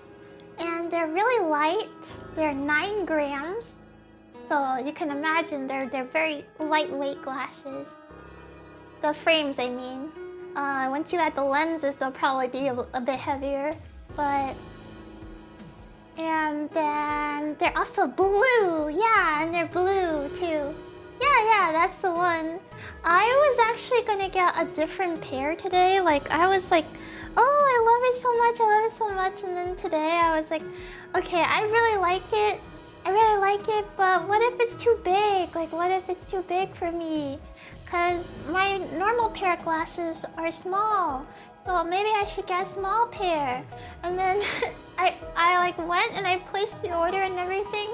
and they're really light. They're 9 grams, so you can imagine they're very lightweight glasses. The frames, I mean. Once you add the lenses, they'll probably be a bit heavier, but. And then they're also blue, yeah, and they're blue too. Yeah, that's the one. I was actually gonna get a different pair today. Like, I was like, oh, I love it so much, and then today I was like, okay, I really like it, but what if it's too big? Like, what if it's too big for me? Because my normal pair of glasses are small, so maybe I should get a small pair. And then I like went and I placed the order and everything,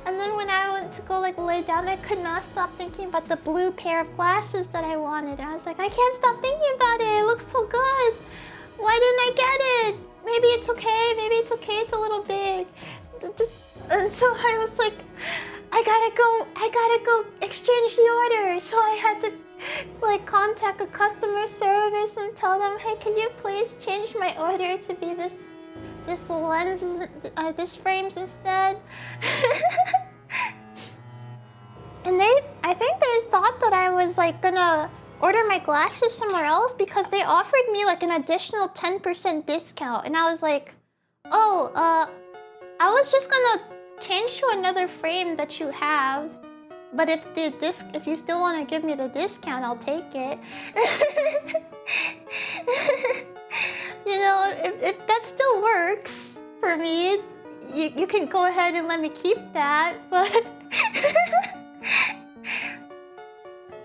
and then when I went to go like lay down, I could not stop thinking about the blue pair of glasses that I wanted. And I was like, I can't stop thinking about it. It looks so good. Why didn't I get it? Maybe it's okay. It's a little big. And so I was like, I gotta go exchange the order. So I had to like contact a customer service and tell them, hey, can you please change my order to be this lens, this frames instead? And I think they thought that I was like gonna order my glasses somewhere else because they offered me like an additional 10% discount, and I was like, oh, I was just gonna change to another frame that you have, but if you still want to give me the discount, I'll take it. You know, if that still works for me, you can go ahead and let me keep that, but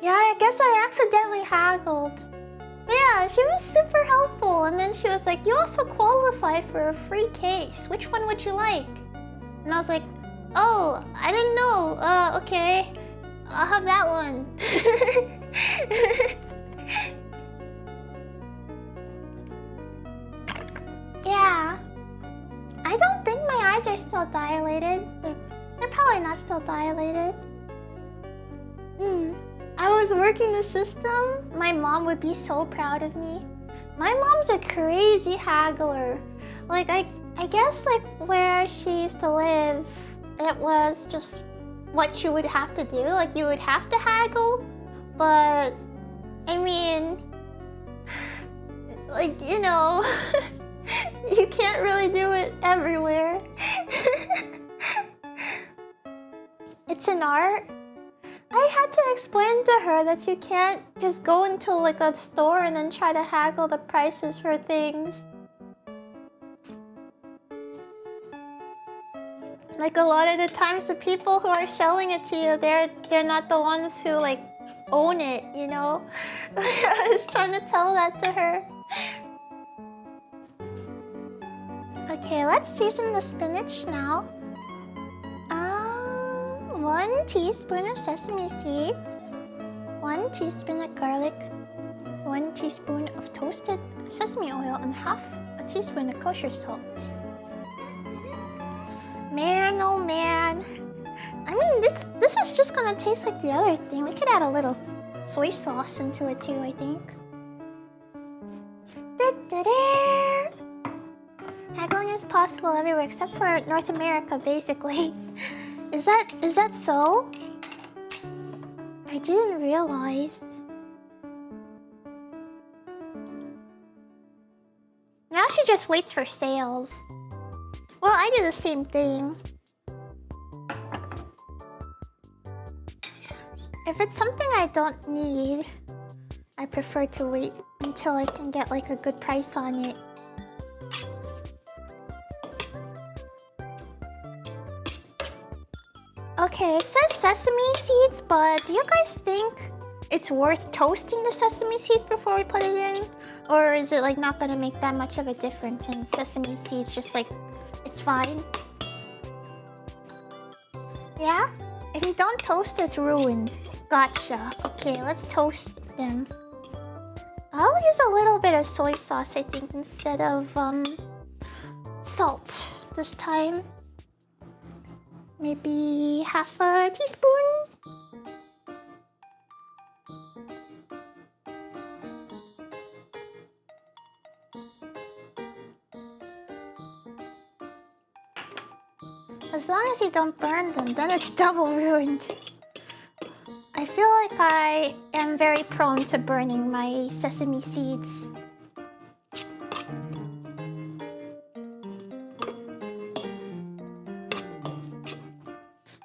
yeah, I guess I accidentally haggled. Yeah, she was super helpful, and then she was like, you also qualify for a free case. Which one would you like? And I was like, oh, I didn't know. Okay, I'll have that one. Yeah. I don't think my eyes are still dilated. They're probably not still dilated. I was working the system. My mom would be so proud of me. My mom's a crazy haggler. Like, I guess, like, where she used to live, it was just what you would have to do. Like, you would have to haggle, but, I mean, like, you know, you can't really do it everywhere. It's an art. I had to explain to her that you can't just go into like a store and then try to haggle the prices for things. Like a lot of the times the people who are selling it to you, they're not the ones who like own it, you know? I was trying to tell that to her. Okay, let's season the spinach now. 1 teaspoon of sesame seeds, 1 teaspoon of garlic, 1 teaspoon of toasted sesame oil, and half a teaspoon of kosher salt. Man, oh man. I mean, this is just gonna taste like the other thing. We could add a little soy sauce into it too, I think. Haggling is possible everywhere except for North America, basically. Is that so? I didn't realize. Now she just waits for sales. Well, I do the same thing. If it's something I don't need, I prefer to wait until I can get like a good price on it. Okay, it says sesame seeds, but do you guys think it's worth toasting the sesame seeds before we put it in? Or is it like not gonna make that much of a difference and sesame seeds just like, it's fine? Yeah? If you don't toast, it's ruined. Gotcha. Okay, let's toast them. I'll use a little bit of soy sauce, I think, instead of salt this time. Maybe half a teaspoon. As long as you don't burn them, then it's double ruined. I feel like I am very prone to burning my sesame seeds.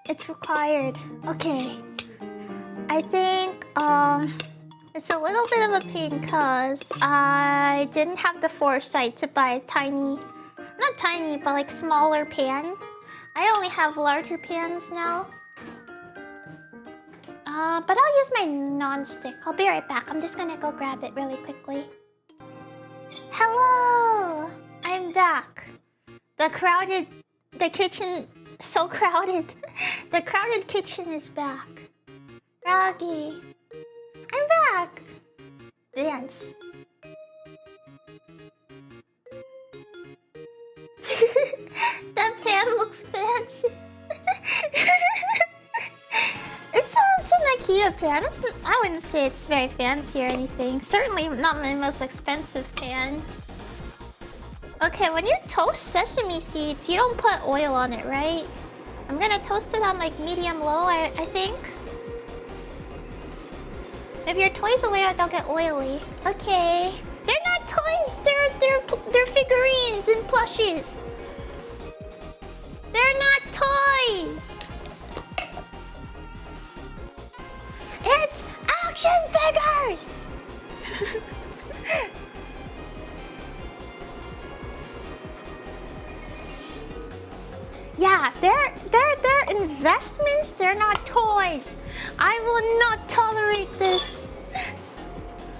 It's required. Okay. I think it's a little bit of a pain because I didn't have the foresight to buy a tiny, not tiny, but like smaller pan. I only have larger pans now. But I'll use my non-stick. I'll be right back. I'm just gonna go grab it really quickly. Hello! I'm back. The kitchen, so crowded. The crowded kitchen is back. Koragi, I'm back. Dance. That pan looks fancy. It's an IKEA pan. I wouldn't say it's very fancy or anything. Certainly not my most expensive pan. Okay, when you toast sesame seeds, you don't put oil on it, right? I'm gonna toast it on like medium-low, I think. If your toys away, they'll get oily. Okay. They're not toys, they're figurines and plushies. They're not toys. It's action figures. Yeah, they're investments, they're not toys. I will not tolerate this.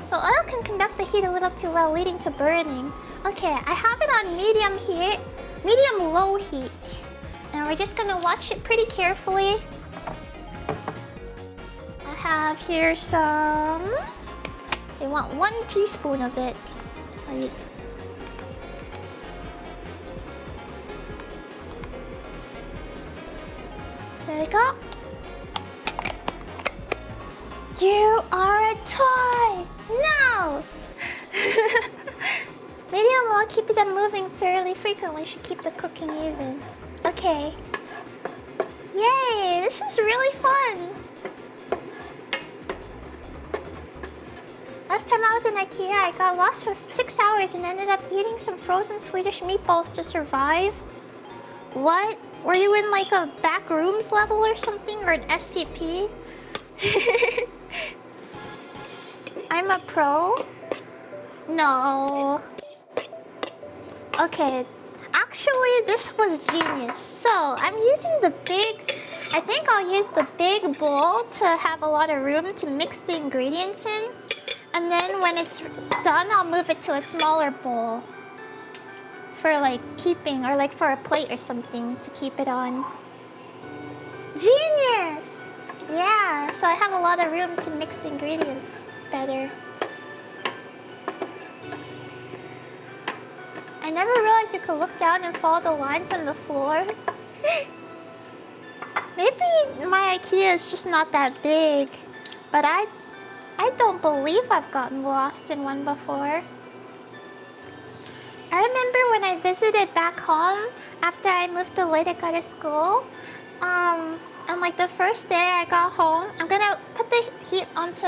The oil can conduct the heat a little too well, leading to burning. Okay, I have it on medium heat, medium-low heat. And we're just gonna watch it pretty carefully. I have here some... They want 1 teaspoon of it. I'll use... There we go. You are a toy! No! Medium low, keep them moving fairly frequently should keep the cooking even. Okay. Yay! This is really fun! Last time I was in IKEA, I got lost for 6 hours and ended up eating some frozen Swedish meatballs to survive. What? Were you in like a back rooms level or something? Or an SCP? I'm a pro? No. Okay. Actually, this was genius. So, I'm using the big... I think I'll use the big bowl to have a lot of room to mix the ingredients in. And then when it's done, I'll move it to a smaller bowl. For like keeping, or like for a plate or something to keep it on. Genius! Yeah, so I have a lot of room to mix the ingredients better. I never realized you could look down and follow the lines on the floor. Maybe my IKEA is just not that big. But I don't believe I've gotten lost in one before. I remember when I visited back home after I moved to Leyte out of school. And like the first day I got home, I'm gonna put the heat onto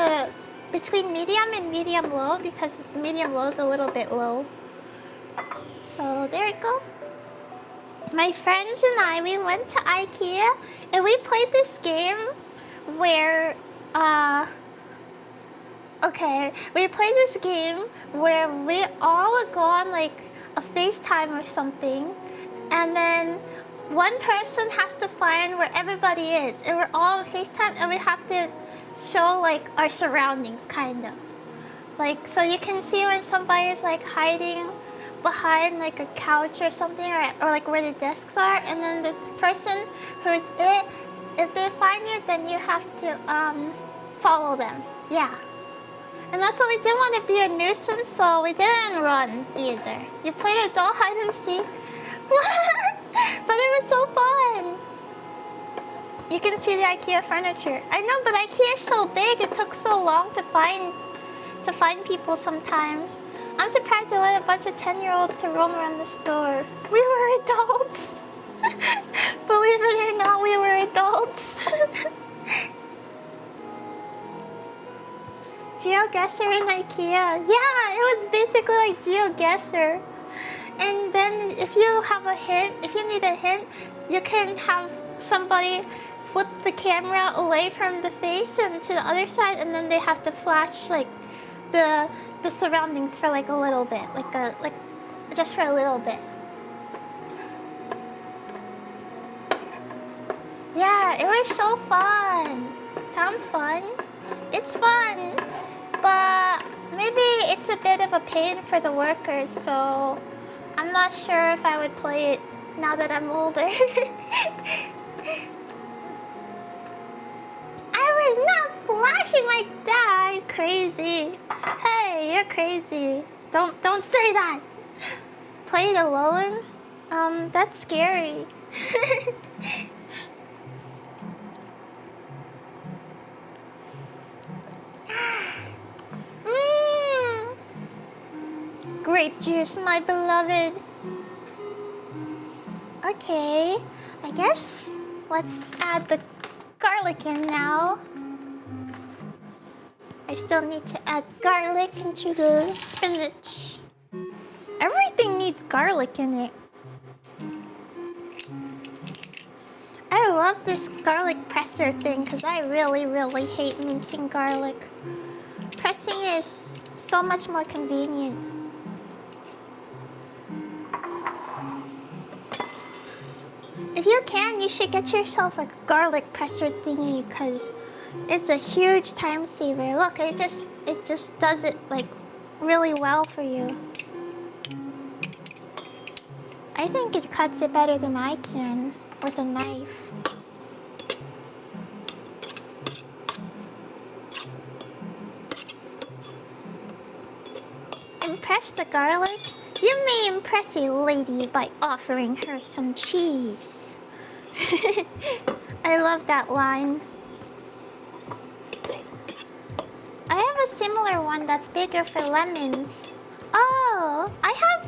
between medium and medium low because medium low is a little bit low. So there you go. My friends and I, we went to IKEA and we played this game where we played this game where we all would go on like a FaceTime or something, and then one person has to find where everybody is, and we're all on FaceTime, and we have to show like our surroundings, kind of. Like, so you can see when somebody's like hiding behind like a couch or something, or like where the desks are, and then the person who's it, if they find you, then you have to follow them. Yeah. And also we didn't want to be a nuisance, so we didn't run either. You played adult hide and seek. What? But it was so fun. You can see the IKEA furniture. I know, but IKEA is so big, it took so long to find people sometimes. I'm surprised they let a bunch of 10-year-olds to roam around the store. We were adults. Believe it or not, we were adults. GeoGuessr in IKEA. Yeah, it was basically like GeoGuessr. And then if you have a hint, if you need a hint, you can have somebody flip the camera away from the face and to the other side, and then they have to flash like the surroundings for like a little bit, like just for a little bit. Yeah, it was so fun. Sounds fun. It's fun, but maybe it's a bit of a pain for the workers, so I'm not sure if I would play it now that I'm older. I was not flashing like that. You're crazy. Hey, you're crazy. Don't say that. Play it alone? That's scary. Grape juice, my beloved. Okay, I guess let's add the garlic in now. I still need to add garlic into the spinach. Everything needs garlic in it. I love this garlic presser thing because I really, really hate mincing garlic. Pressing is so much more convenient. If you can, you should get yourself a garlic presser thingy because it's a huge time saver. Look, it just does it like really well for you. I think it cuts it better than I can with a knife. Impress the garlic? You may impress a lady by offering her some cheese. I love that line. I have a similar one that's bigger for lemons. Oh, I have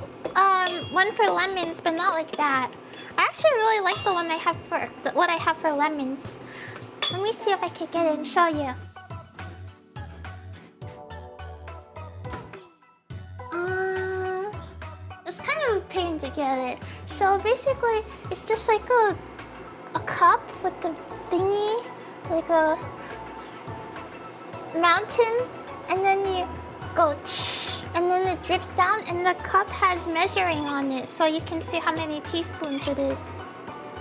one for lemons, but not like that. I actually really like the one I have for what I have for lemons. Let me see if I can get it and show you. It's kind of a pain to get it. So basically, it's just like a cup with the thingy, like a mountain, and then you go and then it drips down, and the cup has measuring on it, so you can see how many teaspoons it is.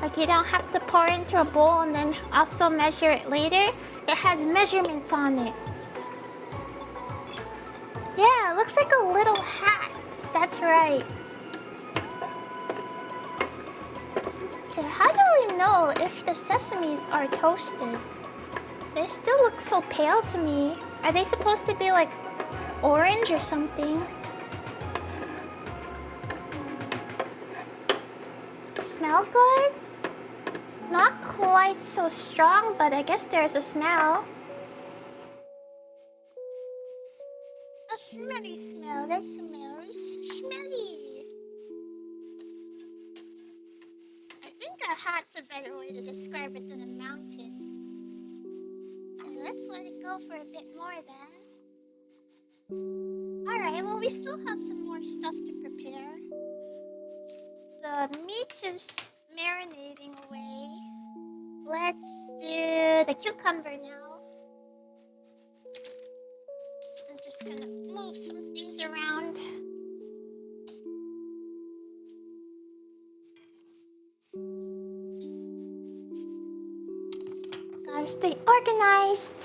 Like, you don't have to pour into a bowl and then also measure it later. It has measurements on it. Yeah, it looks like a little hat. That's right. Okay, how do we know if the sesames are toasted? They still look so pale to me. Are they supposed to be like orange or something? Smell good? Not quite so strong, but I guess there's a smell. A smelly smell. That smells smelly. I think a hat's a better way to describe it than a mountain. Okay, let's let it go for a bit more then. Alright, well, we still have some more stuff to prepare. The meat is marinating away. Let's do the cucumber now. I'm just gonna move some things around. Gotta stay organized.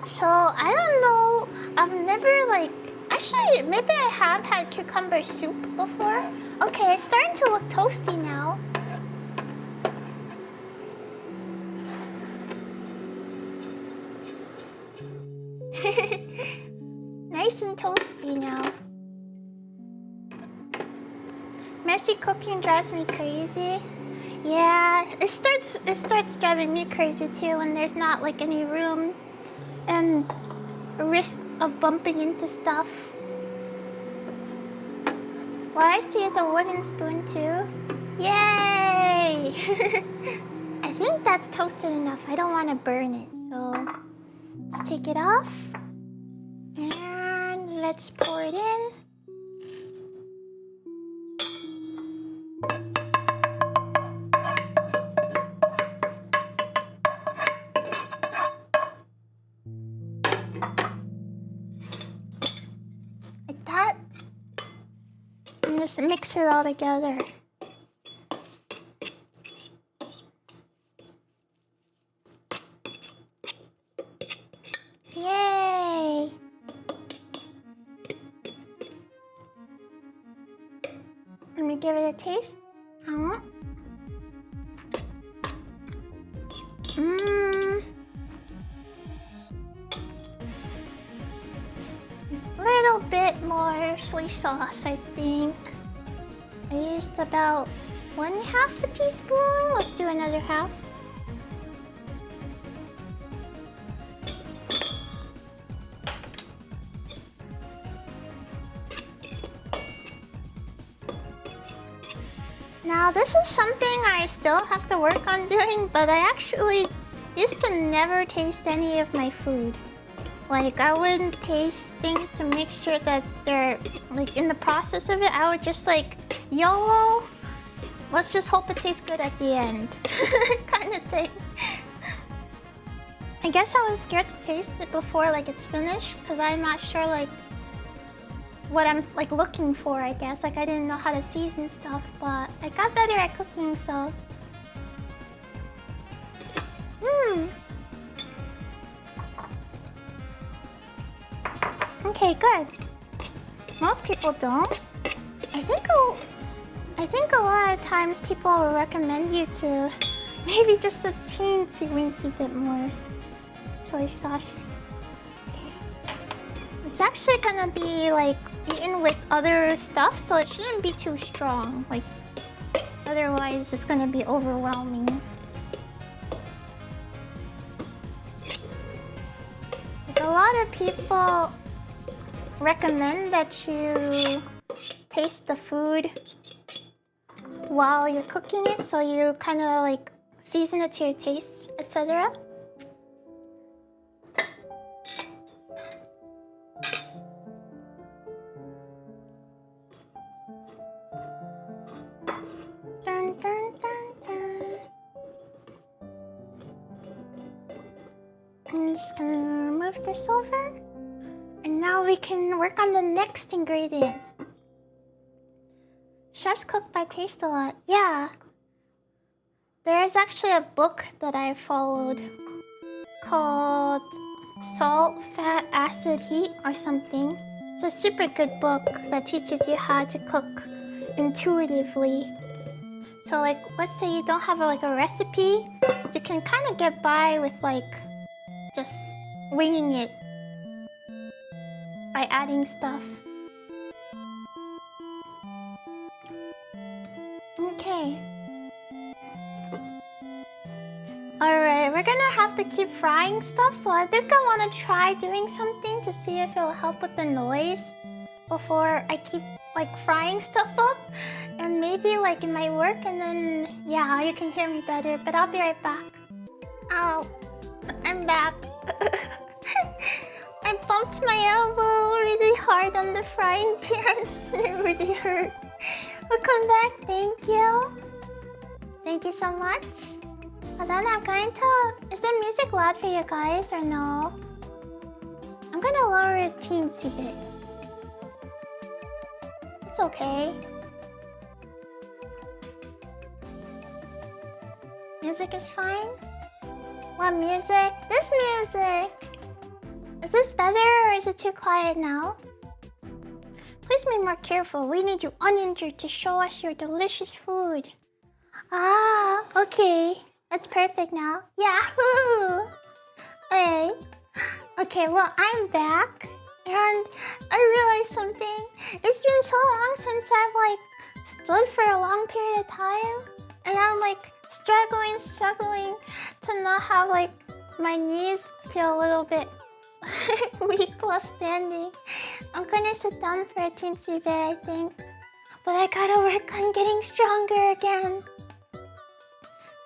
So, I don't know, I've never actually, maybe I have had cucumber soup before. Okay, it's starting to look toasty now. Nice and toasty now. Messy cooking drives me crazy. Yeah, it starts driving me crazy too when there's not like any room and risk of bumping into stuff. Well, I used to use a wooden spoon too. Yay! I think that's toasted enough. I don't want to burn it, so let's take it off and let's pour it in. Like that. And just mix it all together. Yay! Let me give it a taste. Little bit more soy sauce, I think. I used about 1/2 a teaspoon. Let's do another half. Now, this is something I still have to work on doing, but I actually used to never taste any of my food. Like, I wouldn't taste things to make sure that they're, like, in the process of it. I would just, like, YOLO, let's just hope it tastes good at the end, kind of thing. I guess I was scared to taste it before, like, it's finished, because I'm not sure, like, what I'm, like, looking for, I guess. Like, I didn't know how to season stuff, but I got better at cooking, so. Okay, good. Most people don't. I think a lot of times sometimes people will recommend you to maybe just a teensy bit more soy sauce. Okay. It's actually gonna be like eaten with other stuff, so it shouldn't be too strong. Like, otherwise it's gonna be overwhelming. Like, a lot of people recommend that you taste the food while you're cooking it, so you kind of like season it to your taste, etc. Dun, dun, dun, dun. I'm just gonna move this over, and now we can work on the next ingredient. Chefs cook by taste a lot. Yeah. There is actually a book that I followed called Salt, Fat, Acid, Heat or something. It's a super good book that teaches you how to cook intuitively. So like, let's say you don't have like a recipe, you can kind of get by with like just winging it by adding stuff. Okay. Alright, we're gonna have to keep frying stuff, so I think I want to try doing something to see if it'll help with the noise before I keep like frying stuff up. And maybe like it might work, and then yeah, you can hear me better, but I'll be right back. Ow, I'm back. I bumped my elbow really hard on the frying pan. It really hurt. Welcome back, thank you. Thank you so much. Hold on, I'm going to... Is the music loud for you guys or no? I'm gonna lower it teensy bit. It's okay. Music is fine? What music? This music! Is this better or is it too quiet now? Please be more careful. We need you uninjured to show us your delicious food. Ah, okay. That's perfect now. Yahoo! Hey. Okay, well, I'm back. And I realized something. It's been so long since I've like stood for a long period of time. And I'm like struggling to not have like my knees feel a little bit weak while standing. I'm gonna sit down for a teensy bit, I think. But I gotta work on getting stronger again.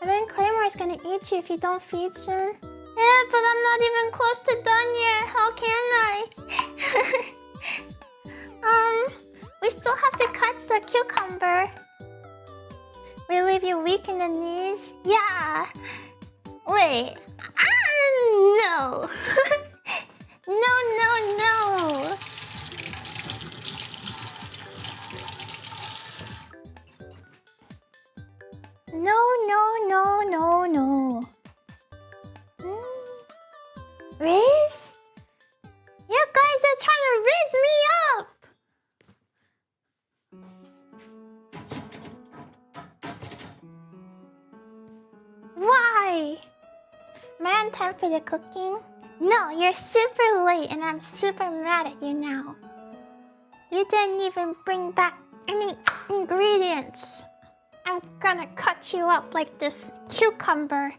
And then Claymore's gonna eat you if you don't feed soon. Yeah, but I'm not even close to done yet. How can I? We still have to cut the cucumber. We leave you weak in the knees? Yeah. Wait. No. No. No. Raise? You guys are trying to raise me up! Why? Am I on time for the cooking? No, you're super late and I'm super mad at you now. You didn't even bring back any ingredients. I'm gonna cut you up like this cucumber.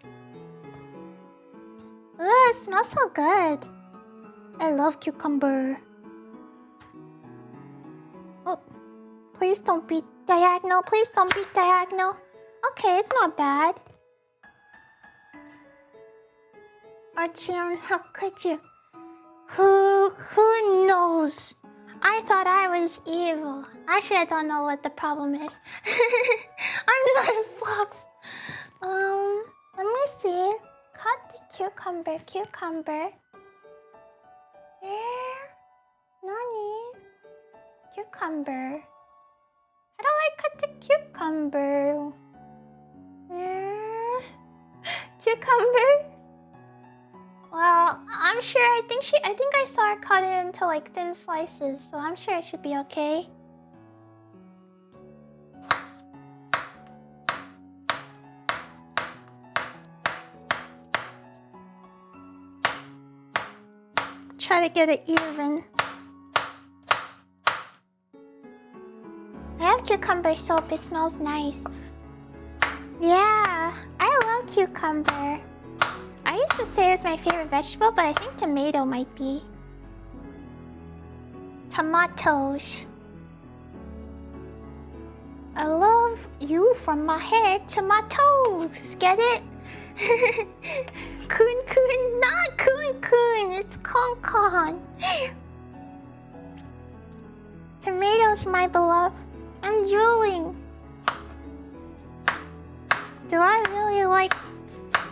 Ooh, it smells so good. I love cucumber. Oh, please don't be diagonal. Please don't be diagonal. Okay, it's not bad. Archeon, how could you? Who knows? I thought I was evil. Actually, I don't know what the problem is. I'm not a fox. Let me see. Cut the cucumber. Yeah. Nani? Cucumber. How do I cut the cucumber? Yeah. Cucumber? Well, I'm sure. I think I saw her cut it into like thin slices, so I'm sure it should be okay. try to get it even. I have cucumber soap, it smells nice. Yeah, I love cucumber. I used to say it was my favorite vegetable, but I think tomato might be. Tomatoes. I love you from my head to my toes. Get it? Kun kun, not kun kun. It's con con. Tomatoes, my beloved. I'm drooling. Do I really like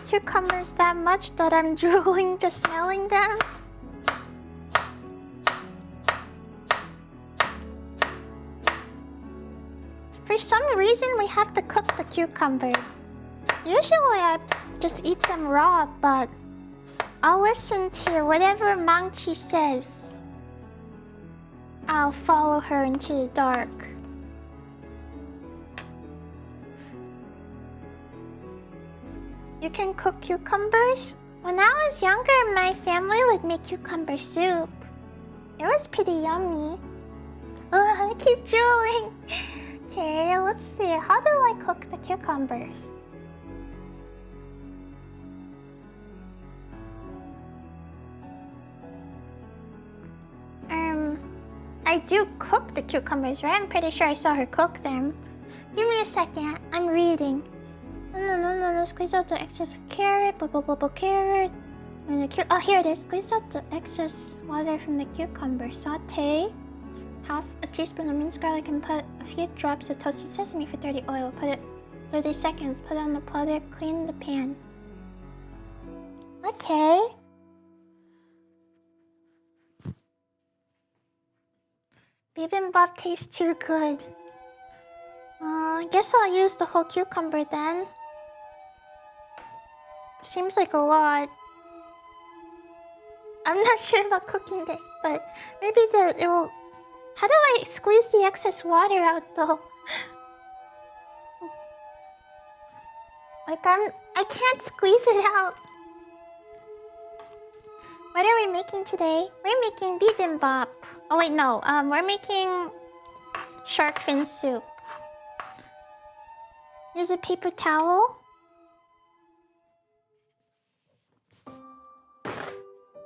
cucumbers that much that I'm drooling just smelling them? For some reason, we have to cook the cucumbers. Usually, I just eat them raw, but I'll listen to whatever Mangchi says. I'll follow her into the dark. You can cook cucumbers? When I was younger, my family would make cucumber soup. It was pretty yummy. I keep drooling. Okay, let's see. How do I cook the cucumbers? I do cook the cucumbers, right? I'm pretty sure I saw her cook them. Give me a second. I'm reading. No. Squeeze out the excess carrot. Carrot. And the oh, here it is. Squeeze out the excess water from the cucumber. Saute half a teaspoon of minced garlic and put a few drops of toasted sesame for 30 oil. Put it 30 seconds. Put it on the platter. Clean the pan. Okay. Bibimbap tastes too good. I guess I'll use the whole cucumber then. Seems like a lot. I'm not sure about cooking it, but maybe it will. How do I squeeze the excess water out though? Like I can't squeeze it out. What are we making today? We're making bibimbap. Oh wait, no. We're making shark fin soup. Use a paper towel.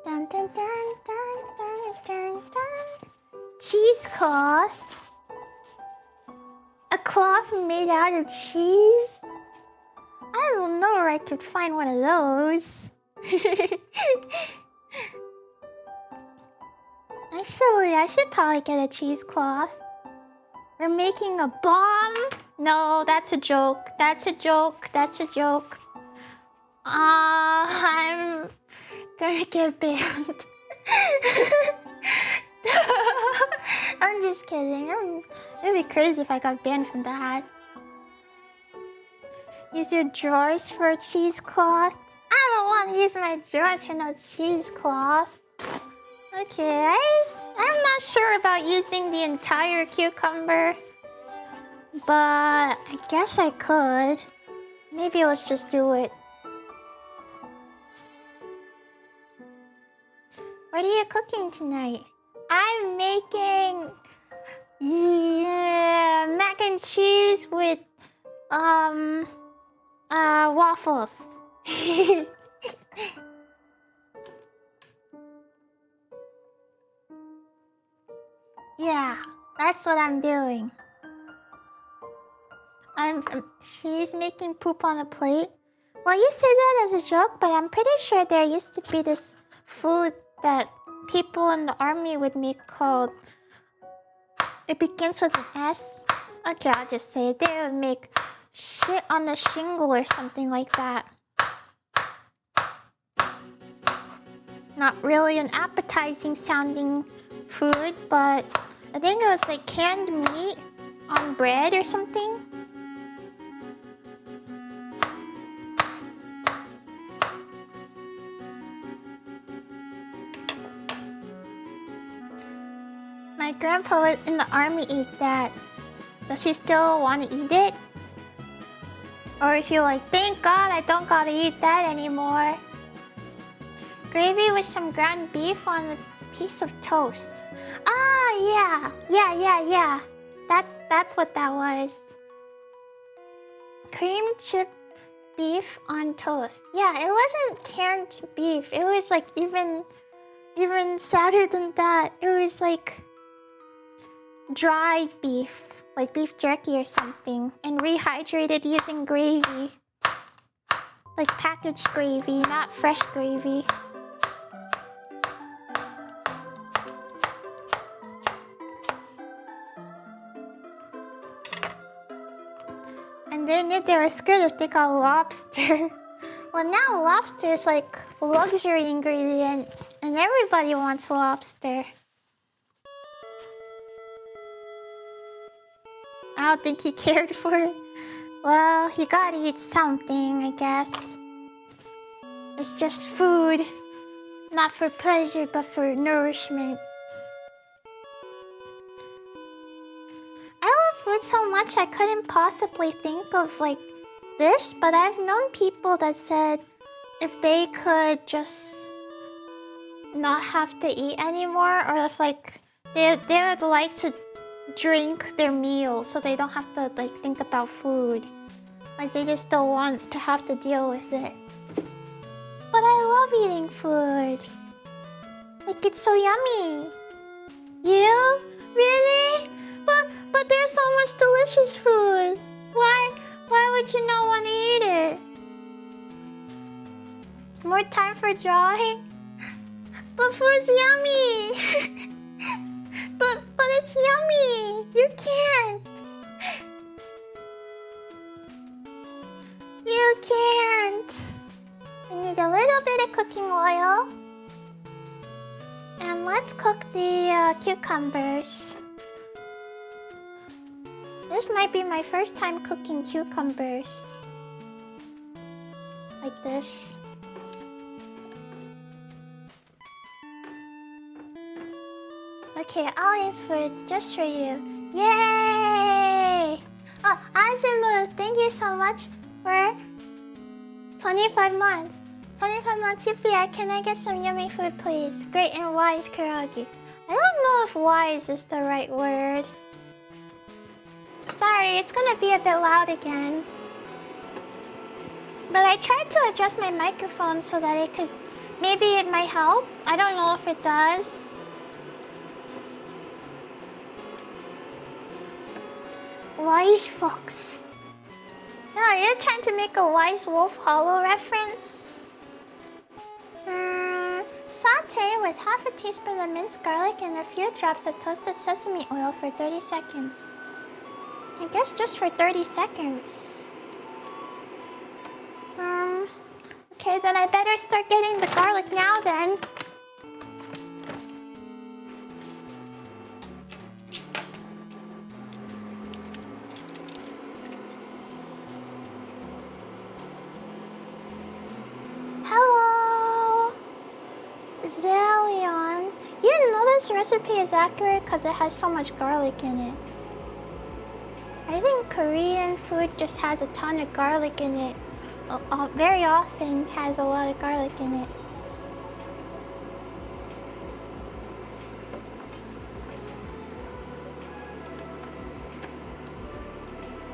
Dun, dun, dun, dun, dun, dun, dun. Cheesecloth. A cloth made out of cheese? I don't know where I could find one of those. Actually, I should probably get a cheesecloth. We're making a bomb? No, that's a joke. That's a joke. That's a joke. I'm gonna get banned. I'm just kidding. It'd be crazy if I got banned from that. Use your drawers for a cheesecloth. I don't want to use my drawers for no cheesecloth. Okay, I'm not sure about using the entire cucumber, but I guess I could. Maybe let's just do it. What are you cooking tonight? I'm making mac and cheese with waffles. Yeah, that's what I'm doing. She's making poop on a plate. Well, you say that as a joke, but I'm pretty sure there used to be this food that people in the army would make called... It begins with an S. Okay, I'll just say it. They would make shit on the shingle or something like that. Not really an appetizing sounding food, but I think it was like canned meat on bread or something. My grandpa in the army ate that. Does he still want to eat it? Or is he like, thank God I don't gotta eat that anymore? Gravy with some ground beef on the piece of toast. Ah, yeah. That's what that was. Cream chip beef on toast. Yeah, it wasn't canned beef. It was like even sadder than that. It was like dried beef, like beef jerky or something, and rehydrated using gravy. Like packaged gravy, not fresh gravy. And then they were scared if they got lobster. Well, now lobster is like a luxury ingredient, and everybody wants lobster. I don't think he cared for it. Well, you gotta eat something, I guess. It's just food. Not for pleasure, but for nourishment. I love food so much I couldn't possibly think of like this, but I've known people that said if they could just not have to eat anymore, or if like they would like to drink their meal so they don't have to like think about food. Like they just don't want to have to deal with it. But I love eating food. Like it's so yummy. You? Really? But there's so much delicious food. Why would you not want to eat it? More time for drawing? But food's yummy. but it's yummy. You can't. You can't. We need a little bit of cooking oil. And let's cook the cucumbers. This might be my first time cooking cucumbers. Like this. Okay, I'll eat food just for you. Yay! Oh, Azimuth, thank you so much for 25 months. 25 months, yippee, can I get some yummy food, please? Great and wise, Koragi. I don't know if wise is the right word. Sorry, it's gonna be a bit loud again. But I tried to adjust my microphone so that it could... Maybe it might help. I don't know if it does. Wise fox. No, you're trying to make a Wise Wolf Hollow reference? Saute with half a teaspoon of minced garlic and a few drops of toasted sesame oil for 30 seconds. I guess just for 30 seconds. Okay, then I better start getting the garlic now then. Hello! Zalion. You didn't know this recipe is accurate because it has so much garlic in it. I think Korean food just has a ton of garlic in it. Very often has a lot of garlic in it.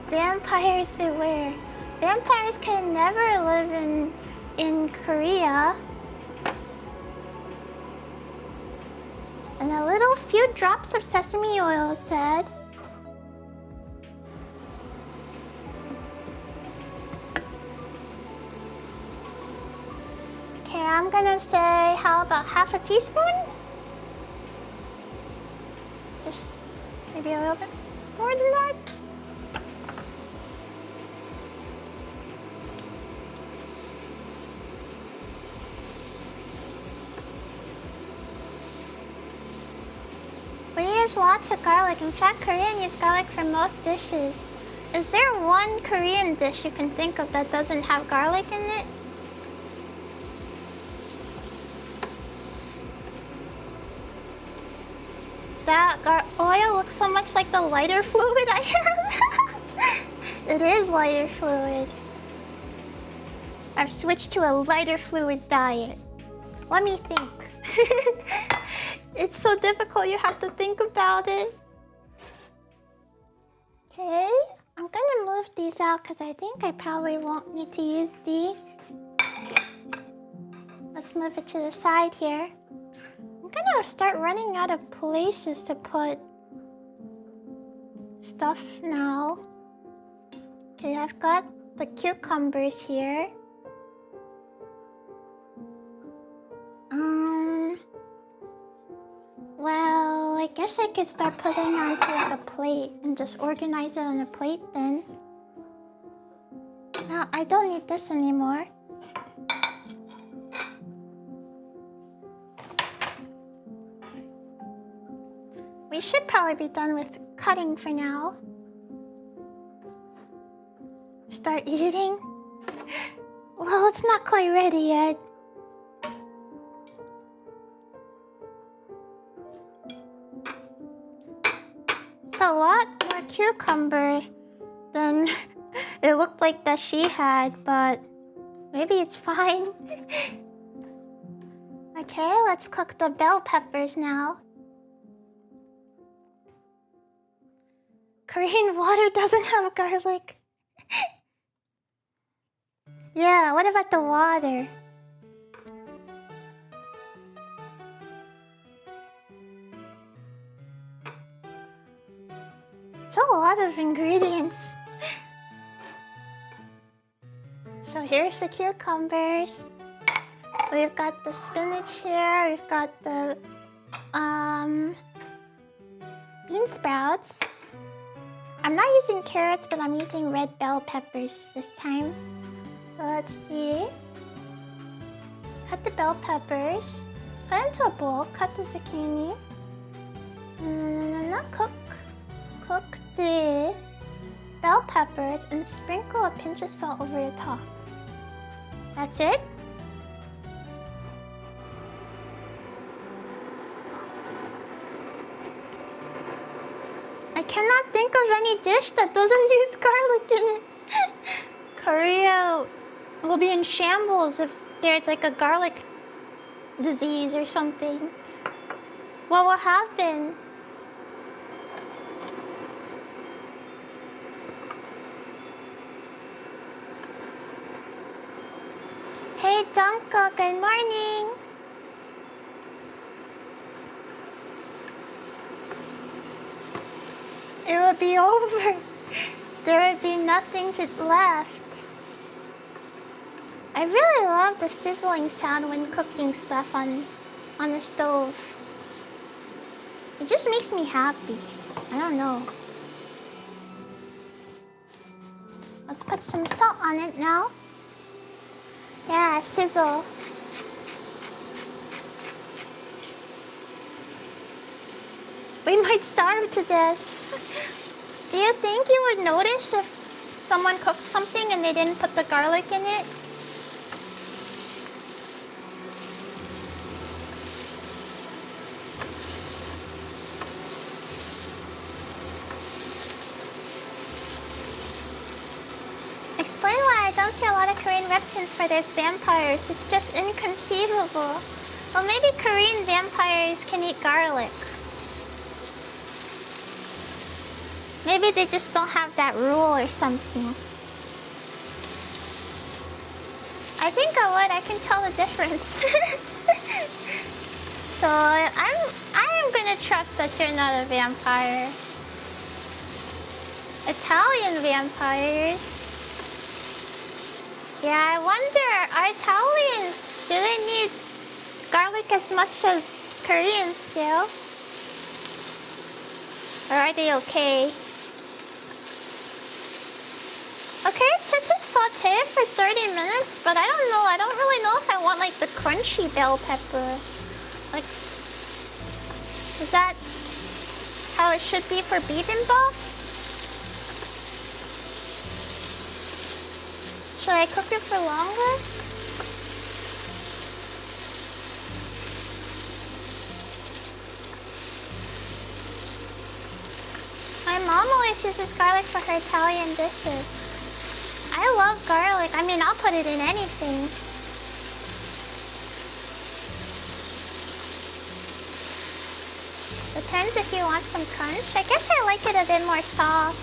Vampires beware. Vampires can never live in Korea. And a little few drops of sesame oil, it said. Okay, I'm gonna say, how about half a teaspoon? Just maybe a little bit more than that. We use lots of garlic. In fact, Korean use garlic for most dishes. Is there one Korean dish you can think of that doesn't have garlic in it? That oil looks so much like the lighter fluid I have. It is lighter fluid. I've switched to a lighter fluid diet. Let me think. It's so difficult, you have to think about it. Okay, I'm gonna move these out because I think I probably won't need to use these. Let's move it to the side here. I'm gonna start running out of places to put stuff now. Okay, I've got the cucumbers here. Well, I guess I could start putting onto like a plate and just organize it on a plate then. No, I don't need this anymore. We should probably be done with cutting for now. Start eating? Well, it's not quite ready yet. It's a lot more cucumber than it looked like that she had, but maybe it's fine. Okay, let's cook the bell peppers now. Korean water doesn't have garlic. Yeah, what about the water? It's a lot of ingredients. So here's the cucumbers. We've got the spinach here. We've got the bean sprouts. I'm not using carrots, but I'm using red bell peppers this time. So let's see. Cut the bell peppers. Put into a bowl. Cut the zucchini. Cook the bell peppers and sprinkle a pinch of salt over the top. That's it? I cannot think of any dish that doesn't use garlic in it. Korea will be in shambles if there's like a garlic disease or something. What will happen? Hey Danka, good morning. It will be over. There will be nothing left. I really love the sizzling sound when cooking stuff on the stove. It just makes me happy. I don't know. Let's put some salt on it now. Yeah, sizzle. We might starve to death. Do you think you would notice if someone cooked something and they didn't put the garlic in it? Explain why I don't see a lot of Korean webtoons where there's vampires. It's just inconceivable. Well, maybe Korean vampires can eat garlic. Maybe they just don't have that rule or something. I think I would. I can tell the difference. So I'm gonna trust that you're not a vampire. Italian vampires. Yeah, I wonder, are Italians, do they need garlic as much as Koreans do? Or are they okay? Okay, so just saute it for 30 minutes, but I don't know. I don't really know if I want like the crunchy bell pepper. Like, is that how it should be for bibimbap? Should I cook it for longer? My mom always uses garlic for her Italian dishes. I love garlic. I mean, I'll put it in anything. Depends if you want some crunch. I guess I like it a bit more soft.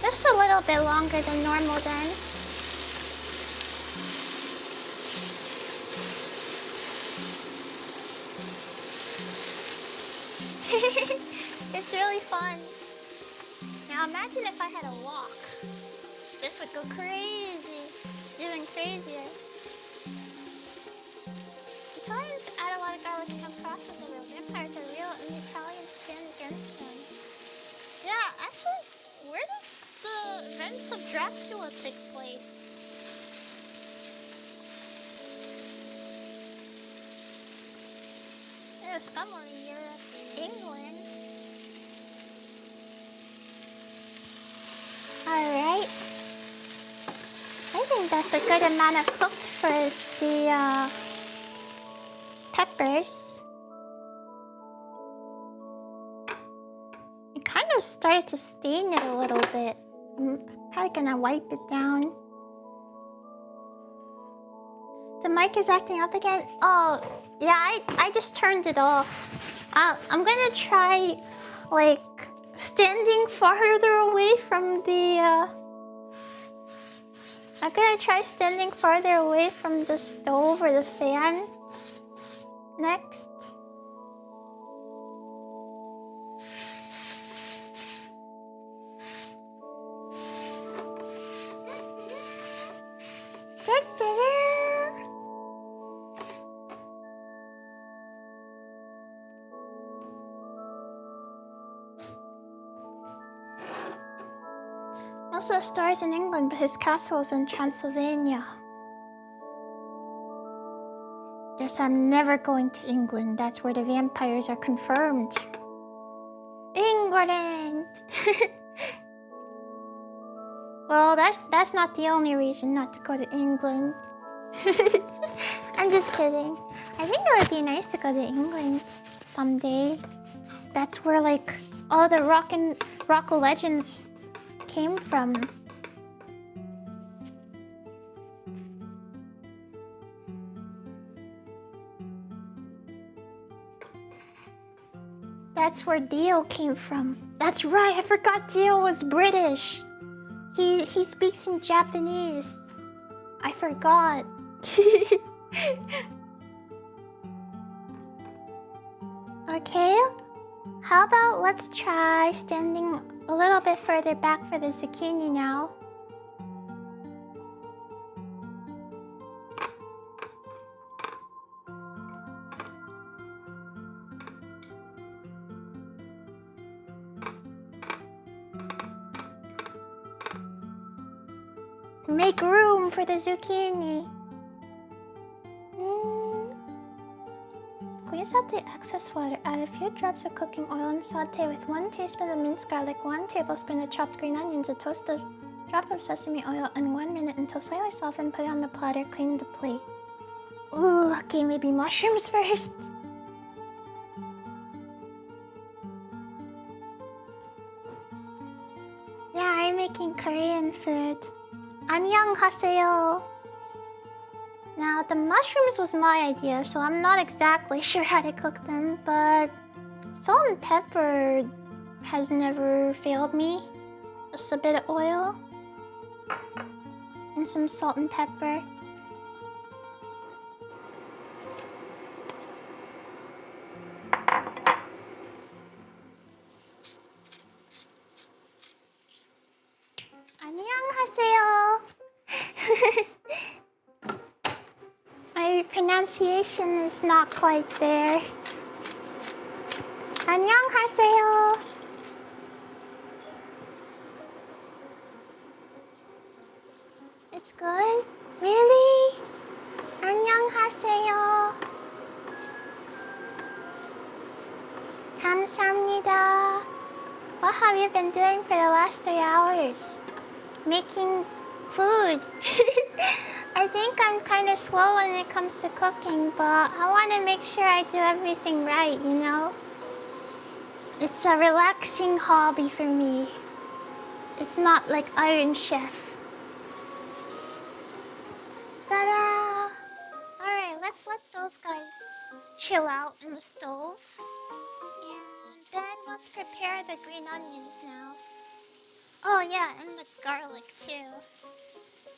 Just a little bit longer than normal then. It's really fun. Now imagine if I had a wok. This would go crazy. Even crazier. Italians add a lot of garlic and have process are real. Vampires are real and the Italians stand against them. Yeah, actually, where did the events of Dracula take place? It was somewhere in Europe, England. Alright. I think that's a good amount of cooked for the peppers. It kind of started to stain it a little bit. I'm probably gonna wipe it down. The mic is acting up again. Oh, yeah, I just turned it off. I'm gonna try, like, standing farther away from the, I'm gonna try standing farther away from the stove or the fan next. Most of the stars in England, but his castle is in Transylvania. Guess I'm never going to England. That's where the vampires are confirmed. England! Well, that's not the only reason not to go to England. I'm just kidding. I think it would be nice to go to England someday. That's where, like, all the rock legends came from. That's where Dio came from. That's right, I forgot Dio was British. He speaks in Japanese. I forgot. Okay, how about let's try standing a little bit further back for the zucchini now. Make room for the zucchini. Squeeze out the excess water. Add a few drops of cooking oil and saute with 1 teaspoon of minced garlic, 1 tablespoon of chopped green onions, a toasted drop of sesame oil, and 1 minute until slightly softened. Put it on the platter, clean the plate. Ooh, okay, maybe mushrooms first. Yeah, I'm making Korean food. 안녕하세요. Now, the mushrooms was my idea, so I'm not exactly sure how to cook them, but salt and pepper has never failed me. Just a bit of oil and some salt and pepper. 안녕하세요. My pronunciation is not quite there. 안녕하세요. It's good? Really? 안녕하세요. 감사합니다. What have you been doing for the last 3 hours? Making food. I think I'm kind of slow when it comes to cooking, but I want to make sure I do everything right, you know? It's a relaxing hobby for me. It's not like Iron Chef. Ta-da! Alright, let's let those guys chill out in the stove. And then let's prepare the green onions now. Oh yeah, and the garlic too.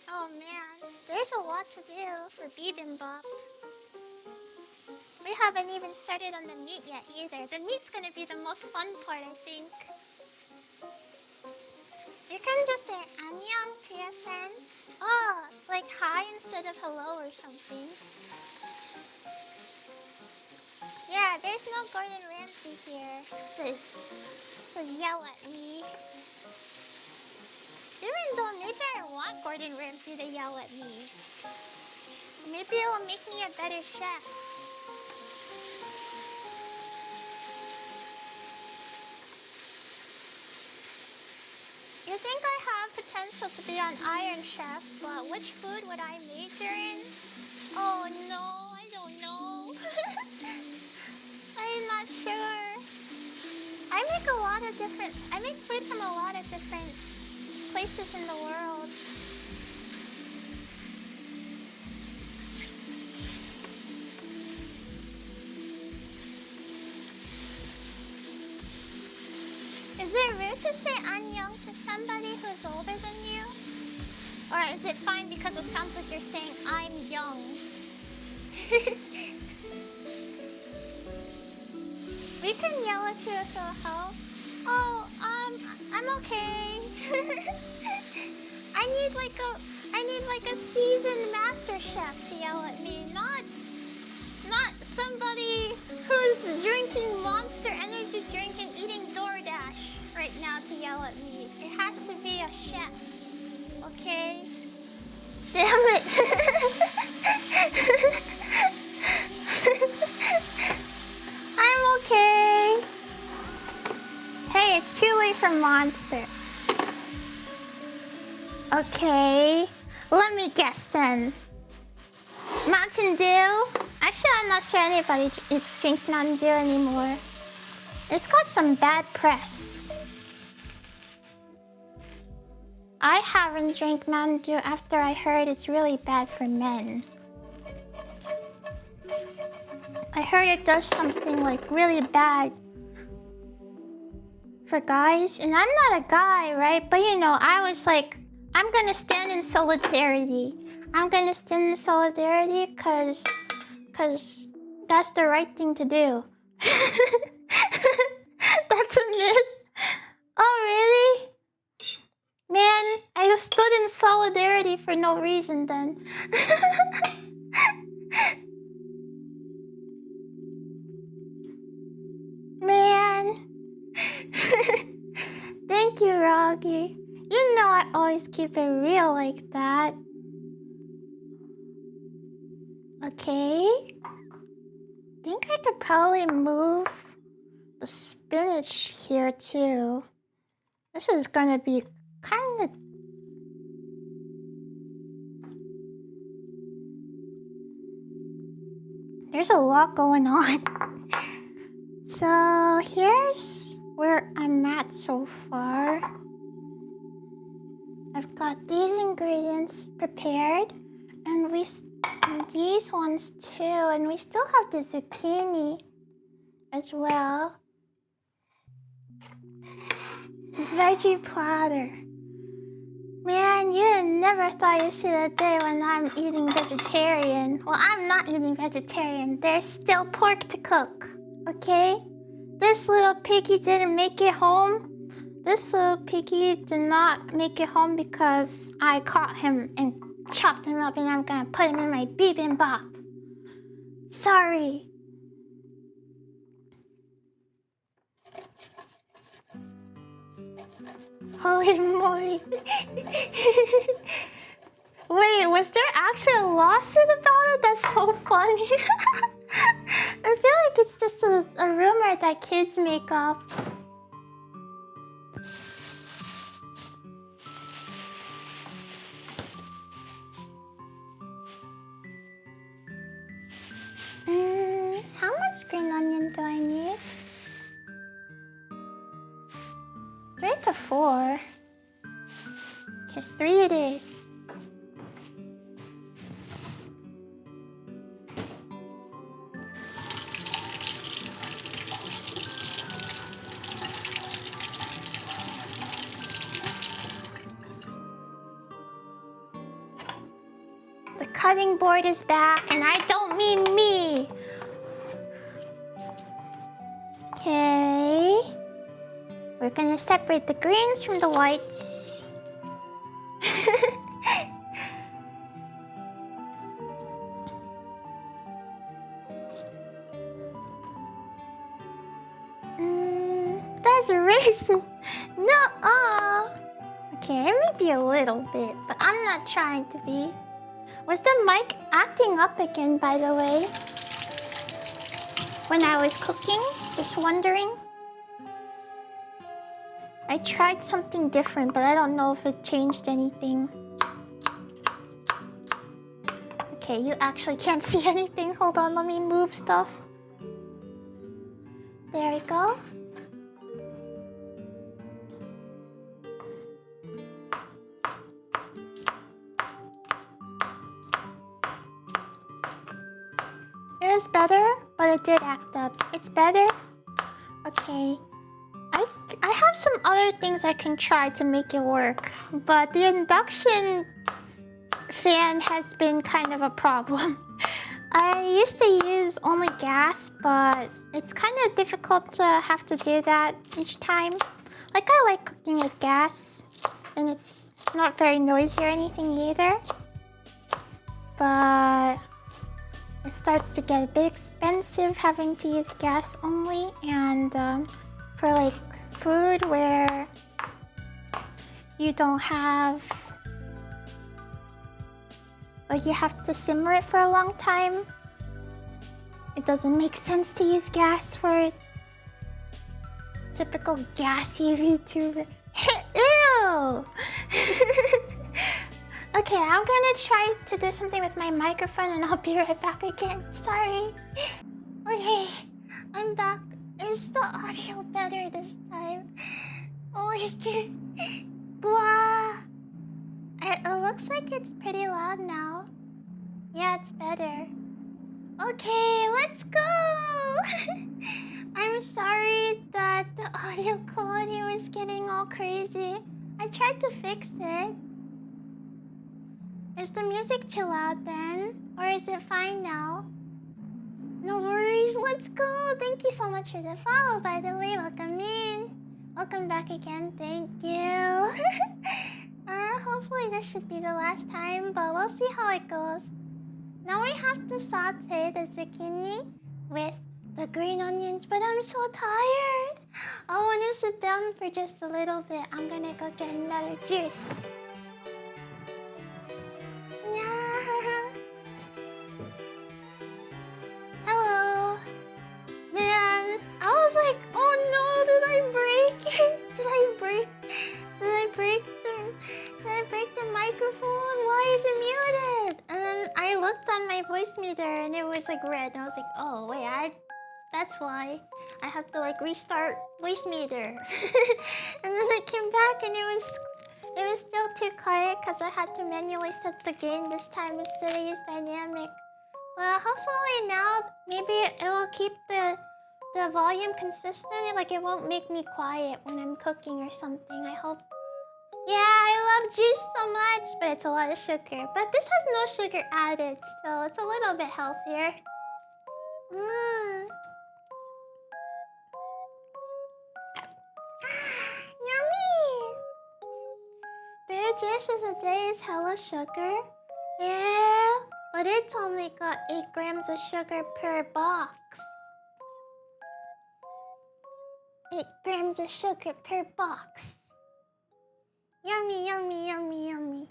Oh man, there's a lot to do for bibimbap. We haven't even started on the meat yet either. The meat's gonna be the most fun part, I think. You can just say annyeong to your friends. Oh, like hi instead of hello or something. Yeah, there's no Gordon Ramsay here. So yell at me. Even though maybe I want Gordon Ramsay to yell at me. Maybe it'll make me a better chef. You think I have potential to be on Iron Chef, but which food would I major in? Oh no, I don't know. I'm not sure. I make food from a lot of different places in the world. Is it rude to say annyeong to somebody who's older than you? Or is it fine because it sounds like you're saying I'm young? We can yell at you if it'll help. Oh, I'm okay. I need like a seasoned master chef to yell at me, not somebody who's drinking Monster Energy drink and eating DoorDash right now to yell at me. It has to be a chef, okay? Damn it! I'm okay. Hey, it's too late for Monster. Okay, let me guess then. Mountain Dew? Actually, I'm not sure anybody drinks Mountain Dew anymore. It's got some bad press. I haven't drank Mountain Dew after I heard it's really bad for men. I heard it does something like really bad for guys, and I'm not a guy, right? But you know, I was like, I'm gonna stand in solidarity. I'm gonna stand in solidarity because that's the right thing to do. That's a myth. Oh, really? Man, I just stood in solidarity for no reason then. Man. Thank you, Koragi. You know I always keep it real like that. Okay. Think I could probably move the spinach here too. This is gonna be kind of... There's a lot going on. So here's where I'm at so far. I've got these ingredients prepared, and these ones too, and we still have the zucchini as well. Veggie platter. Man, you never thought you'd see the day when I'm eating vegetarian. Well, I'm not eating vegetarian. There's still pork to cook, okay? This little piggy didn't make it home. This little piggy did not make it home because I caught him and chopped him up, and I'm gonna put him in my bibimbap. Sorry. Holy moly. Wait, was there actually a lawsuit about it? That's so funny. I feel like it's just a rumor that kids make up. How much green onion do I need? 3 to 4. Okay, 3 it is. cutting board is back, and I don't mean me. Okay. We're gonna separate the greens from the whites. That's racist. No. Okay, maybe a little bit, but I'm not trying to be. Was the mic acting up again, by the way? When I was cooking? Just wondering. I tried something different, but I don't know if it changed anything. Okay, you actually can't see anything. Hold on, let me move stuff. There we go. It was better, but it did act up. It's better? Okay. I have some other things I can try to make it work, but the induction fan has been kind of a problem. I used to use only gas, but it's kind of difficult to have to do that each time. Like, I like cooking with gas, and it's not very noisy or anything either. But it starts to get a bit expensive having to use gas only, and for like food where you don't have, like, you have to simmer it for a long time, it doesn't make sense to use gas for it. Typical gassy VTuber. Ew! Okay, I'm gonna try to do something with my microphone and I'll be right back again. Sorry. Okay, I'm back. Is the audio better this time? Oh my god. Blah. It looks like it's pretty loud now. Yeah, it's better. Okay, let's go! I'm sorry that the audio quality was getting all crazy. I tried to fix it. Is the music too loud then? Or is it fine now? No worries, let's go! Thank you so much for the follow, by the way. Welcome in. Welcome back again, thank you. Hopefully this should be the last time, but we'll see how it goes. Now we have to saute the zucchini with the green onions, but I'm so tired. I want to sit down for just a little bit. I'm gonna go get another juice. Yeah. Hello. Man, I was like, oh no, did I break it? Did I break the microphone? Why is it muted? And then I looked on my voice meter and it was like red. And I was like, oh wait, that's why. I have to like restart voice meter. And then I came back and it was still too quiet because I had to manually set the gain this time instead of use dynamic. Well, hopefully now maybe it will keep the volume consistent. Like, it won't make me quiet when I'm cooking or something. I hope. Yeah, I love juice so much, but it's a lot of sugar. But this has no sugar added, so it's a little bit healthier. Yummy! 3 juices a day is hella sugar. Yeah, but it's only got 8 grams of sugar per box. 8 grams of sugar per box. Yummy, yummy, yummy, yummy.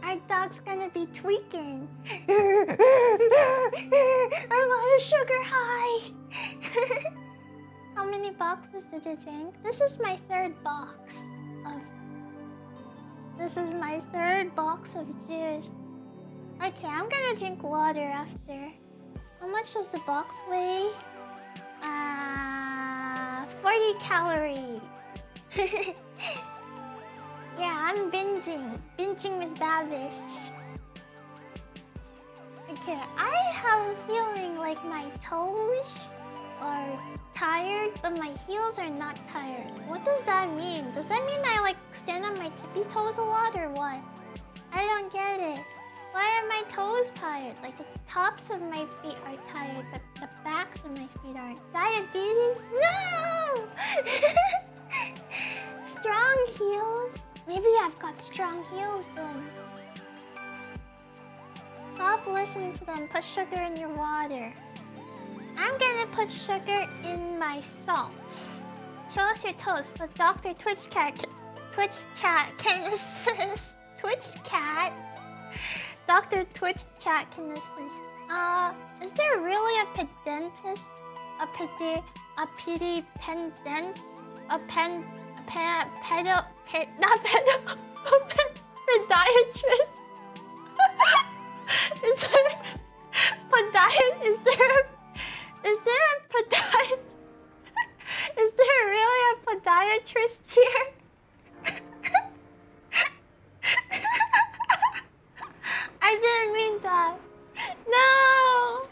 Our dog's gonna be tweaking. I'm on a sugar high. How many boxes did you drink? This is my 3rd box of juice. Okay, I'm gonna drink water after. How much does the box weigh? 40 calories. Yeah, I'm binging with Babish. Okay, I have a feeling like my toes are tired, but my heels are not tired. What does that mean? Does that mean I like stand on my tippy toes a lot or what? I don't get it. Why are my toes tired? Like the tops of my feet are tired, but the backs of my feet aren't. Diabetes? No! Strong heels? Maybe I've got strong heels then. Stop listening to them. Put sugar in your water. I'm gonna put sugar in my salt. Show us your toes so Dr. Twitch Chat can assist. Twitch Cat? Dr. Twitch Chat can assist. Is there really a pedantist? A pedipendent? Podiatrist? Is there really a podiatrist here? I didn't mean that. No!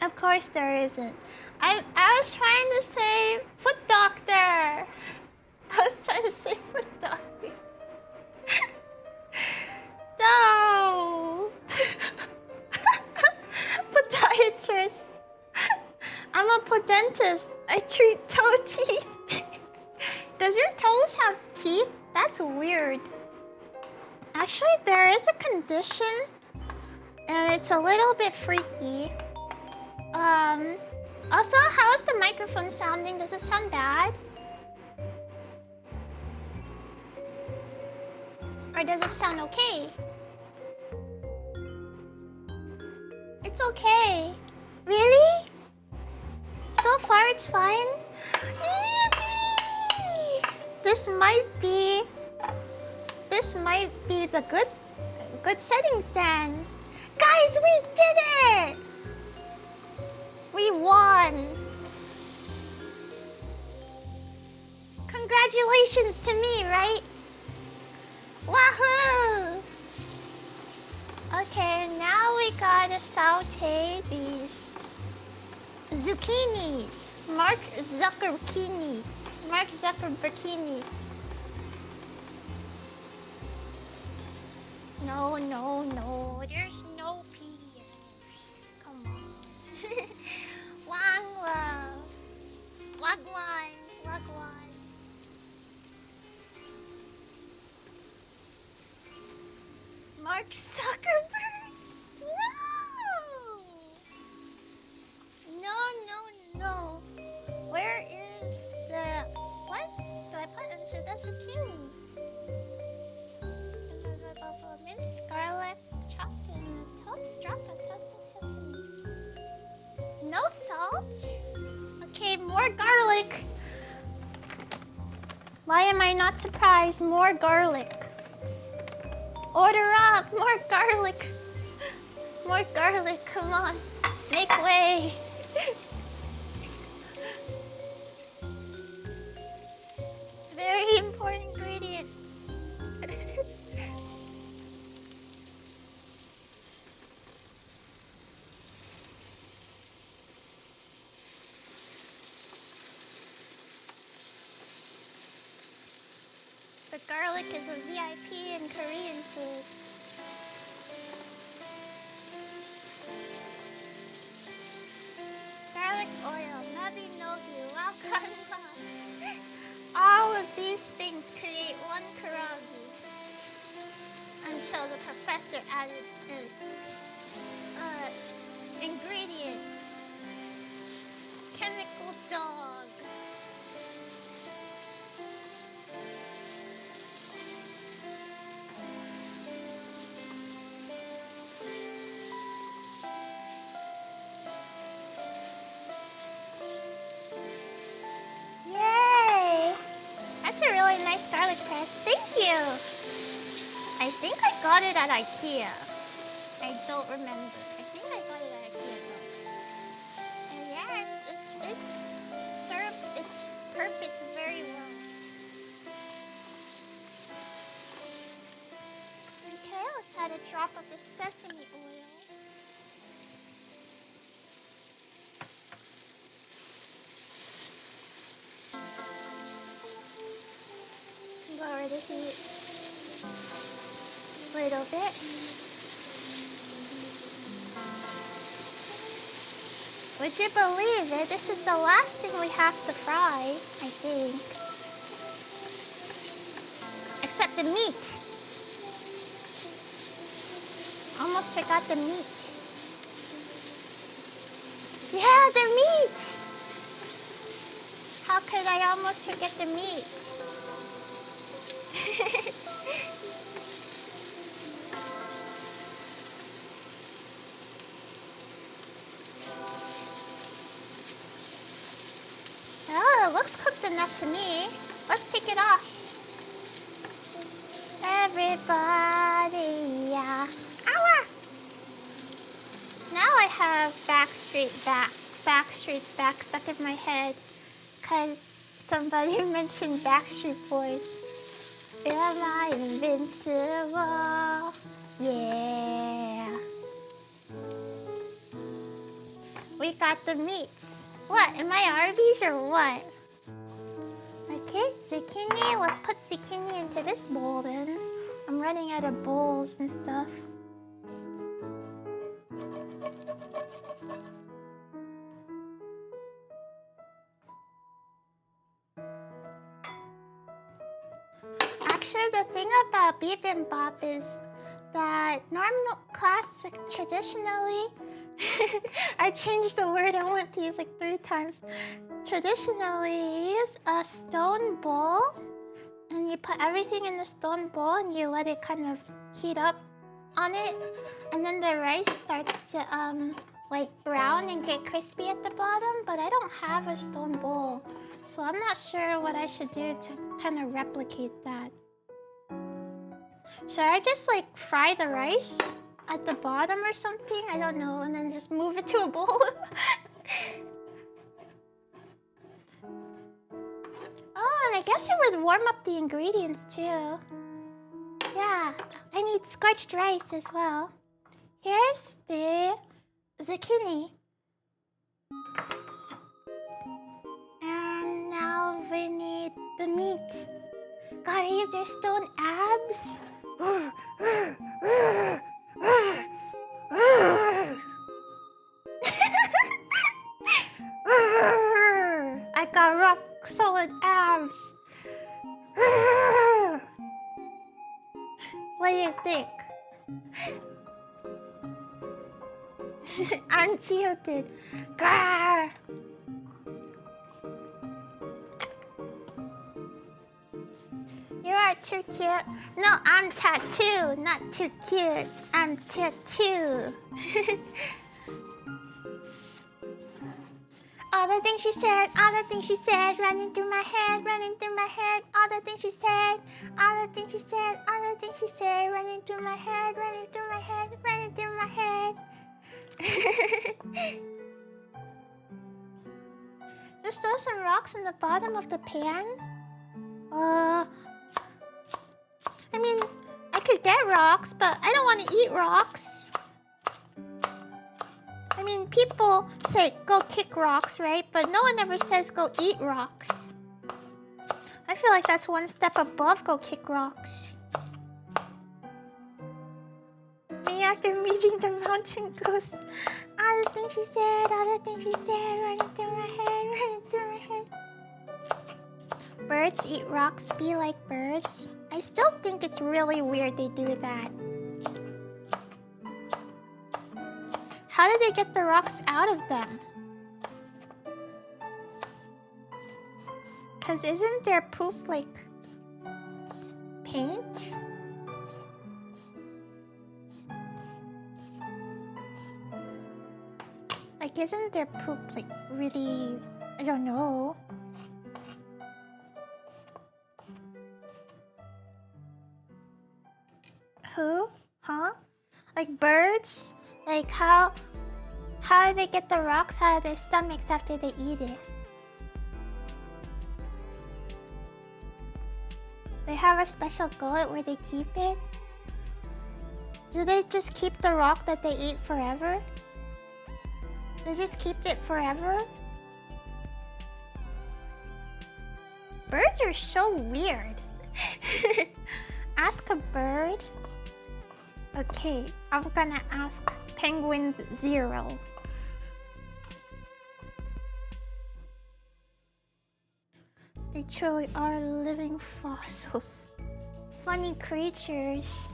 Of course there isn't. I was trying to say foot doctor. I was trying to say foot doctor. No! Podiatrist. I'm a podentist. I treat toe teeth. Does your toes have teeth? That's weird. Actually, there is a condition, and it's a little bit freaky. Also, how's the microphone sounding? Does it sound bad? Or does it sound okay? It's okay. Really? So far, it's fine. Yippee! This might be the good settings then. Guys, we did it! We won. Congratulations to me, right? Wahoo! Okay, now we gotta saute these zucchinis. Mark Zuckerbikinis. Mark Zuckerbikinis. No, no, no. There's no PDFs. Come on. Wangwa. Wagwan. Wagwan. Mark Zuckerberg? No! No, no, no. Where is the... What do I put into the zucchinis? Minced garlic chopped in a toast, drop of toasted sesame. No salt? Okay, more garlic. Why am I not surprised? More garlic. Order up, more garlic. More garlic, come on. Make way. Very important ingredient. The garlic is a VIP in Korean food. Garlic oil, nabi nogi, wakanda. All of these things create one Koragi. Until the professor added an ingredient. Chemical dog. Yay! That's a really nice garlic press. Thank you! I think I got it at IKEA. I don't remember. I think I got it at IKEA though. And yeah, it's served its purpose very well. Okay, let's add a drop of the sesame oil. to heat. Little bit. Would you believe it? This is the last thing we have to fry, I think. Except the meat. Almost forgot the meat. Yeah, the meat! How could I almost forget the meat? Oh, it looks cooked enough to me. Let's take it off. Everybody, yeah. Ow! Now I have Backstreet's Back stuck in my head. Cause somebody mentioned Backstreet Boys. Am I invincible? Yeah. We got the meats. What, am I Arby's or what? Okay, zucchini. Let's put zucchini into this bowl then. I'm running out of bowls and stuff. Actually, the thing about bibimbap is that normal, classic, traditionally, I changed the word I want to use like 3 times. Traditionally, you use a stone bowl and you put everything in the stone bowl and you let it kind of heat up on it, and then the rice starts to like brown and get crispy at the bottom. But I don't have a stone bowl, so I'm not sure what I should do to kind of replicate that. Should I just like fry the rice at the bottom or something? I don't know, and then just move it to a bowl. Oh, and I guess it would warm up the ingredients too. Yeah, I need scorched rice as well. Here's the zucchini. And now we need the meat. Gotta use their stone abs. I got rock solid abs. What do you think? I'm tilted. Grrr. You are too cute. No, I'm tattoo, not too cute. I'm tattoo. All the things she said, all the things she said, running through my head, running through my head. All the things she said, all the things she said, all the things she said, running through my head, running through my head, running through my head. Just throw some rocks in the bottom of the pan. I mean, I could get rocks, but I don't want to eat rocks. I mean, people say go kick rocks, right? But no one ever says go eat rocks. I feel like that's one step above go kick rocks. Me after meeting the mountain ghost. All the things she said, all the things she said, running through my head, running through my head. Birds eat rocks, be like birds. I still think it's really weird they do that. How do they get the rocks out of them? Cause isn't their poop like paint? Like, isn't their poop like really, I don't know. Who? Huh? Like birds? Like how do they get the rocks out of their stomachs after they eat it? They have a special gullet where they keep it? Do they just keep the rock that they eat forever? They just keep it forever? Birds are so weird. Ask a bird. Okay, I'm gonna ask penguins 0. They truly are living fossils. Funny creatures.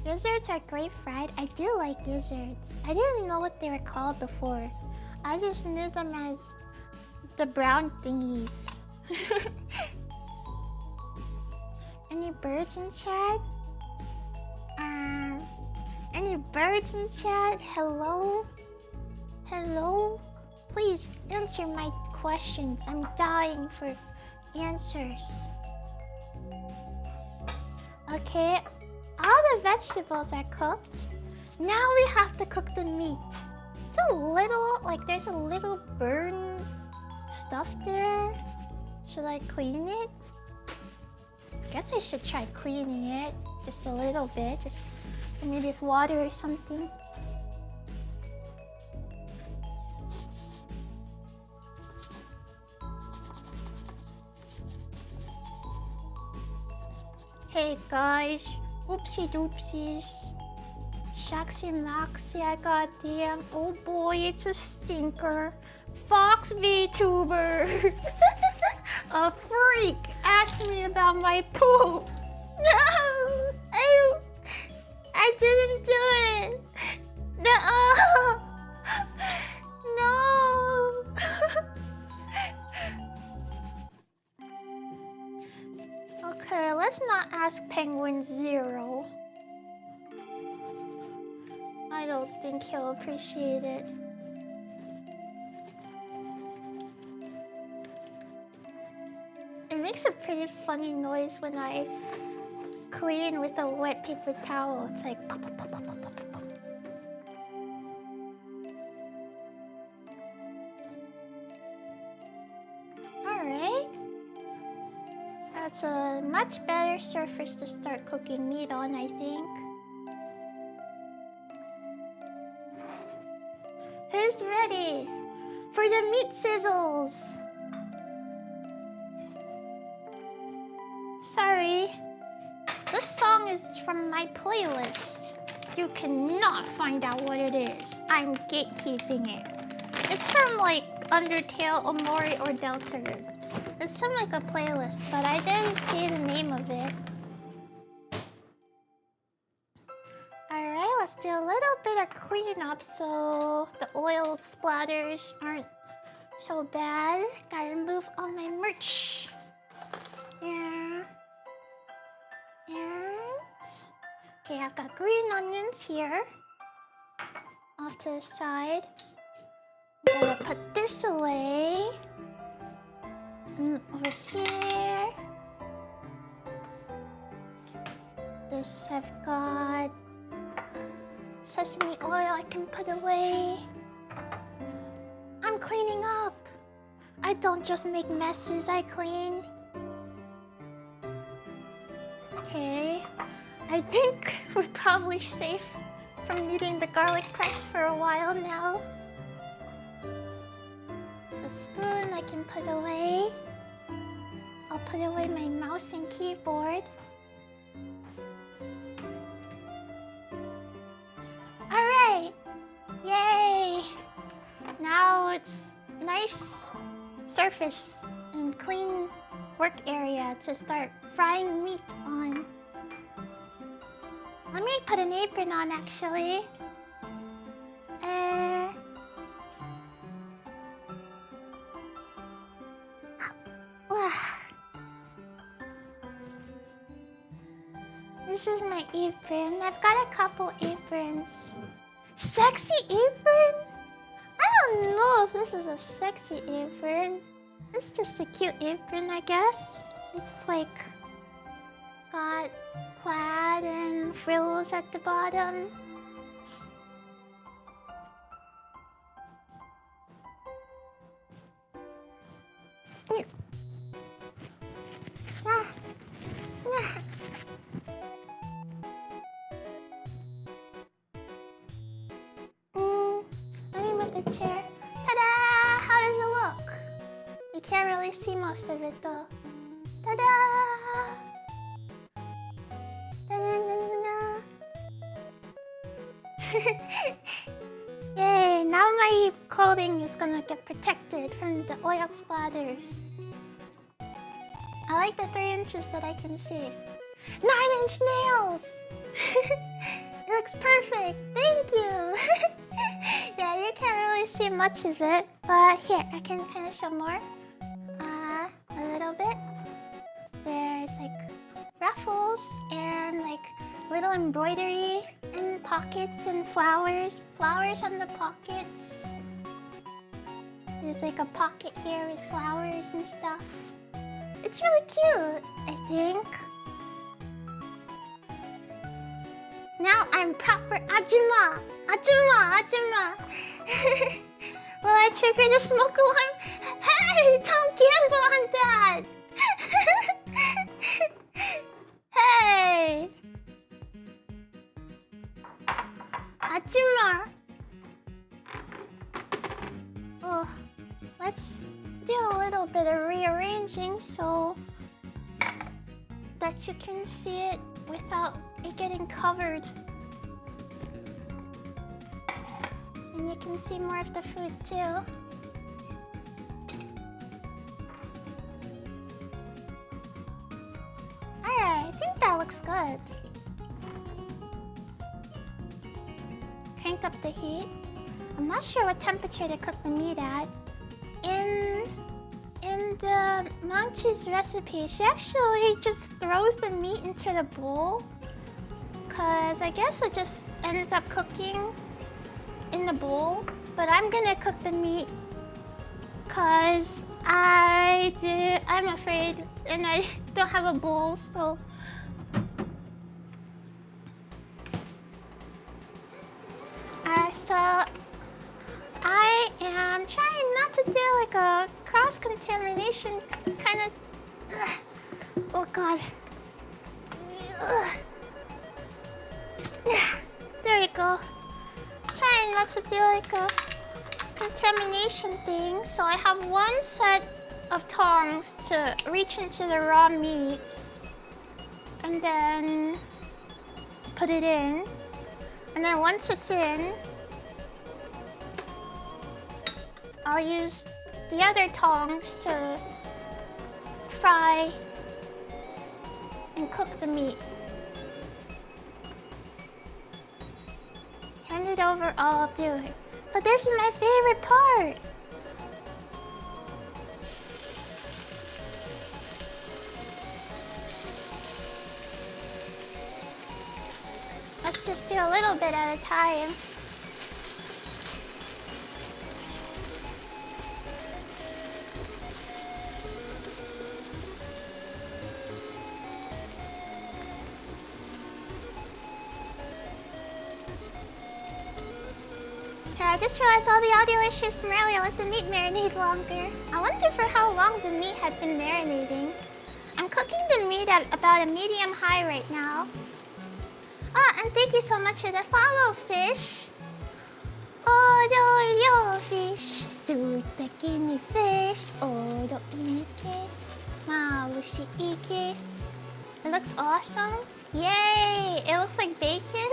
Gizzards are great fried. I do like gizzards. I didn't know what they were called before. I just knew them as the brown thingies. Any birds in chat? Any birds in chat? Hello? Hello? Please answer my questions. I'm dying for answers. Okay, all the vegetables are cooked. Now we have to cook the meat. It's a little, like there's a little burn stuff there. Should I clean it? I guess I should try cleaning it. Just a little bit, just maybe with water or something. Hey guys, oopsie doopsies. Shaxy Moxie, I got damn. Oh boy, it's a stinker. Fox VTuber. A freak asked me about my poop. No, I didn't do it. No, no. Okay, let's not ask Penguin 0. I don't think he'll appreciate it. It makes a pretty funny noise when I clean with a wet paper towel. It's like pop, pop, pop, pop, pop, pop, pop. Alright. That's a much better surface to start cooking meat on, I think. Who's ready for the meat sizzles? Sorry. This song is from my playlist. You cannot find out what it is. I'm gatekeeping it. It's from like Undertale, Omori, or Deltarune. It's from like a playlist, but I didn't see the name of it. Alright, let's do a little bit of cleanup so the oil splatters aren't so bad. Gotta move all my merch. Yeah. And okay, I've got green onions here off to the side. I'm gonna put this away. And over here. This I've got sesame oil I can put away. I'm cleaning up. I don't just make messes, I clean. Okay, I think we're probably safe from needing the garlic press for a while now. The spoon I can put away. I'll put away my mouse and keyboard. Alright! Yay! Now it's nice surface and clean work area to start frying meat on. Let me put an apron on actually. This is my apron. I've got a couple aprons. Sexy apron? I don't know if this is a sexy apron. It's just a cute apron, I guess. It's like got plaid and frills at the bottom. Let me move the chair. Ta-da! How does it look? You can't really see most of it though. Ta-da! Yay, now my clothing is gonna get protected from the oil splatters. I like the 3 inches that I can see. 9-inch nails! It looks perfect, thank you! Yeah, you can't really see much of it, but here, I can kind of show more. A little bit. There's like ruffles and like little embroidery and pockets and flowers. Flowers on the pockets. There's like a pocket here with flowers and stuff. It's really cute, I think. Now I'm proper Ajuma! Ajuma! Ajuma! Will I trigger the smoke alarm? Hey! Don't gamble on that! Hey! Ajuma! Oh, let's do a little bit of rearranging so that you can see it without it getting covered. And you can see more of the food too. Alright, I think that looks good. Crank up the heat. I'm not sure what temperature to cook the meat at. In the Monty's recipe, she actually just throws the meat into the bowl. Cause I guess it just ends up cooking in the bowl. But I'm gonna cook the meat cause I'm afraid and I don't have a bowl, so I am trying not to do like a cross-contamination kind of... Oh god. There we go. Trying not to do like a contamination thing, so I have one set of tongs to reach into the raw meat and then put it in. And then once it's in, I'll use the other tongs to fry and cook the meat. Hand it over, I'll do it. But this is my favorite part. Let's just do a little bit at a time. I just realized all the audio issues from earlier let the meat marinate longer. I wonder for how long the meat had been marinating. I'm cooking the meat at about a medium-high right now. Oh, and thank you so much for the follow, fish. Oro yo fish, sutakini fish, oro inikis, maushi ikis. It looks awesome. Yay! It looks like bacon.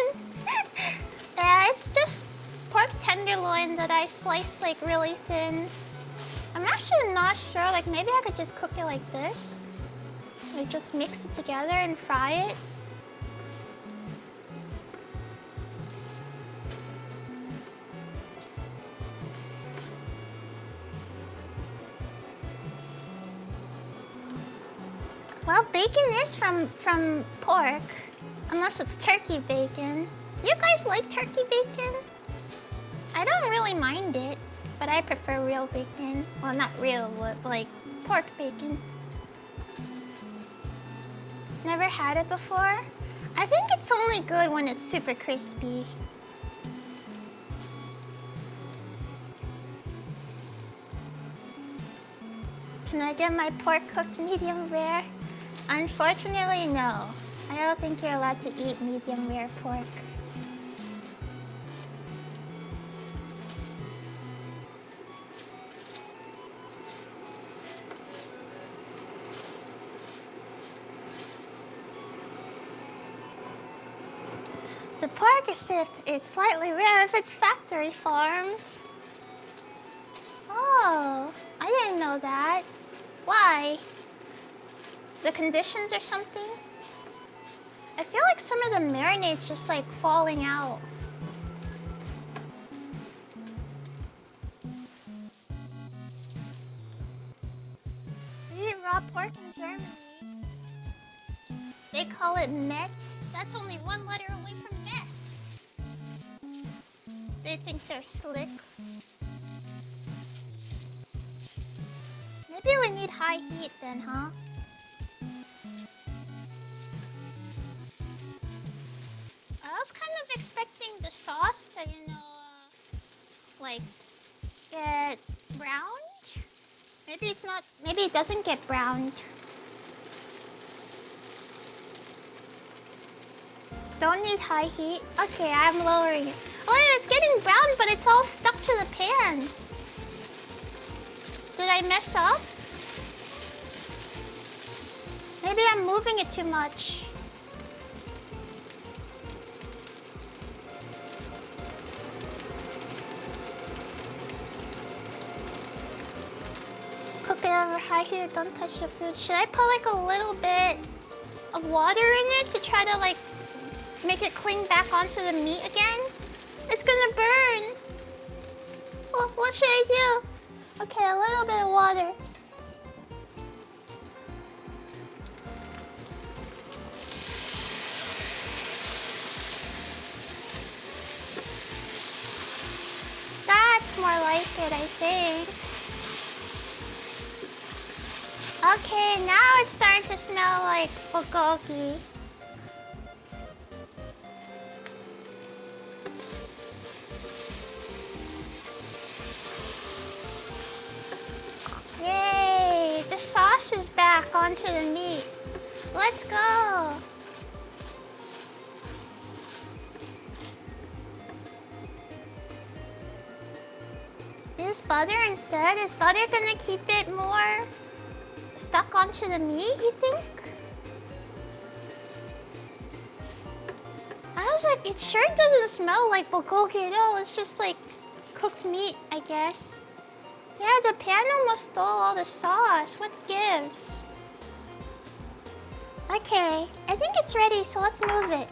Yeah, it's just pork tenderloin that I sliced like really thin. I'm actually not sure, like maybe I could just cook it like this. Like just mix it together and fry it. Well, bacon is from pork, unless it's turkey bacon. Do you guys like turkey bacon? I don't really mind it, but I prefer real bacon. Well, not real, but like pork bacon. Never had it before. I think it's only good when it's super crispy. Can I get my pork cooked medium rare? Unfortunately, no. I don't think you're allowed to eat medium rare pork. The pork is if it's slightly rare if it's factory farmed. Oh, I didn't know that. Why? The conditions or something? I feel like some of the marinade's just like falling out. You eat raw pork in Germany. They call it Met. That's only one letter away from Met. They think they're slick. Maybe we need high heat then, huh? I was kind of expecting the sauce to, like, get browned. Maybe it's not, maybe it doesn't get browned. Don't need high heat. Okay, I'm lowering it. Oh, it's getting brown, but it's all stuck to the pan. Did I mess up? Maybe I'm moving it too much. Cook it over high heat, don't touch the food. Should I put like a little bit of water in it to try to like make it cling back onto the meat again? It's gonna burn. Well, what should I do? Okay, a little bit of water. That's more like it, I think. Okay, now it's starting to smell like bulgogi. Yay! The sauce is back onto the meat. Let's go! Use butter instead? Is butter gonna keep it more stuck onto the meat, you think? I was like, it sure doesn't smell like bulgogi at all. It's just like cooked meat, I guess. Yeah, the pan almost stole all the sauce. What gives? Okay, I think it's ready, so let's move it.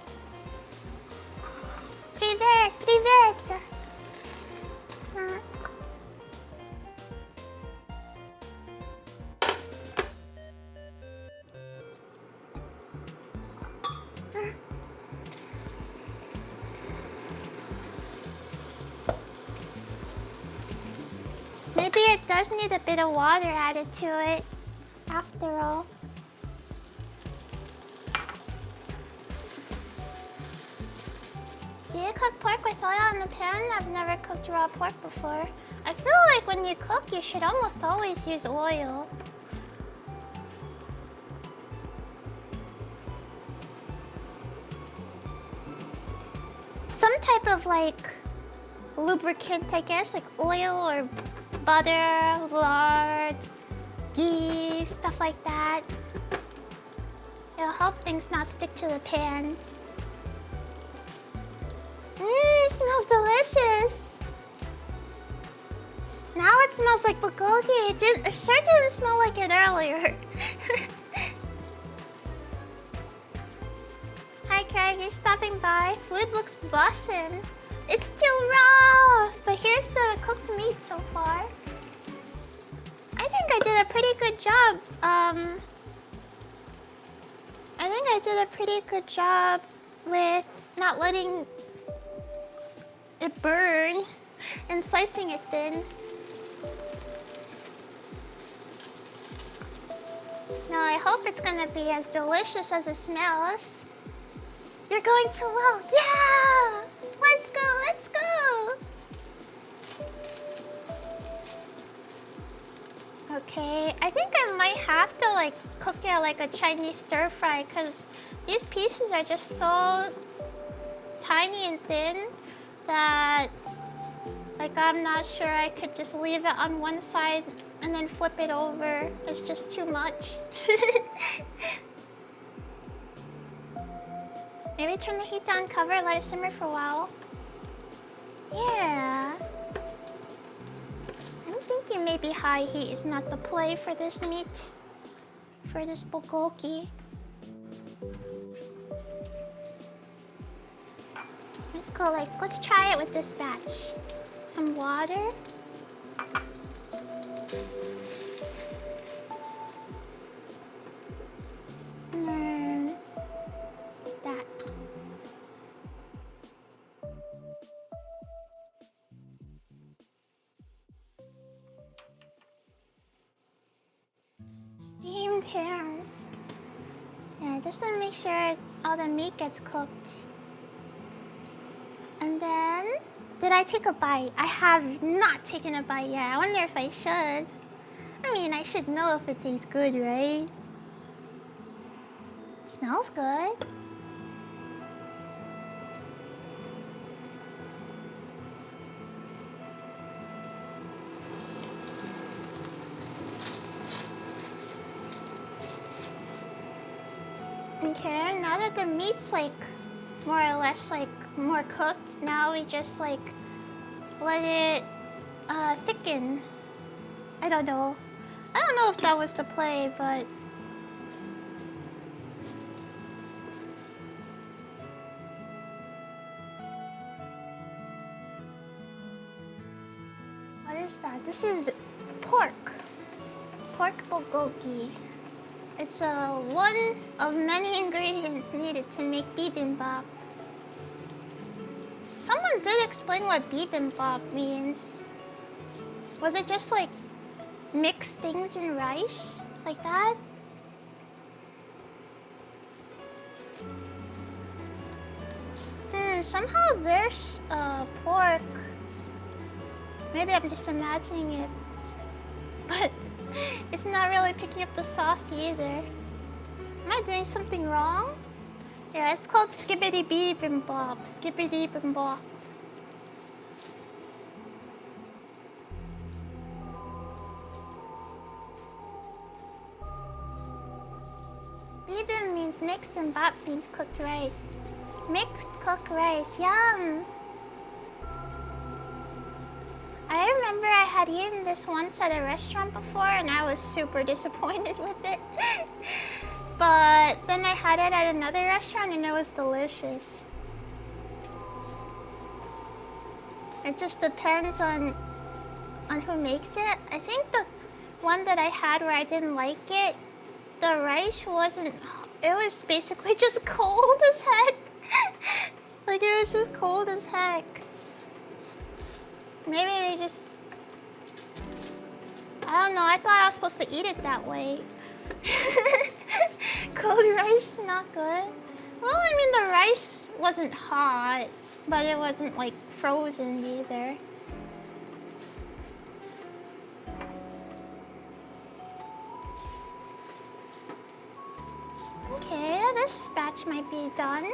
Привет, привет! Maybe it does need a bit of water added to it, after all. Do you cook pork with oil in the pan? I've never cooked raw pork before. I feel like when you cook, you should almost always use oil. Some type of like lubricant, I guess, like oil or butter, lard, ghee, stuff like that. It'll help things not stick to the pan. It smells delicious. Now it smells like bulgogi. It sure didn't smell like it earlier. Hi, Koragi, stopping by. Food looks bussin'. It's still raw, but here's the cooked meat so far. I think I did a pretty good job. I think I did a pretty good job with not letting it burn and slicing it thin. Now I hope it's gonna be as delicious as it smells. You're going so well. Yeah! Let's go, let's go! Okay, I think I might have to like cook it like a Chinese stir fry because these pieces are just so tiny and thin that like I'm not sure I could just leave it on one side and then flip it over. It's just too much. Maybe turn the heat down, cover, let it simmer for a while. Yeah. I'm thinking maybe high heat is not the play for this meat. For this bulgogi. Let's go let's try it with this batch. Some water. And then that. Steamed hams. Yeah, just to make sure all the meat gets cooked. And then, did I take a bite? I have not taken a bite yet. I wonder if I should. I mean, I should know if it tastes good, right? Smells good. Okay, now that the meat's more or less more cooked, now we just let it thicken. I don't know. I don't know if that was the play, but what is that? This is pork. Pork bulgogi. It's one of many ingredients needed to make bibimbap. Someone did explain what bibimbap means. Was it just mix things in rice? Like that? Somehow this pork, maybe I'm just imagining it, but it's not really picking up the sauce either. Am I doing something wrong? Yeah, it's called skibbity bibimbap. Skibbity bibimbap. Bibim means mixed and bap means cooked rice. Mixed cooked rice, yum! I remember I had eaten this once at a restaurant before and I was super disappointed with it. But then I had it at another restaurant and it was delicious. It just depends on who makes it. I think the one that I had where I didn't like it, the rice wasn't, it was basically just cold as heck. It was just cold as heck. Maybe they just, I don't know, I thought I was supposed to eat it that way. Cold rice, not good. Well, I mean, the rice wasn't hot, but it wasn't frozen either. Okay, this batch might be done.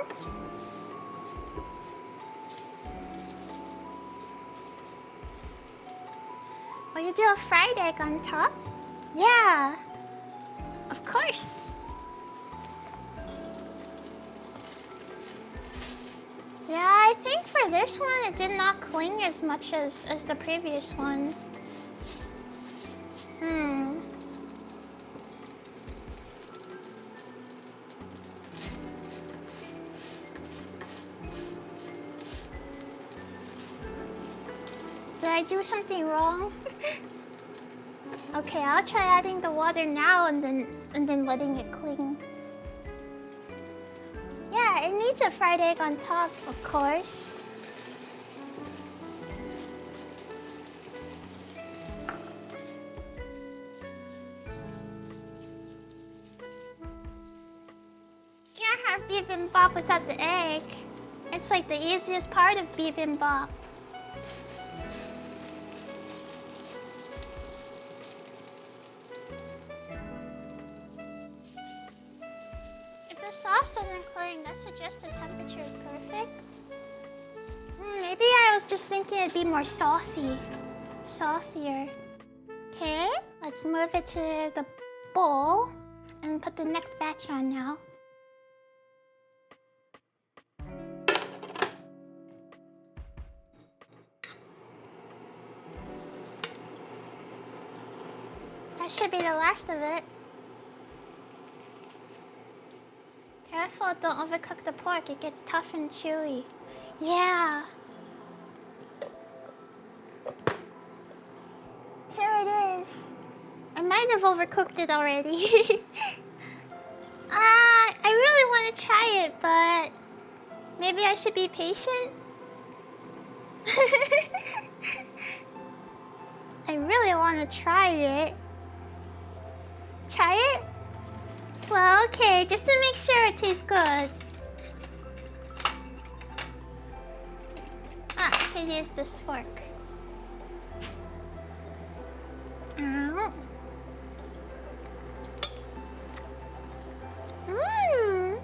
Will you do a fried egg on top? Yeah, of course. Yeah, I think for this one, it did not cling as much as the previous one. Did I do something wrong? Okay, I'll try adding the water now and then letting it cling. Yeah, it needs a fried egg on top, of course. Can't have bibimbap without the egg. It's the easiest part of bibimbap. Sauce doesn't cling. That suggests the temperature is perfect. Maybe I was just thinking it'd be more saucy. Saucier. Okay, let's move it to the bowl and put the next batch on now. That should be the last of it. Careful, don't overcook the pork. It gets tough and chewy. Yeah. Here it is. I might have overcooked it already. I really want to try it, but maybe I should be patient. I really want to try it. Try it? Well, okay, just to make sure it tastes good. Ah, I could use this fork. Ow. Mmm.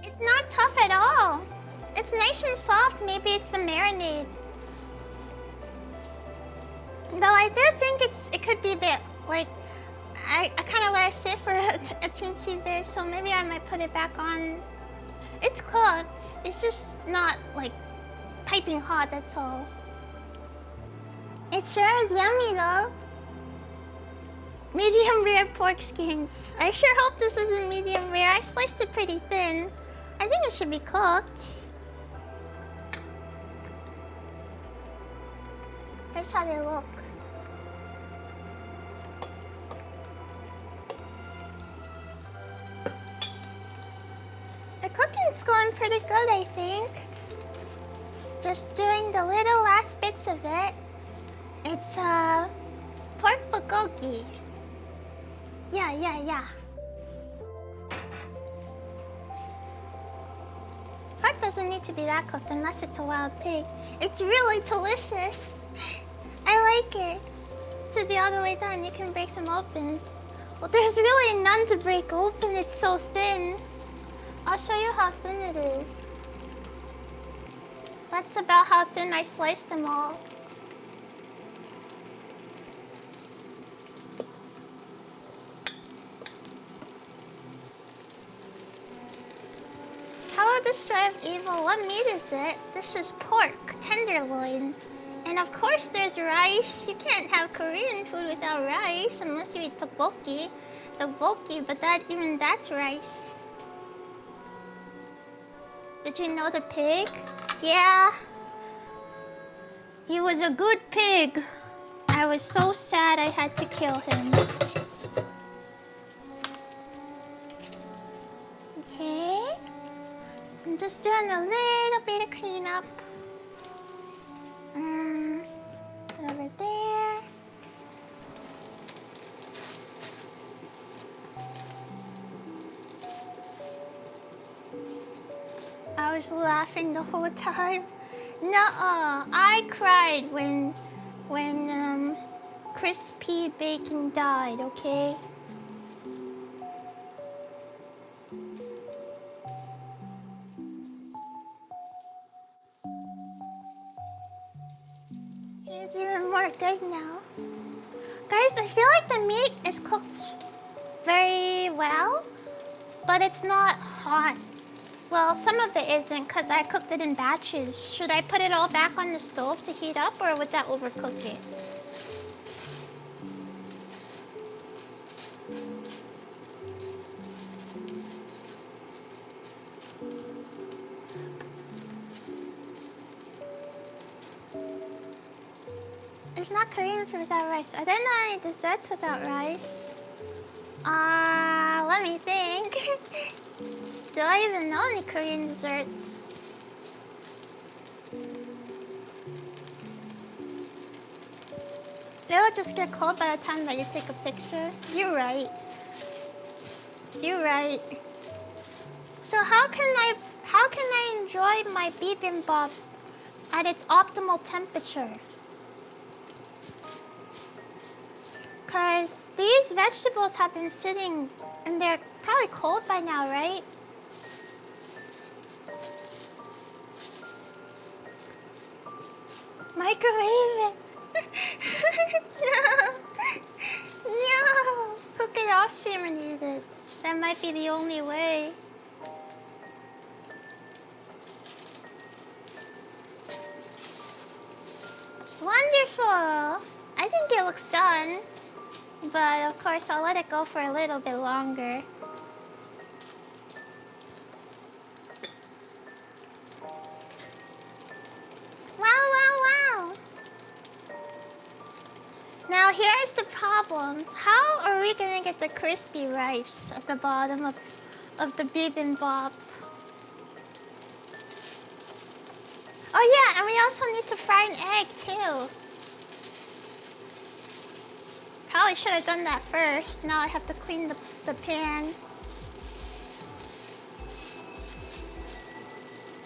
It's not tough at all. It's nice and soft. Maybe it's the marinade. Though I do think it could be a bit like I kind of let it sit for a teensy bit, so maybe I might put it back on. It's cooked. It's just not like piping hot. That's all. It sure is yummy though. Medium rare pork skins. I sure hope this isn't medium rare. I sliced it pretty thin. I think it should be cooked. Here's how they look. The cooking's going pretty good, I think. Just doing the little last bits of it. It's pork bulgogi. Yeah. Pork doesn't need to be that cooked unless it's a wild pig. It's really delicious. I like it. So be all the way done, you can break them open. Well, there's really none to break open. It's so thin. I'll show you how thin it is. That's about how thin I sliced them all. Hello, Destroyer of Evil. What meat is it? This is pork, tenderloin. And of course there's rice. You can't have Korean food without rice unless you eat tteokbokki. Tteokbokki, but even that's rice. Did you know the pig? Yeah. He was a good pig. I was so sad I had to kill him. Okay. I'm just doing a little bit of cleanup. Over there. I was laughing the whole time. Nuh-uh. I cried when Crispy Bacon died, okay? It's even more good now. Guys, I feel like the meat is cooked very well, but it's not hot. Well, some of it isn't because I cooked it in batches. Should I put it all back on the stove to heat up, or would that overcook it? It's not Korean food without rice. Are there not any desserts without rice? Let me think. Do I even know any Korean desserts? They'll just get cold by the time that you take a picture. You're right. You're right. So how can I enjoy my bibimbap at its optimal temperature? Because these vegetables have been sitting and they're probably cold by now, right? Microwave it. No. No. cook it off stream and eat it. That might be the only way. Wonderful! I think it looks done. But of course I'll let it go for a little bit longer. Wow, wow, wow! Now here's the problem. How are we gonna get the crispy rice at the bottom of the bibimbap? Oh yeah, and we also need to fry an egg too. Probably should have done that first. Now I have to clean the pan.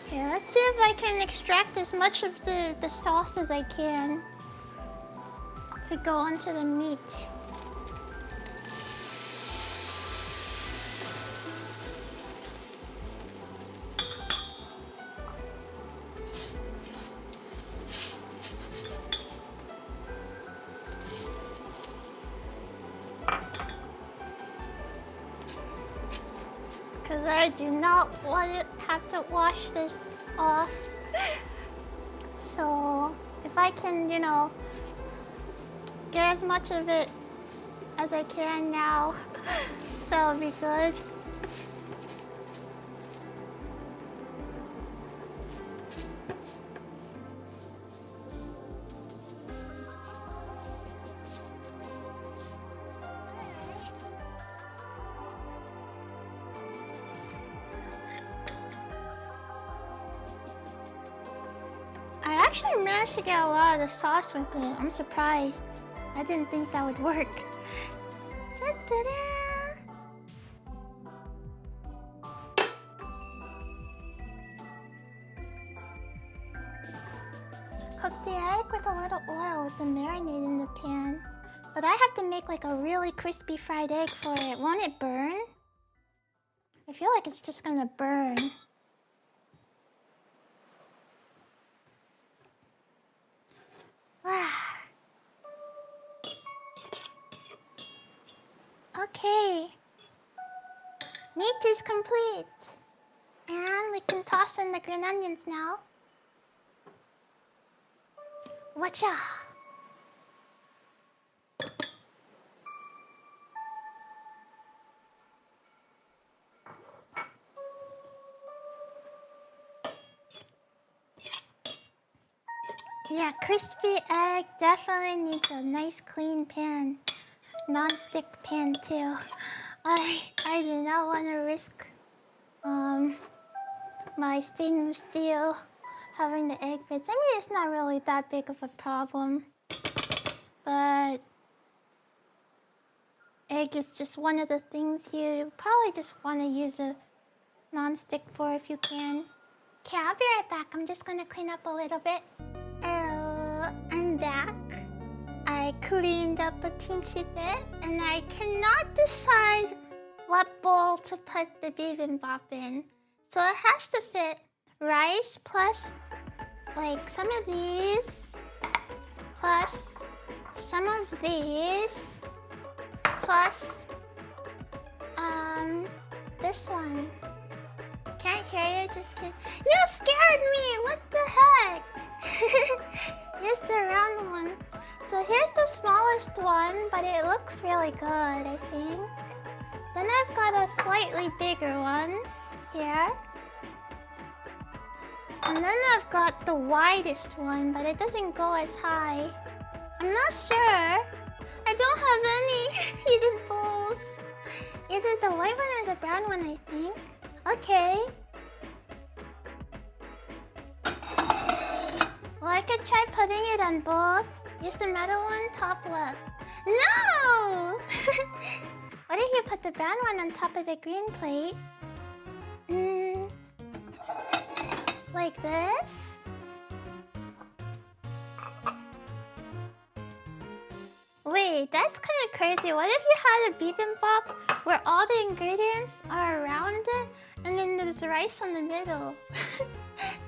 Okay, let's see if I can extract as much of the sauce as I can to go onto the meat. Because I do not want to have to wash this off. So if I can, you know, get as much of it as I can now, that would be good. I actually managed to get a lot of the sauce with it. I'm surprised. I didn't think that would work. Da-da-da. Cook the egg with a little oil with the marinade in the pan. But I have to make like a really crispy fried egg for it. Won't it burn? I feel like it's just gonna burn. Okay. Meat is complete. And we can toss in the green onions now. Watcha! Yeah, crispy egg definitely needs a nice clean pan. Non-stick pan too. I do not want to risk my stainless steel having the egg bits. I mean, it's not really that big of a problem, but egg is just one of the things you probably just want to use a non-stick for if you can. Okay, I'll be right back. I'm just gonna clean up a little bit. I'm back. I cleaned up a teensy bit, and I cannot decide what bowl to put the bibimbap in. So it has to fit rice plus like some of these, plus some of these, plus this one. Can't hear you, just kidding. You scared me! What the heck? Here's the round one. So here's the smallest one, but it looks really good, I think. Then I've got a slightly bigger one here. And then I've got the widest one, but it doesn't go as high. I'm not sure. I don't have any heated bowls. Either the white one or the brown one, I think. Okay. Well, I could try putting it on both. Use the metal one, top left. No! What if you put the brown one on top of the green plate? Like this? Wait, that's kind of crazy. What if you had a bibimbap where all the ingredients are around it and then there's rice in the middle?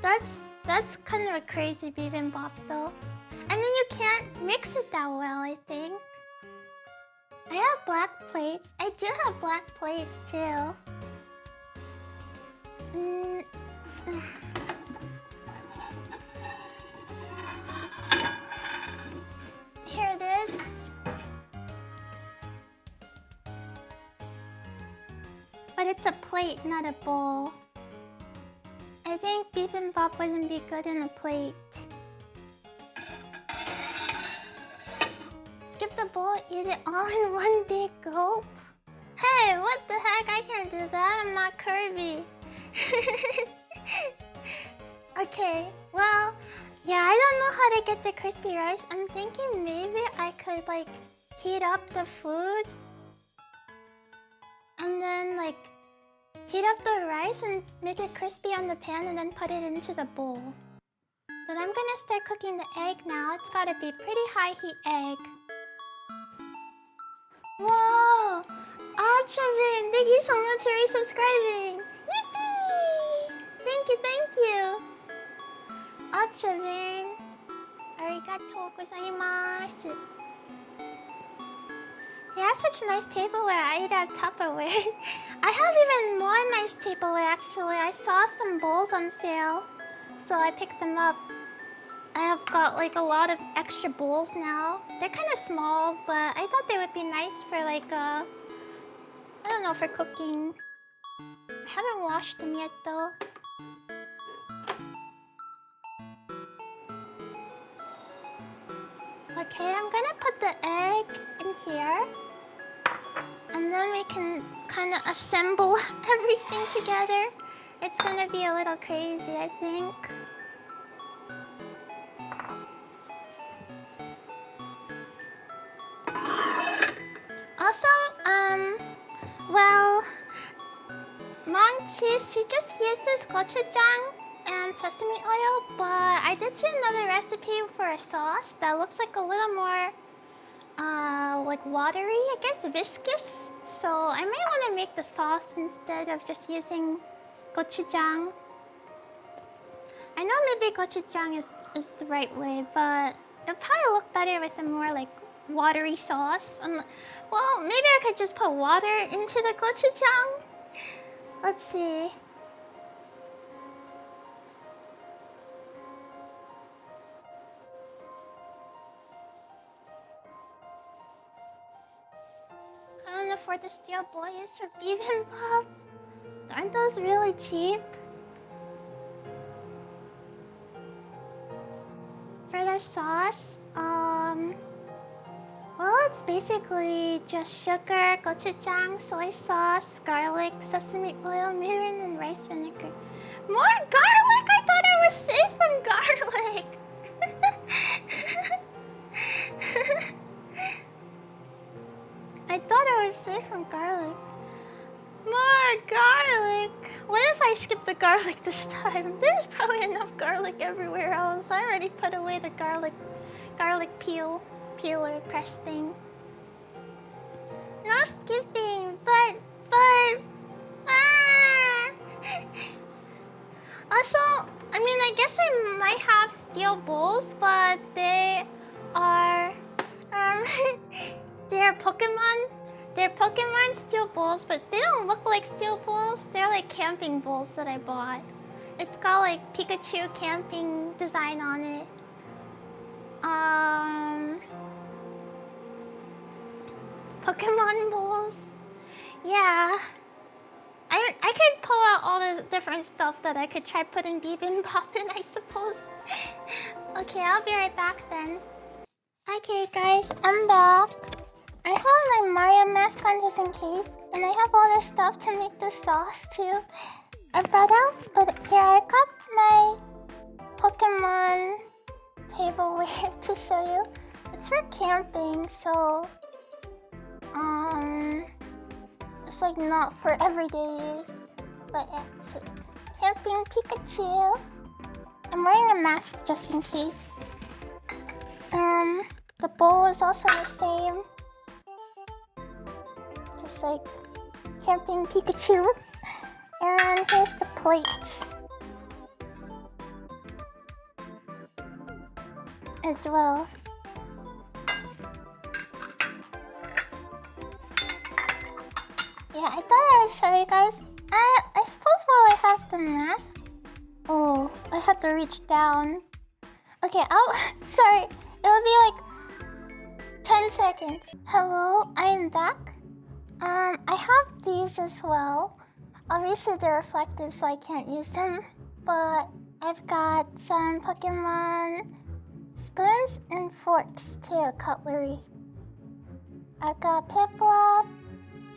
That's kind of a crazy bibimbap though. And then you can't mix it that well, I think. I have black plates. I do have black plates too. Here it is. But it's a plate, not a bowl. I think bibimbap wouldn't be good in a plate. Skip the bowl, eat it all in one big gulp. Hey, what the heck? I can't do that. I'm not Kirby. Okay, well, yeah, I don't know how to get the crispy rice. I'm thinking maybe I could like heat up the food and then like heat up the rice and make it crispy on the pan and then put it into the bowl. But I'm gonna start cooking the egg now. It's gotta be pretty high heat egg. Whoa! Achavin, thank you so much for resubscribing! Yippee! Thank you! Achavin, arigatou gozaimasu. They have such nice tableware. I eat at Tupperware. I have even more nice tableware actually. I saw some bowls on sale, so I picked them up. I have got like a lot of extra bowls now. They're kind of small, but I thought they would be nice for like I don't know, for cooking. I haven't washed them yet though. Okay, I'm gonna put the egg in here. And then we can kind of assemble everything together. It's gonna be a little crazy, I think. Also, well, Mong-chi, she just uses gochujang and sesame oil, but I did see another recipe for a sauce that looks like a little more, like watery, I guess, viscous. So I might want to make the sauce instead of just using gochujang. I know maybe gochujang is the right way, but it'll probably look better with a more like watery sauce. Well, maybe I could just put water into the gochujang. Let's see. Couldn't afford the steel boys for bibimbap. Aren't those really cheap? For the sauce, well, it's basically just sugar, gochujang, soy sauce, garlic, sesame oil, mirin, and rice vinegar. More garlic? I thought I was safe from garlic. I thought I was safe from garlic. More garlic. What if I skip the garlic this time? There's probably enough garlic everywhere else. I already put away the garlic peeler press thing. No skipping, but also, I mean, I guess I might have steel bowls, but they are they're Pokemon. They're Pokemon steel bowls, but they don't look like steel bowls. They're like camping bowls that I bought. It's got like Pikachu camping design on it. Pokemon bowls. Yeah. I could pull out all the different stuff that I could try putting bibimbap in, I suppose. Okay, I'll be right back then. Okay guys, I'm back. I have my Mario mask on just in case, and I have all this stuff to make the sauce too. I brought out, but here I got my Pokemon tableware to show you. It's for camping, so it's like not for everyday use, but yeah, it's a camping Pikachu. I'm wearing a mask just in case. The bowl is also the same. Just like camping Pikachu. And here's the plate as well. Yeah, I thought I would show you guys. I suppose while I have the mask. Oh, I have to reach down. Okay, I'll. Sorry, it'll be like 10 seconds. Hello, I am back. I have these as well. Obviously, they're reflective, so I can't use them. But I've got some Pokemon spoons and forks too, cutlery. I've got Piplup,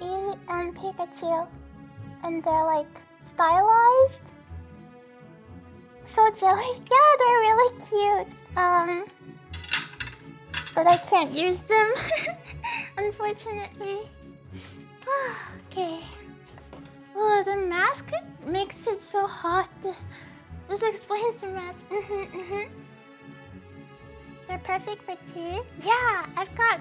Eevee, and Pikachu, and they're like stylized. So jelly, yeah, they're really cute. But I can't use them, unfortunately. Okay. Oh, the mask makes it so hot. This explains the mask. They're perfect for tea. Yeah, I've got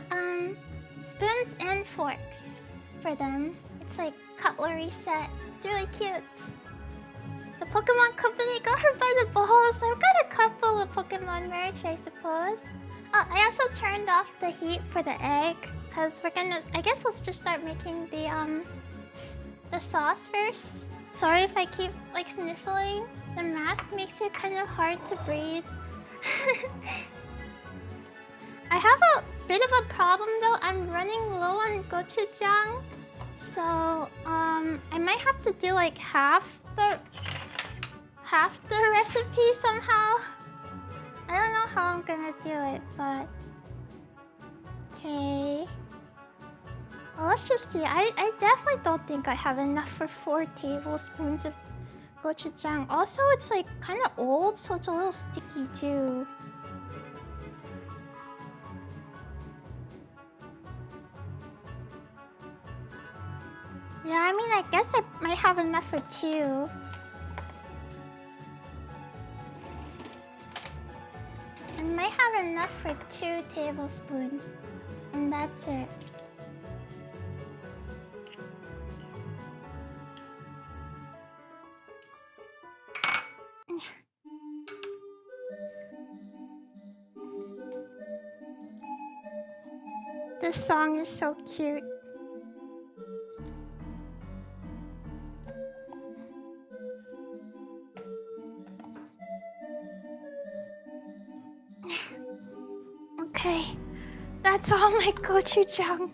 spoons and forks for them. It's like cutlery set. It's really cute. The Pokemon Company got her by the balls. I've got a couple of Pokemon merch, I suppose. Oh, I also turned off the heat for the egg because we're gonna. I guess let's just start making the sauce first. Sorry if I keep like sniffling. The mask makes it kind of hard to breathe. I have a bit of a problem though. I'm running low on gochujang, so I might have to do like half the recipe somehow. I don't know how I'm gonna do it, but okay. Well, let's just see. I definitely don't think I have enough for 4 tablespoons of gochujang. Also, it's like kind of old, so it's a little sticky too. Yeah, I mean, I guess I might have enough for 2. I might have enough for 2 tablespoons, and that's it. This song is so cute. Okay, that's all my gochujang.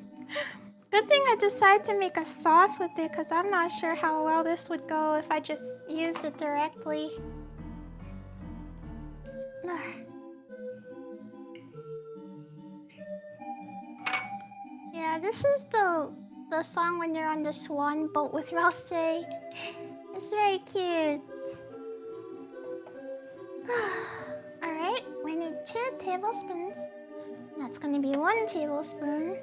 Good thing I decided to make a sauce with it because I'm not sure how well this would go if I just used it directly. Yeah, this is the song when you're on the swan boat with Rose. It's very cute. Alright, we need 2 tablespoons. That's gonna be 1 tablespoon.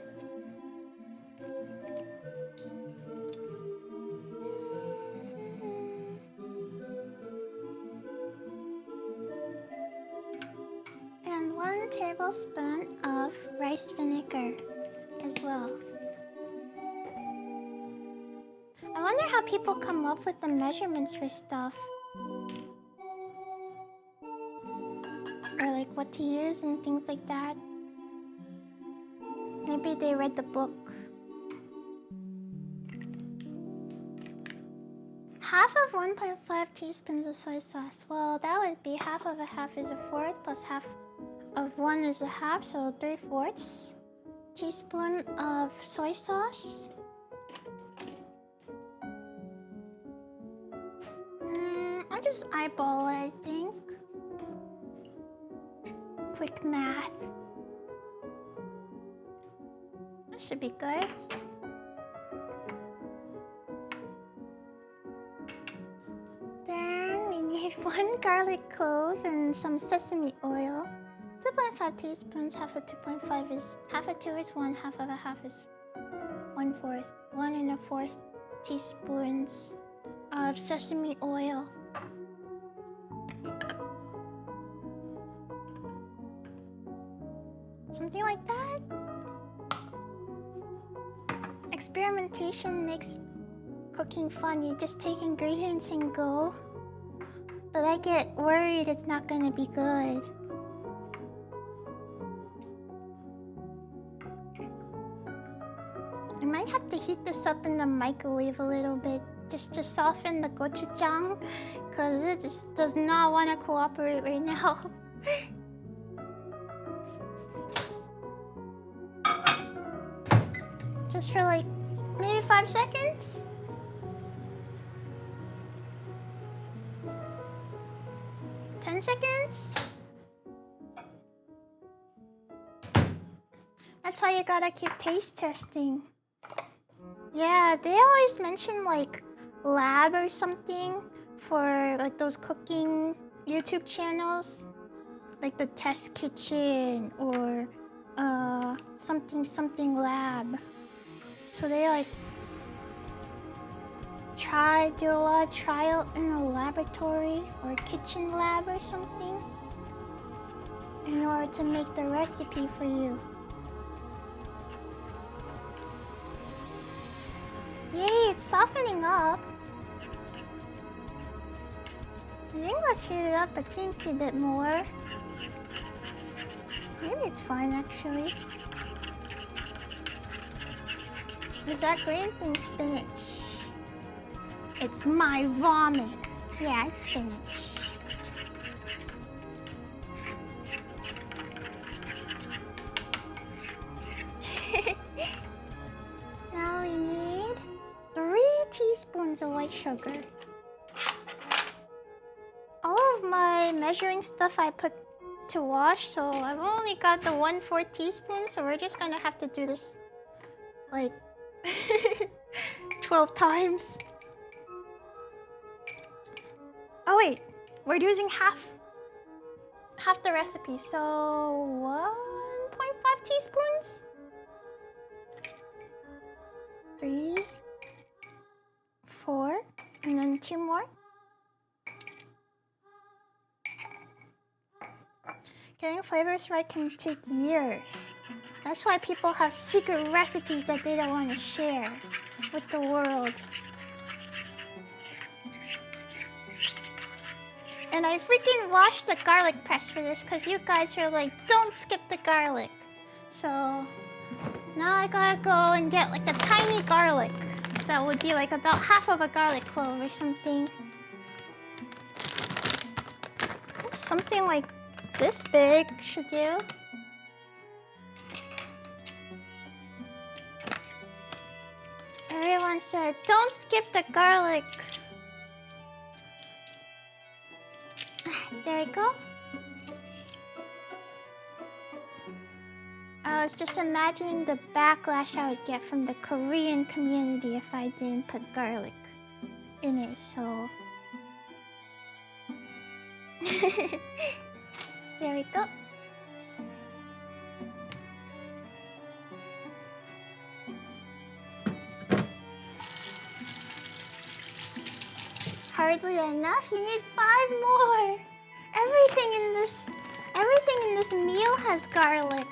And 1 tablespoon of rice vinegar as well. I wonder how people come up with the measurements for stuff. Or like what to use and things like that. Maybe they read the book. Half of 1.5 teaspoons of soy sauce. Well, that would be half of a half is a fourth plus half of 1 is a half, so 3/4 teaspoon of soy sauce. I'll just eyeball it, I think. Quick math. That should be good. Then we need 1 garlic clove and some sesame oil. 2.5 teaspoons, half of 2.5 is... Half of 2 is 1, half of a half is 1/4. 1 1/4 teaspoons of sesame oil. Something like that. Experimentation makes cooking fun. You just take ingredients and go. But I get worried it's not gonna be good. I might have to heat this up up in the microwave a little bit just to soften the gochujang, because it just does not want to cooperate right now. Just for like maybe 5 seconds. Seconds. That's why you gotta keep taste testing. Yeah, they always mention like lab or something for like those cooking YouTube channels, like the test kitchen or something lab. So they like do a lot of trial in a laboratory or kitchen lab or something in order to make the recipe for you. Yay, it's softening up. I think let's heat it up a teensy bit more. Maybe it's fine actually. Is that green thing spinach? It's my vomit. Yeah, it's spinach. Now we need 3 teaspoons of white sugar. All of my measuring stuff I put to wash, so I've only got the 1/4 teaspoon, so we're just gonna have to do this like 12 times. Oh wait, we're using half the recipe, so 1.5 teaspoons? 3, 4, and then 2 more. Getting flavors right can take years. That's why people have secret recipes that they don't want to share with the world. And I freaking washed the garlic press for this because you guys are like, don't skip the garlic. So now I gotta go and get like a tiny garlic. That would be like about half of a garlic clove or something. Something like this big should do. Everyone said, don't skip the garlic. There we go. I was just imagining the backlash I would get from the Korean community if I didn't put garlic in it, so... There we go. Hardly enough? You need 5 more! Everything in this meal has garlic.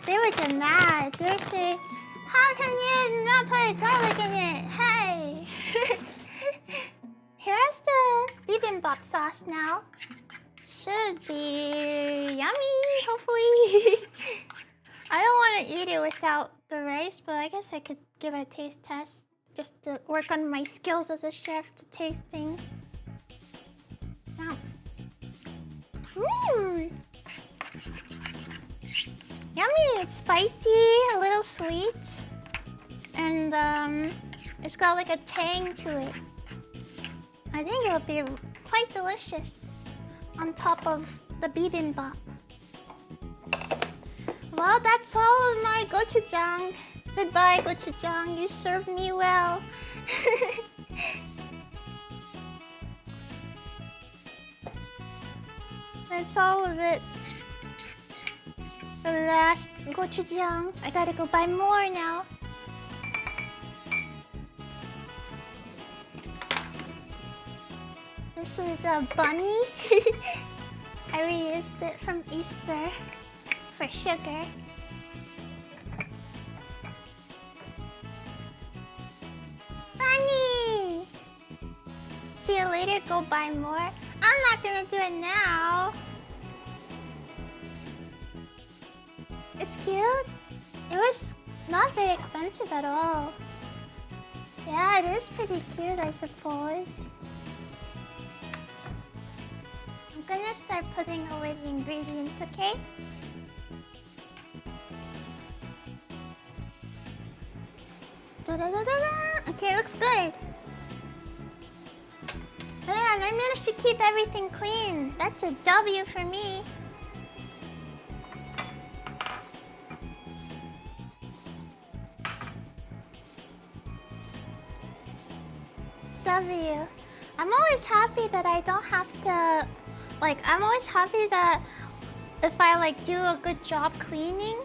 They would get mad. They would say, how can you not put garlic in it? Hey! Here's the bibimbap sauce now. Should be yummy, hopefully. I don't want to eat it without the rice, but I guess I could give a taste test. Just to work on my skills as a chef to taste things. Mmm! Yummy! It's spicy, a little sweet. And it's got like a tang to it. I think it'll be quite delicious on top of the bibimbap. Well, that's all of my gochujang. Goodbye, gochujang. You served me well. That's all of it. The last gochujang. I gotta go buy more now. This is a bunny. I reused it from Easter for sugar. Bunny! See you later, go buy more. I'm not gonna do it now. It's cute. It was not very expensive at all. Yeah, it is pretty cute, I suppose. I'm gonna start putting away the ingredients, okay? Da-da-da-da-da. Okay, looks good. Man, I managed to keep everything clean. That's a W for me. W. I'm always happy that I don't have to... Like, I'm always happy that if I, like, do a good job cleaning,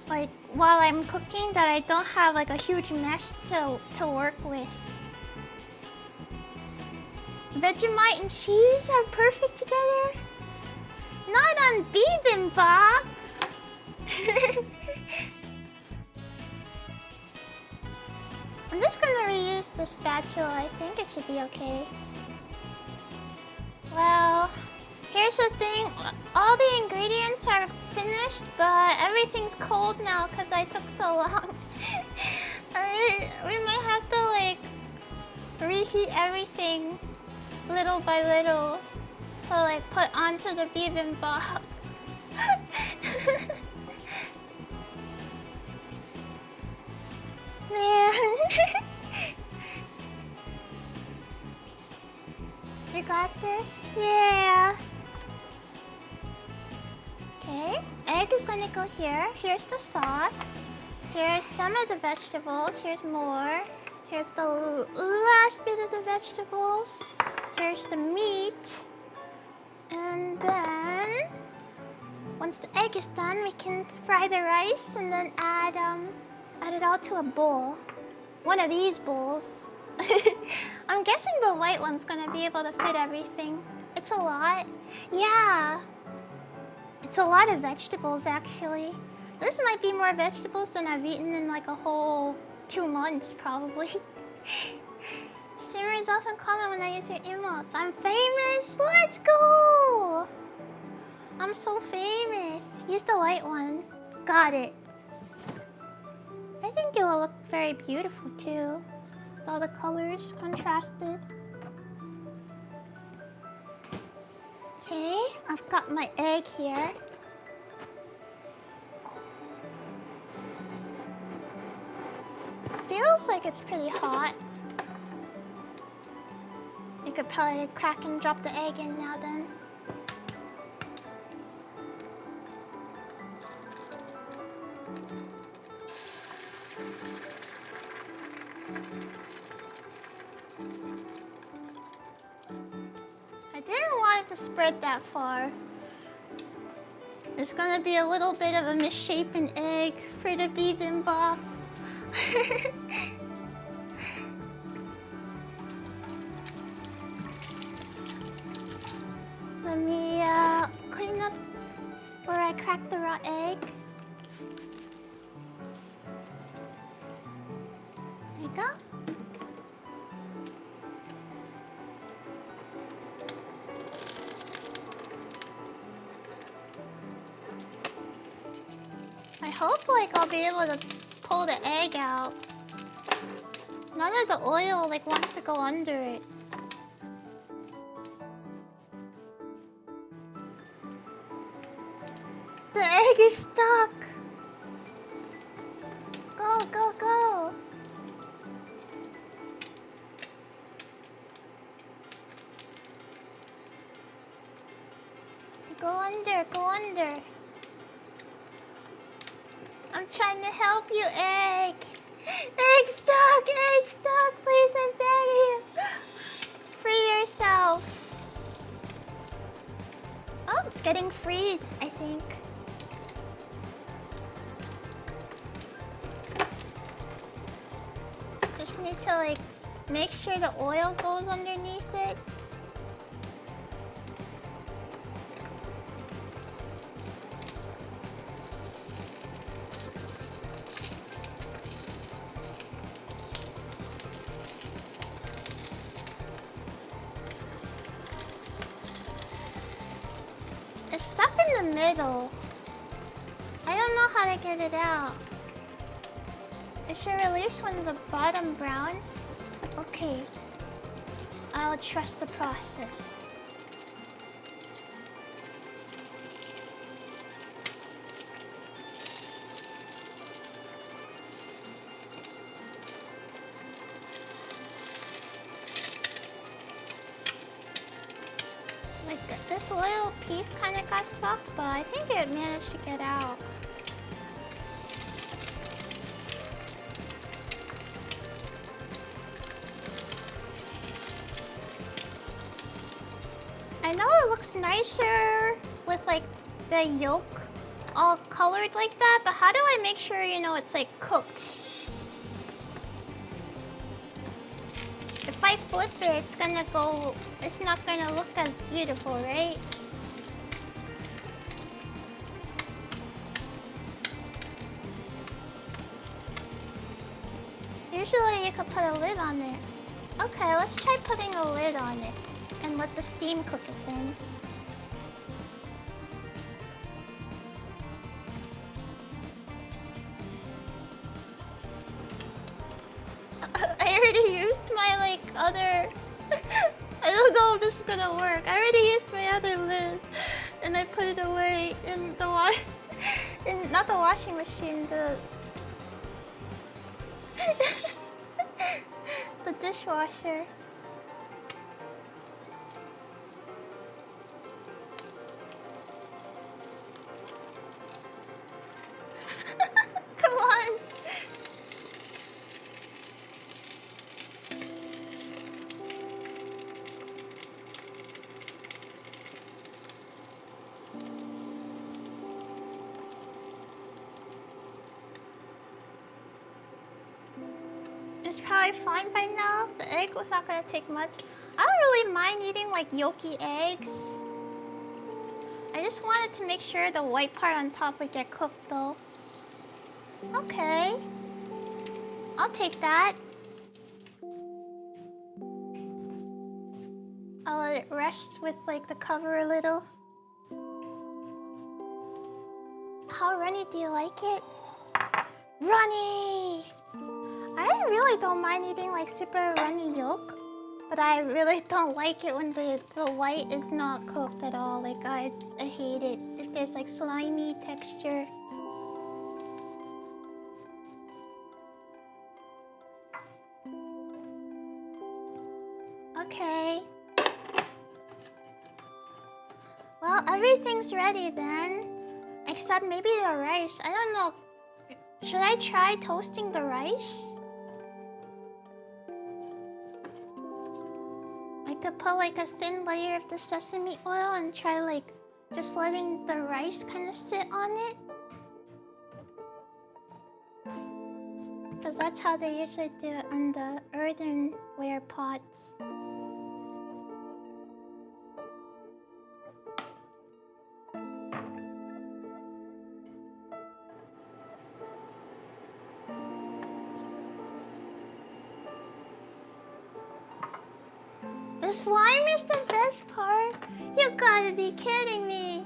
like, while I'm cooking, that I don't have, like, a huge mess to work with. Vegemite and cheese are perfect together? Not on Bibimbap! I'm just gonna reuse the spatula. I think it should be okay. Well, here's the thing. All the ingredients are finished, but everything's cold now because I took so long. We might have to, like, reheat everything little by little to, like, put onto the bibimbap. Man. You got this? Yeah. Okay. Egg is gonna go here. Here's the sauce. Here's some of the vegetables. Here's more. Here's the last bit of the vegetables. Here's the meat. And then, once the egg is done, we can fry the rice and then add it all to a bowl. One of these bowls. I'm guessing the white one's gonna be able to fit everything. It's a lot. Yeah. It's a lot of vegetables, actually. This might be more vegetables than I've eaten in like a whole 2 months, probably. Streamers often comment when I use your emotes. I'm famous! Let's go! I'm so famous. Use the white one. Got it. I think it will look very beautiful, too. With all the colors contrasted. Okay, I've got my egg here. Feels like it's pretty hot. You could probably crack and drop the egg in now then. I didn't want it to spread that far. It's gonna be a little bit of a misshapen egg for the bibimbap. Let me clean up where I cracked the raw egg. There you go. I hope like I'll be able to pull the egg out. None of the oil like wants to go under it. The egg is stuck. Go, go, go. Go under, go under. I'm trying to help you, egg. Egg stuck, please, I'm begging you. Free yourself. Oh, it's getting freed, I think. Just need to like make sure the oil goes underneath it. It's stuck in the middle. I don't know how to get it out. It should release when the bottom browns. Okay. I'll trust the process. Like, this little piece kind of got stuck, but I think it managed to get out. I know it looks nicer with like the yolk all colored like that, but how do I make sure, you know, it's like cooked? If I flip it, it's not gonna look as beautiful, right? Usually you could put a lid on it. Okay, let's try putting a lid on it and let the steam cook it then. I already used my like other... I don't know if this is gonna work. I already used my other lid and I put it away in the not the washing machine, the the dishwasher. Come on. It's probably fine by now. The egg was not gonna take much. I don't really mind eating like yolky eggs. I just wanted to make sure the white part on top would get cooked though. Okay. I'll take that. I'll let it rest with like the cover a little. How runny do you like it? Runny! I really don't mind eating like super runny yolk, but I really don't like it when the white is not cooked at all. Like I hate it if there's like slimy texture. Okay. Well, everything's ready then, except maybe the rice. I don't know. Should I try toasting the rice? I could put like a thin layer of the sesame oil and try like just letting the rice kind of sit on it. Because that's how they usually do it on the earthenware pots. The slime is the best part? You gotta be kidding me.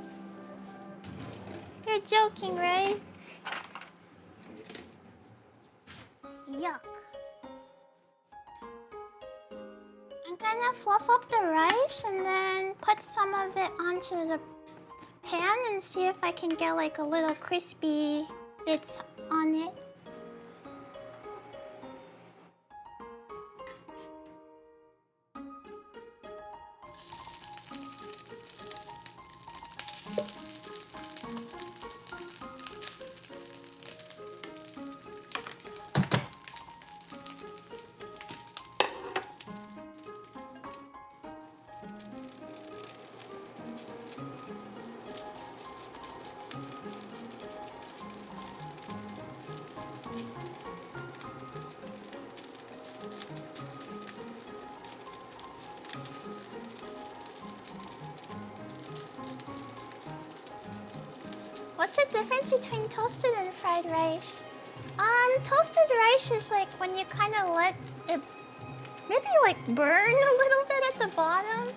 You're joking, right? Yuck. I'm gonna fluff up the rice and then put some of it onto the pan and see if I can get like a little crispy bits on it. What's the difference between toasted and fried rice? Toasted rice is like when you kind of let it maybe like burn a little bit at the bottom.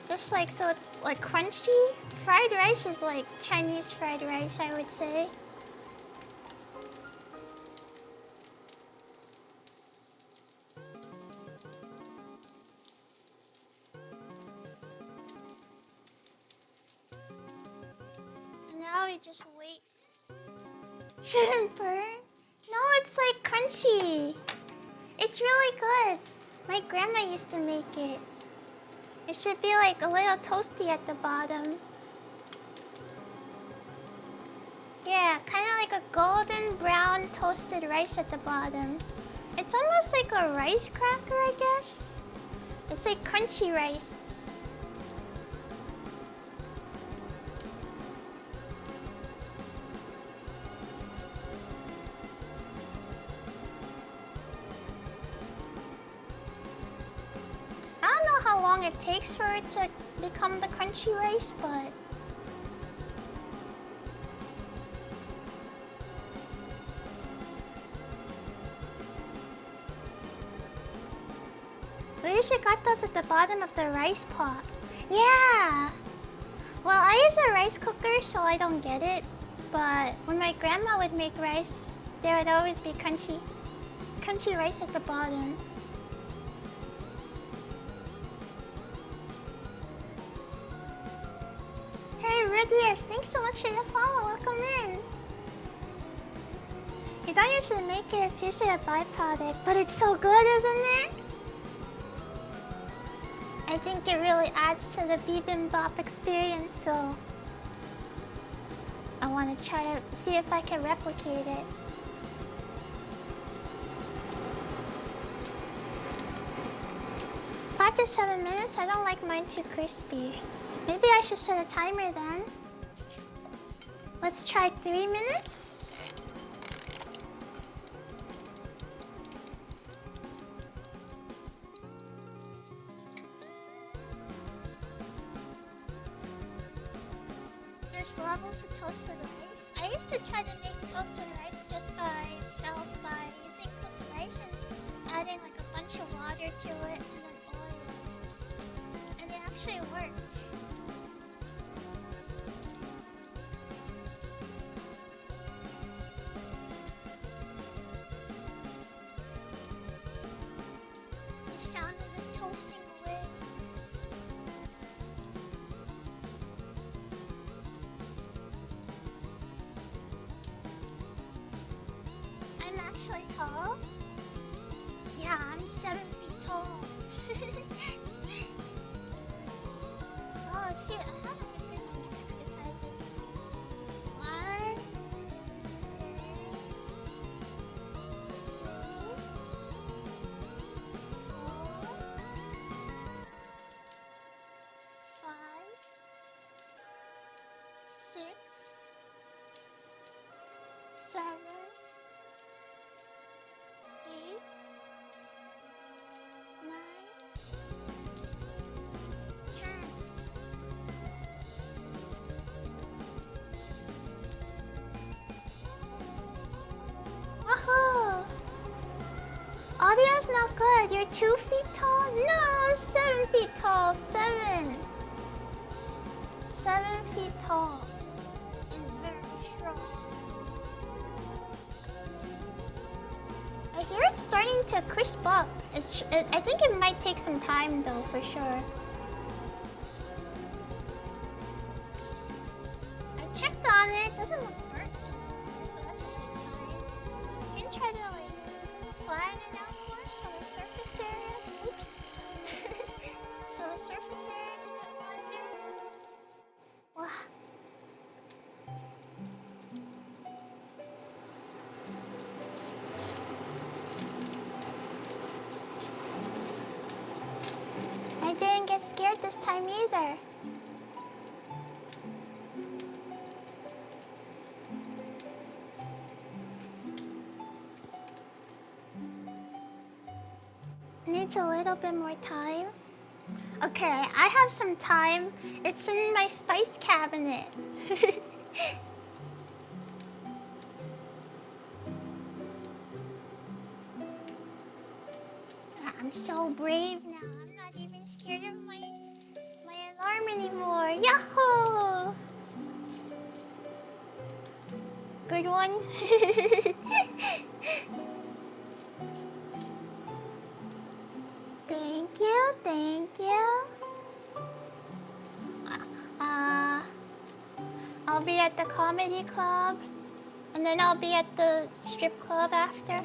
Just like so it's like crunchy. Fried rice is like Chinese fried rice, I would say. just wait. Shouldn't burn? No, it's like crunchy. It's really good. My grandma used to make it. It should be like a little toasty at the bottom. Yeah, kind of like a golden brown toasted rice at the bottom. It's almost like a rice cracker, I guess. It's like crunchy rice. I don't know how long it takes for it to become the crunchy rice, but we should got those at the bottom of the rice pot. Yeah. Well, I use a rice cooker, so I don't get it. But when my grandma would make rice, there would always be crunchy rice at the bottom. Hey, Rudius, thanks so much for the follow. Welcome in. You don't usually make it, it's usually a byproduct. But it's so good, isn't it? I think it really adds to the Bibimbap experience, so I want to try to see if I can replicate it. Five to 7 minutes? I don't like mine too crispy. Maybe I should set a timer then. Let's try 3 minutes. There's levels of toasted rice. I used to try to make toasted rice just by itself by using cooked rice and adding like a bunch of water to it and then oil. And it actually worked. The sound of it toasting away. I'm actually tall. Yeah, I'm 7 feet tall. Oh shoot, I haven't been doing any exercises. 1, 2, 3, 4, 5, 6, 7, 8, 9, 10. Woohoo! Audio's not good. You're 2 feet tall? No, I'm 7 feet tall. 7. 7 feet tall. And very strong. I hear it's starting to crisp up. I think it might take some time though, for sure. I checked on it. It doesn't look burnt so far, so that's a good sign. You can try to like flatten it out more so the surface area. Oops. So the surface area is a bit wider. Wow. I didn't get scared this time either. Needs a little bit more time. Okay, I have some time. It's in my spice cabinet. I'm so brave now. I'm not even scared of my alarm anymore. Yahoo! Good one. Thank you, thank you. I'll be at the comedy club. And then I'll be at the strip club after.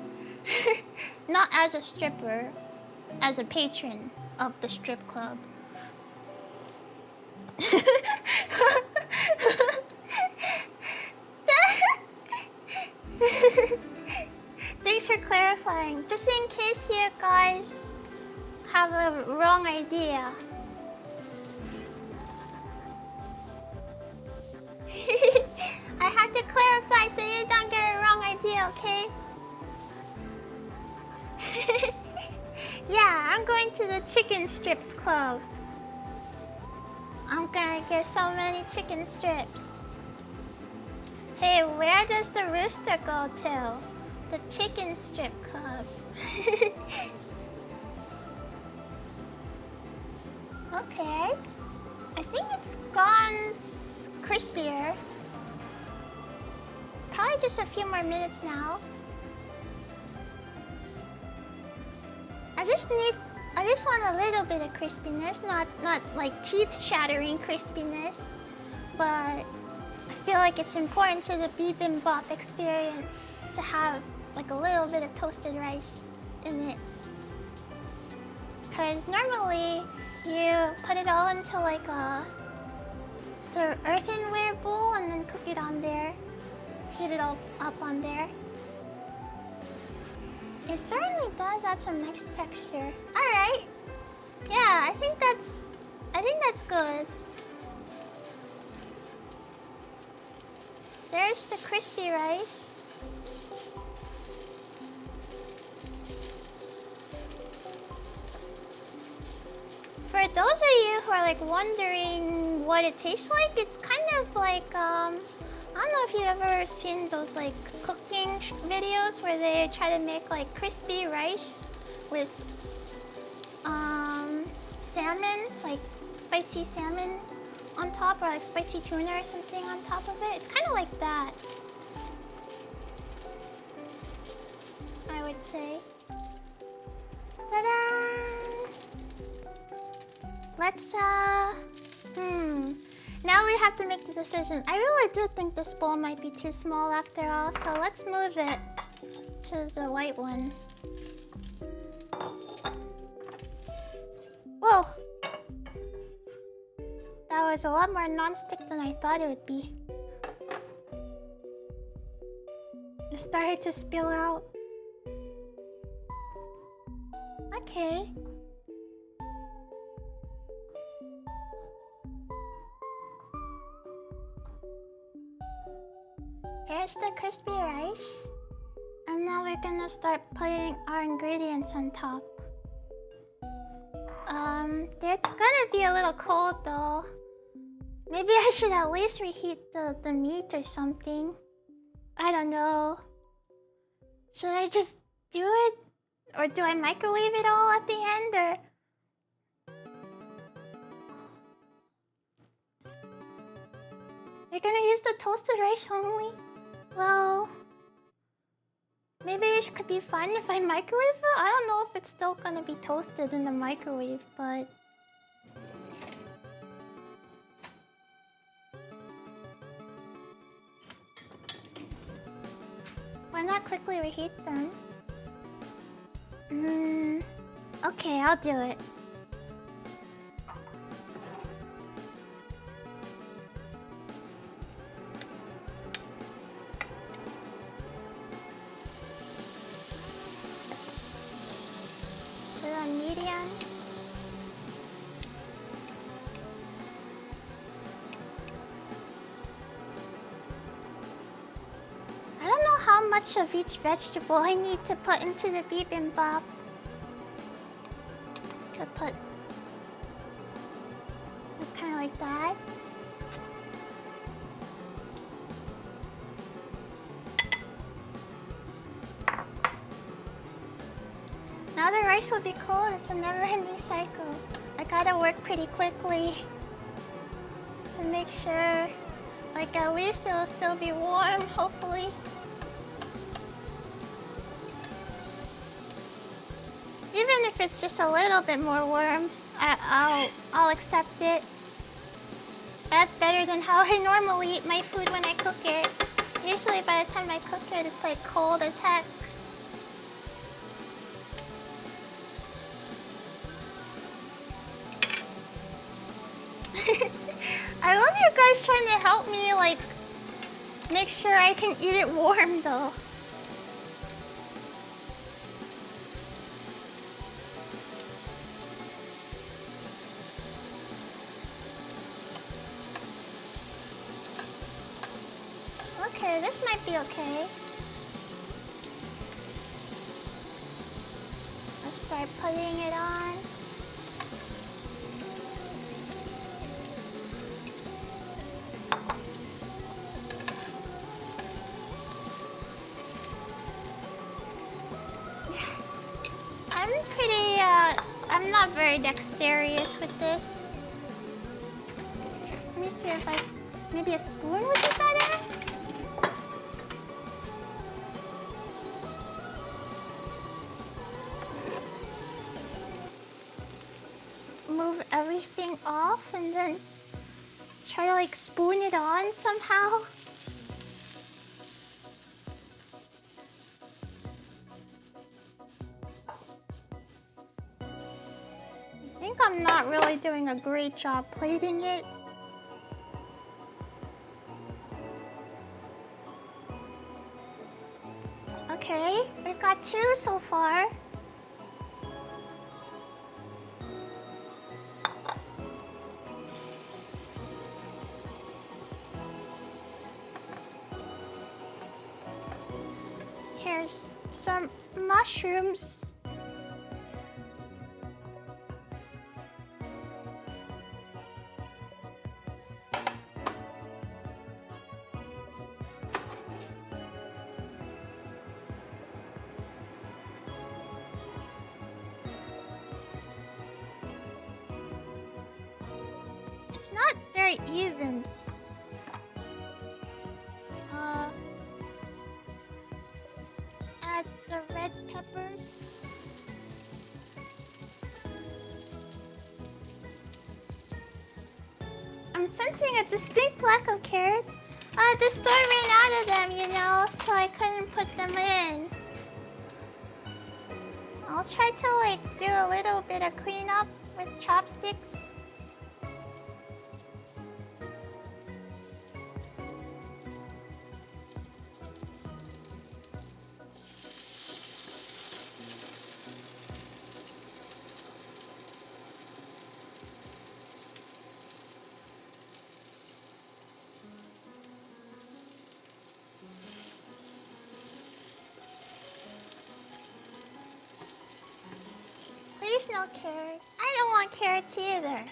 Not as a stripper, as a patron of the strip club. Thanks for clarifying. Just in case you guys have a wrong idea. I had to clarify so you don't get a wrong idea, okay? Yeah, I'm going to the chicken strips club. I'm gonna get so many chicken strips. Hey, where does the rooster go to? The chicken strip club. Okay. I think it's gone crispier. Probably just a few more minutes now. I just want a little bit of crispiness, not like teeth-shattering crispiness, but I feel like it's important to the Bibimbap experience to have like a little bit of toasted rice in it. Cause normally you put it all into like a earthenware bowl and then cook it on there. Heat it all up on there. It certainly does add some nice texture. Alright. Yeah, I think that's good. There's the crispy rice. For those of you who are like wondering what it tastes like, it's kind of like I don't know if you've ever seen those like cooking videos where they try to make like crispy rice with salmon, like spicy salmon on top, or like spicy tuna or something on top of it. It's kind of like that, I would say. Ta-da! Let's now we have to make the decision. I really do think this bowl might be too small after all, so let's move it to the white one. Whoa! That was a lot more non-stick than I thought it would be. It started to spill out. Okay. Here's the crispy rice. And now we're gonna start putting our ingredients on top. It's gonna be a little cold though. Maybe I should at least reheat the meat or something. I don't know. Should I just do it? Or do I microwave it all at the end, or... You're gonna use the toasted rice only? Well... Maybe it could be fun if I microwave it? I don't know if it's still gonna be toasted in the microwave, but... Why not quickly reheat them? Okay, I'll do it. Put it on medium. I don't know how much of each vegetable I need to put into the bibimbap. Could put kind of like that. Now the rice will be cold. It's a never-ending cycle. I gotta work pretty quickly to make sure, like, at least it'll still be warm, hopefully. Even if it's just a little bit more warm, I'll accept it. That's better than how I normally eat my food when I cook it. Usually by the time I cook it, it's like cold as heck. I love you guys trying to help me, like, make sure I can eat it warm, though. Okay, this might be okay. Let's start putting it on. I'm not very dexterous with this. Let me see if maybe a spoon would be better? Just move everything off and then try to like spoon it on somehow. I think I'm not really doing a great job plating it. Okay, we got 2 so far. Here's some mushrooms. It's not very even. Let's add the red peppers. I'm sensing a distinct lack of carrots. The store ran out of them, you know, so I couldn't put them in. I'll try to like do a little bit of cleanup with chopsticks. Please no carrots. I don't want carrots either.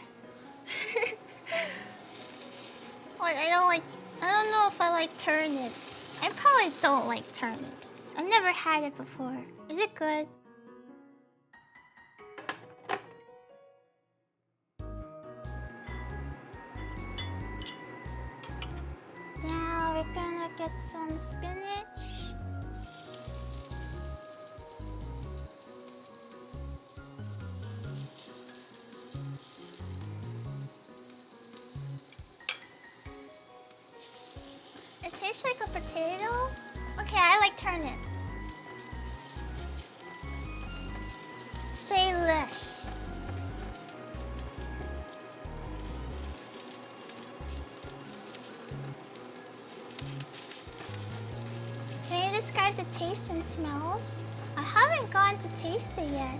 What, I don't know if I like turnips. I probably don't like turnips. I've never had it before. Is it good? Now we're gonna get some spinach. It tastes like a potato. Okay, I like turnip. Say less. Can you describe the taste and smells? I haven't gone to taste it yet.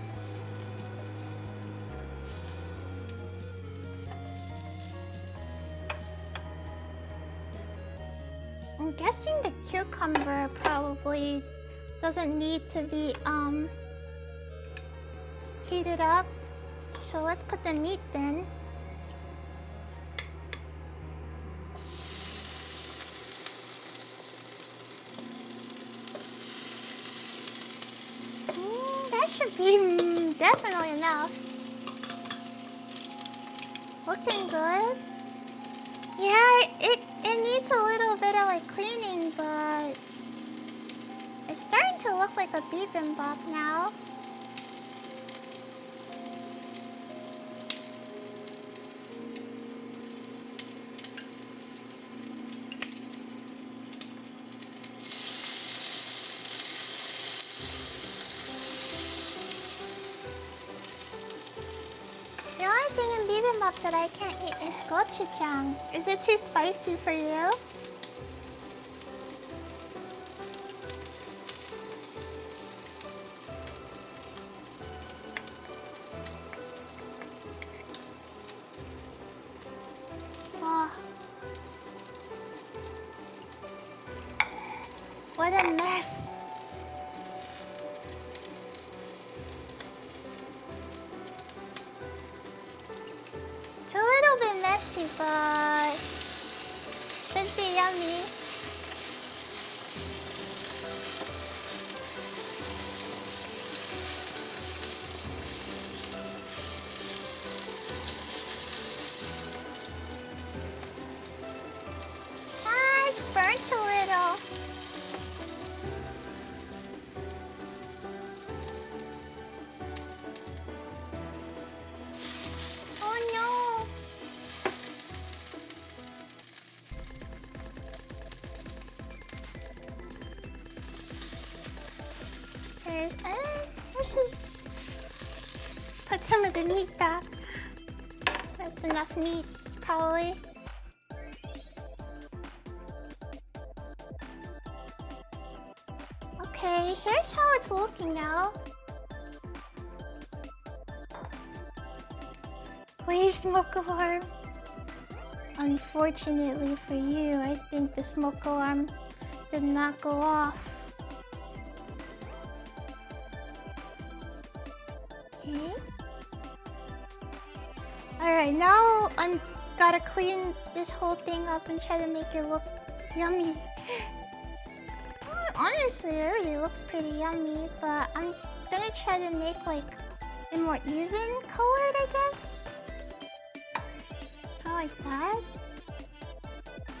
I'm guessing the cucumber probably doesn't need to be heated up. So let's put the meat then. That should be definitely enough. Looking good. Yeah, it needs a little bit of like cleaning, but it's starting to look like a bibimbap now. bibimbap that I can't eat is gochujang. Is it too spicy for you? Oh. What a mess. It's a little bit messy, but should be yummy. Ah, it's burnt a little. Oh no. Let's just put some of the meat back. That's enough meat, probably. Okay, here's how it's looking now. Please, smoke alarm. Unfortunately for you, I think the smoke alarm did not go off. Okay. Alright, now I'm gotta clean this whole thing up and try to make it look yummy. Honestly, it already looks pretty yummy, but I'm gonna try to make like a more even colored, I guess. I like that.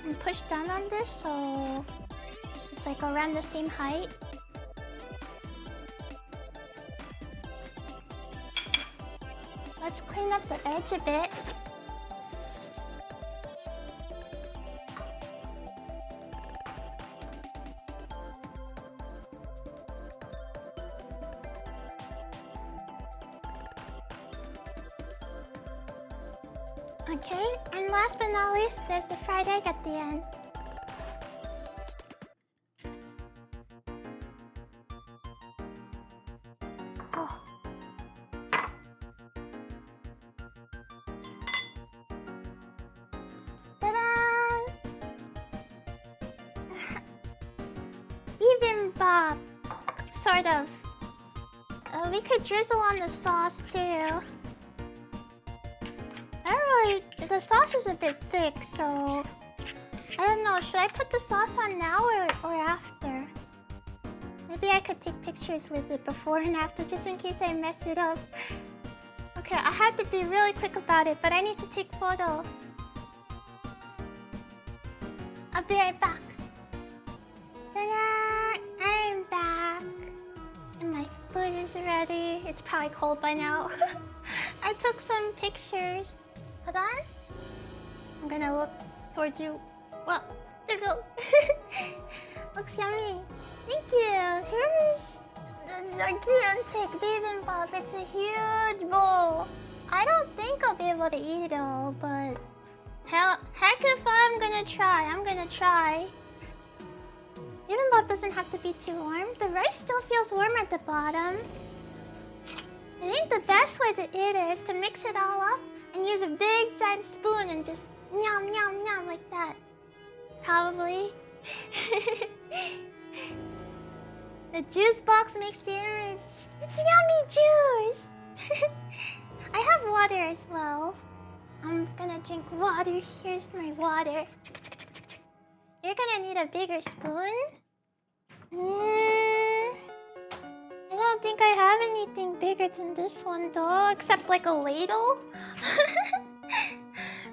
And push down on this so it's like around the same height. Let's clean up the edge a bit. Okay, and last but not least, there's the fried egg at the end. Oh. Ta-da! Bibimbap, sort of. We could drizzle on the sauce too. The sauce is a bit thick, so I don't know. Should I put the sauce on now or after? Maybe I could take pictures with it before and after just in case I mess it up. Okay, I have to be really quick about it, but I need to take a photo. I'll be right back. Ta-da! I'm back. And my food is ready. It's probably cold by now. I took some pictures. Hold on. I'm gonna look towards you. Well, there you go. Looks yummy. Thank you. Here's the gigantic bibimbap. It's a huge bowl. I don't think I'll be able to eat it all, but heck if I'm gonna try. I'm gonna try. Bibimbap doesn't have to be too warm. The rice still feels warm at the bottom. I think the best way to eat it is to mix it all up and use a big giant spoon and just nyam nyam nyam like that. Probably. The juice box makes the image. It's yummy juice! I have water as well. I'm gonna drink water. Here's my water. You're gonna need a bigger spoon. I don't think I have anything bigger than this one though, except like a ladle.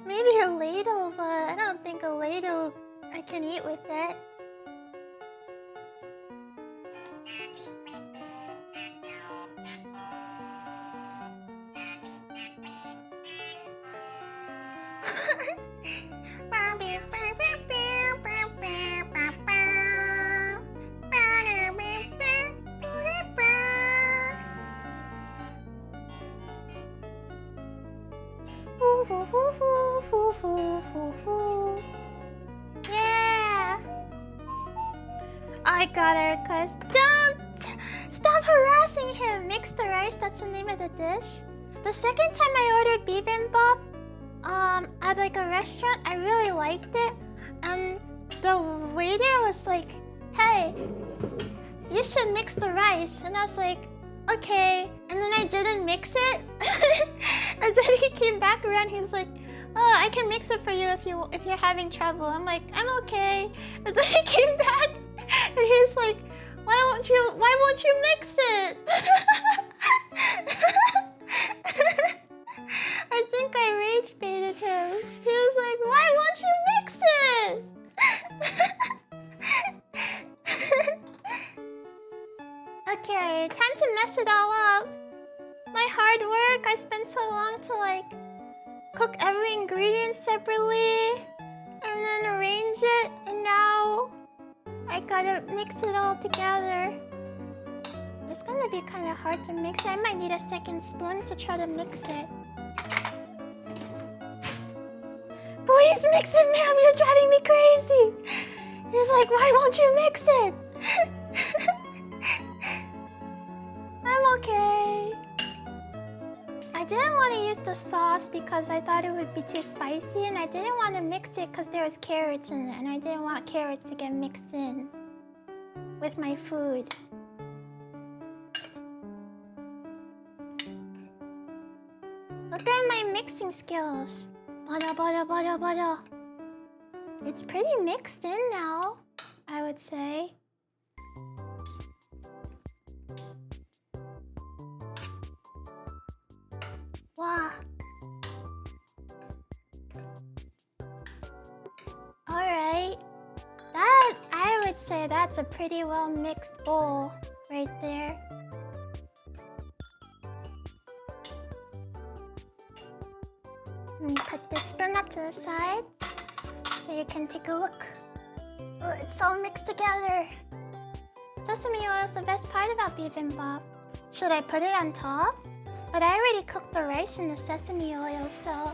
Maybe a ladle, but I don't think a ladle I can eat with it. Yeah. I got a request. Don't stop harassing him. Mix the rice. That's the name of the dish. The second time I ordered bibimbap, at like a restaurant, I really liked it, and the waiter was like, "Hey, you should mix the rice," and I was like, "Okay," and then I didn't mix it, and then he came back around. He was like, "Oh, I can mix it for you if you're having trouble." I'm like, "I'm okay," and then he came back, and he was like, "Why won't you mix it?" I think I rage baited him. He was like, "Why won't you mix it?" Okay, time to mess it all up. My hard work, I spent so long to like cook every ingredient separately and then arrange it, and now I gotta mix it all together. It's gonna be kind of hard to mix it. I might need a second spoon to try to mix it. Please mix it, ma'am. You're driving me crazy. He's like, "Why won't you mix it?" I'm okay. I didn't want to use the sauce because I thought it would be too spicy, and I didn't want to mix it because there was carrots in it, and I didn't want carrots to get mixed in with my food. Look at my mixing skills. Bada bada bada bada. It's pretty mixed in now, I would say. Wow. Alright. That, I would say that's a pretty well mixed bowl right there. Put this spoon up to the side so you can take a look. Oh, it's all mixed together. Sesame oil is the best part about bibimbap. Should I put it on top? But I already cooked the rice in the sesame oil, so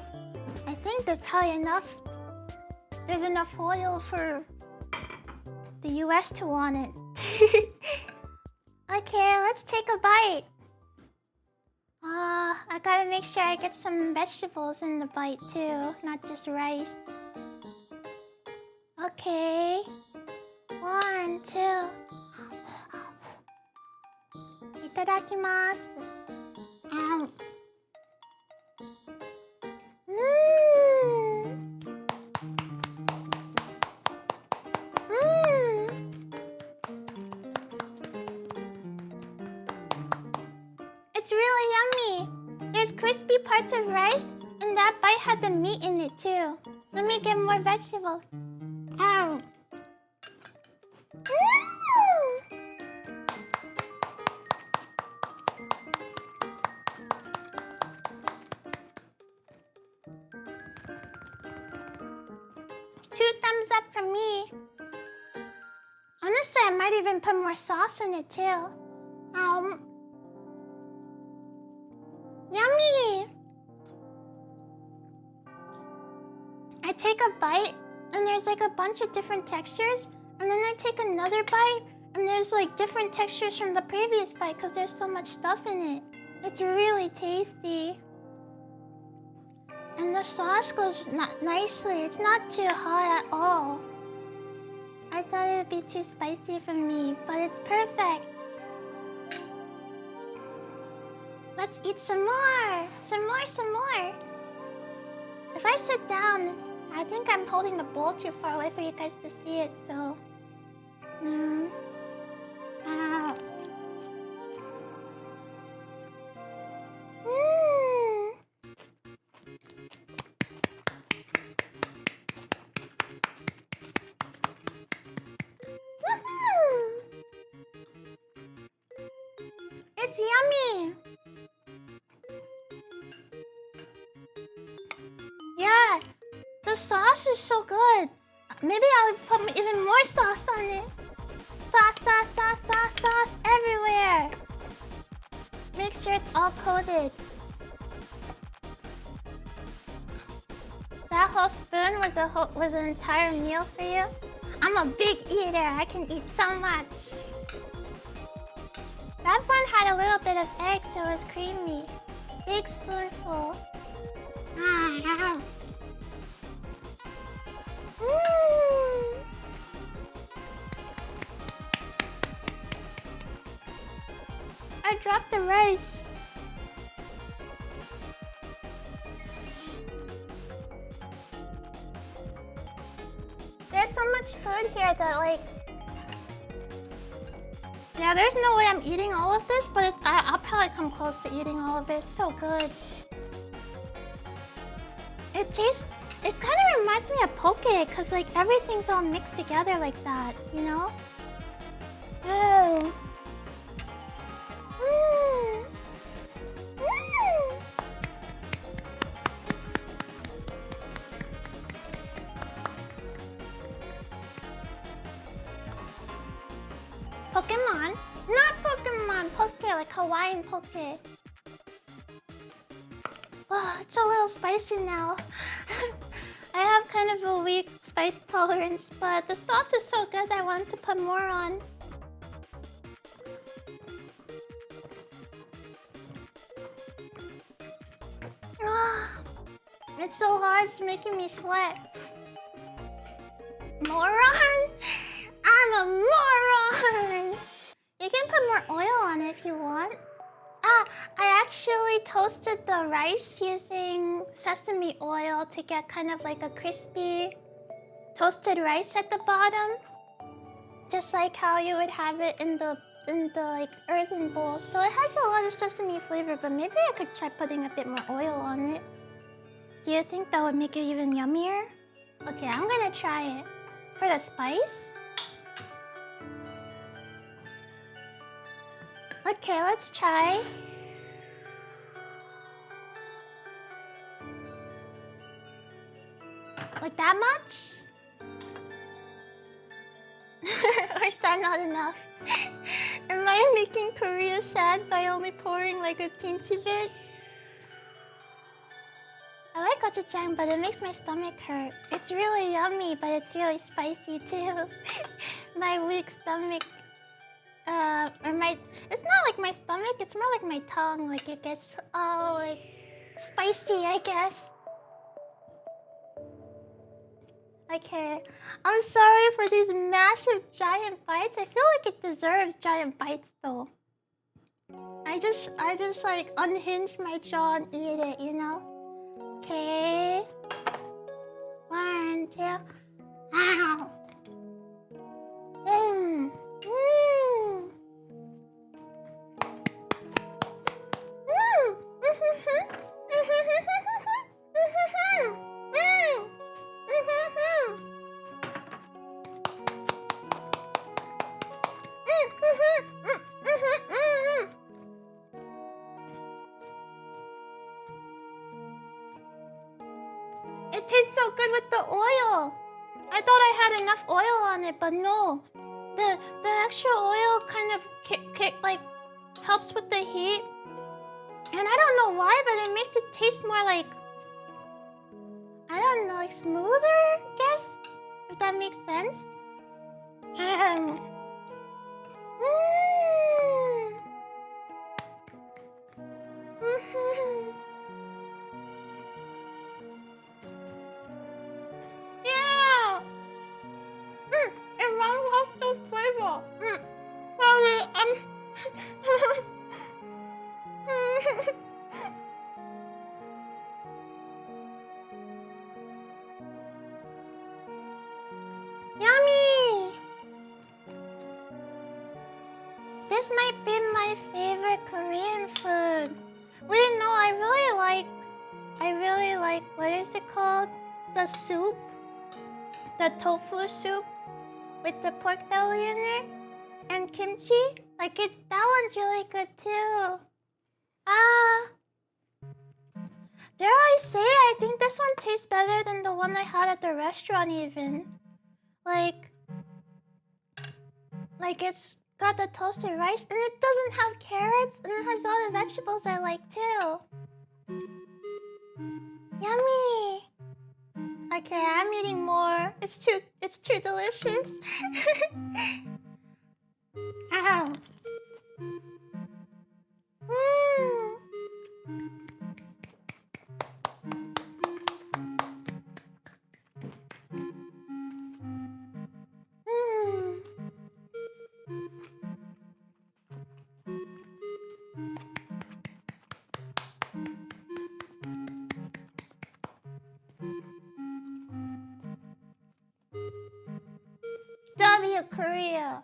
I think there's probably enough. There's enough oil for the US to want it. Okay, let's take a bite. I gotta make sure I get some vegetables in the bite too, not just rice. Okay. 1, 2. Itadakimasu. It's really yummy. There's crispy parts of rice, and that bite had the meat in it too. Let me get more vegetables. Two thumbs up from me. Honestly, I might even put more sauce in it too. Yummy! I take a bite, and there's like a bunch of different textures, and then I take another bite, and there's like different textures from the previous bite because there's so much stuff in it. It's really tasty. And the sauce goes nicely. It's not too hot at all. I thought it would be too spicy for me, but it's perfect. Let's eat some more. Some more. If I sit down, I think I'm holding the bowl too far away for you guys to see it, so... It's yummy! Yeah, the sauce is so good. Maybe I'll put even more sauce on it. Sauce everywhere. Make sure it's all coated. whole spoon was an entire meal for you? I'm a big eater. I can eat so much. That one had a little bit of egg, so it was creamy. Big spoonful. Mm. I dropped the rice. There's so much food here that like... Yeah, there's no way I'm eating all of this, but I'll probably come close to eating all of it. It's so good. It tastes... It kind of reminds me of poke, because like everything's all mixed together like that, you know? Mm. Mm. Mm. Pokemon? Not Pokemon, poke, like Hawaiian poke. Oh, it's a little spicy now. I have kind of a weak spice tolerance, but the sauce is so good I wanted to put more on. It's so hot, it's making me sweat. Moron? I'm a moron! You can put more oil on it if you want. I actually toasted the rice using sesame oil to get kind of like a crispy toasted rice at the bottom. Just like how you would have it in the like earthen bowl. So it has a lot of sesame flavor, but maybe I could try putting a bit more oil on it. Do you think that would make it even yummier? Okay, I'm gonna try it. For the spice? Okay, let's try. Like that much? Or is that not enough? Am I making Korea sad by only pouring like a teensy bit? I like gochujang, but it makes my stomach hurt. It's really yummy, but it's really spicy too. My weak stomach. It's not like my stomach, it's more like my tongue. Like it gets all like spicy, I guess. Okay, I'm sorry for these massive giant bites. I feel like it deserves giant bites though. I just like unhinge my jaw and eat it, you know? Okay. 1, 2. Ow. Mmm. Mmm. It tastes so good with the oil. I thought I had enough oil on it, but no. The extra oil kind of like helps with the heat. And I don't know why, but it makes it taste more like, I don't know, like smoother, I guess? If that makes sense. Mm. Yeah! It runs off the flavor. Sorry, Yummy! This might be my favorite Korean food. Wait, no, I really like, what is it called? The soup? The tofu soup with the pork belly in it and kimchi. Like that one's really good too. Dare I say, I think this one tastes better than the one I had at the restaurant even. Like it's got the toasted rice and it doesn't have carrots and it has all the vegetables I like too. Yummy! okay, I'm eating more. It's too delicious. Ow. Mm. Mm. W Korea.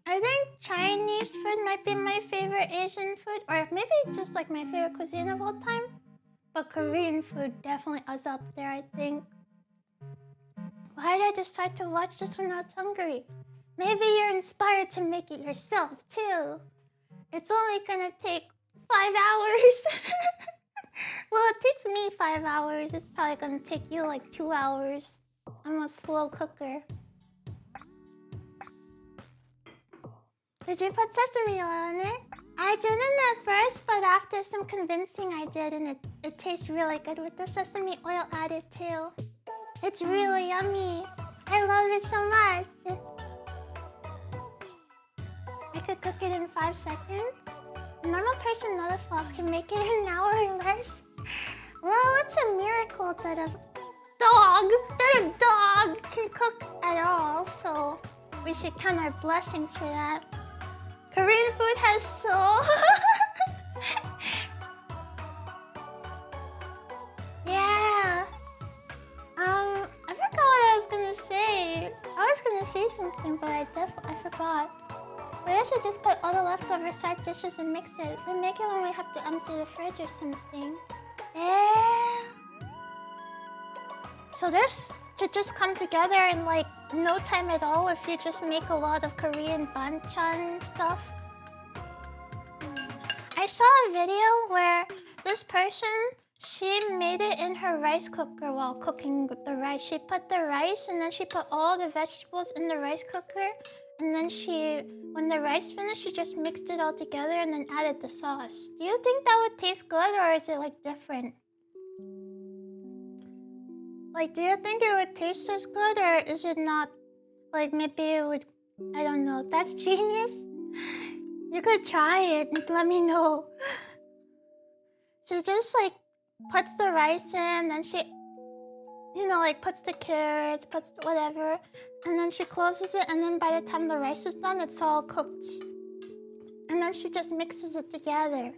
I think Chinese food might be my favorite Asian food, or maybe just like my favorite cuisine of all time. But Korean food definitely is up there, I think. Why did I decide to watch this when I was hungry? Maybe you're inspired to make it yourself too. It's only gonna take 5 hours. Well, it takes me 5 hours. It's probably gonna take you like 2 hours. I'm a slow cooker. Did you put sesame oil in it? I didn't at first, but after some convincing I did, and it tastes really good with the sesame oil added too. It's really yummy. I love it so much. I could cook it in 5 seconds. A normal person, not a fox, can make it in an hour or less. Well, it's a miracle that a dog can cook at all, so we should count our blessings for that. Korean food has soul. Yeah. I forgot what I was gonna say. I was gonna say something, but I forgot. Maybe I should just put all the leftover side dishes and mix it. We make it when we have to empty the fridge or something. Yeah. So this could just come together in like no time at all if you just make a lot of Korean banchan stuff. I saw a video where this person, she made it in her rice cooker while cooking the rice. She put the rice and then she put all the vegetables in the rice cooker. And then when the rice finished, she just mixed it all together and then added the sauce. Do you think that would taste good, or is it like different? Like, do you think it would taste as good, or is it not? Like, maybe it would, I don't know. That's genius. You could try it and let me know. She just like puts the rice in, then she, you know, like puts the carrots, puts whatever, and then she closes it, and then by the time the rice is done, it's all cooked. And then she just mixes it together.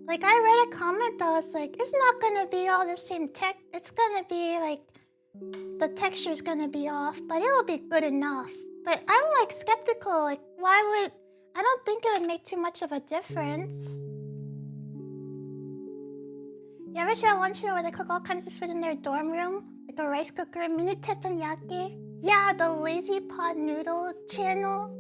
Like, I read a comment that was like, it's not gonna be all the same it's gonna be like, the texture's gonna be off, but it'll be good enough. But I'm like skeptical, like, I don't think it would make too much of a difference. You ever see that one channel where they cook all kinds of food in their dorm room? Like a rice cooker, mini teppanyaki? Yeah, the lazy pot noodle channel.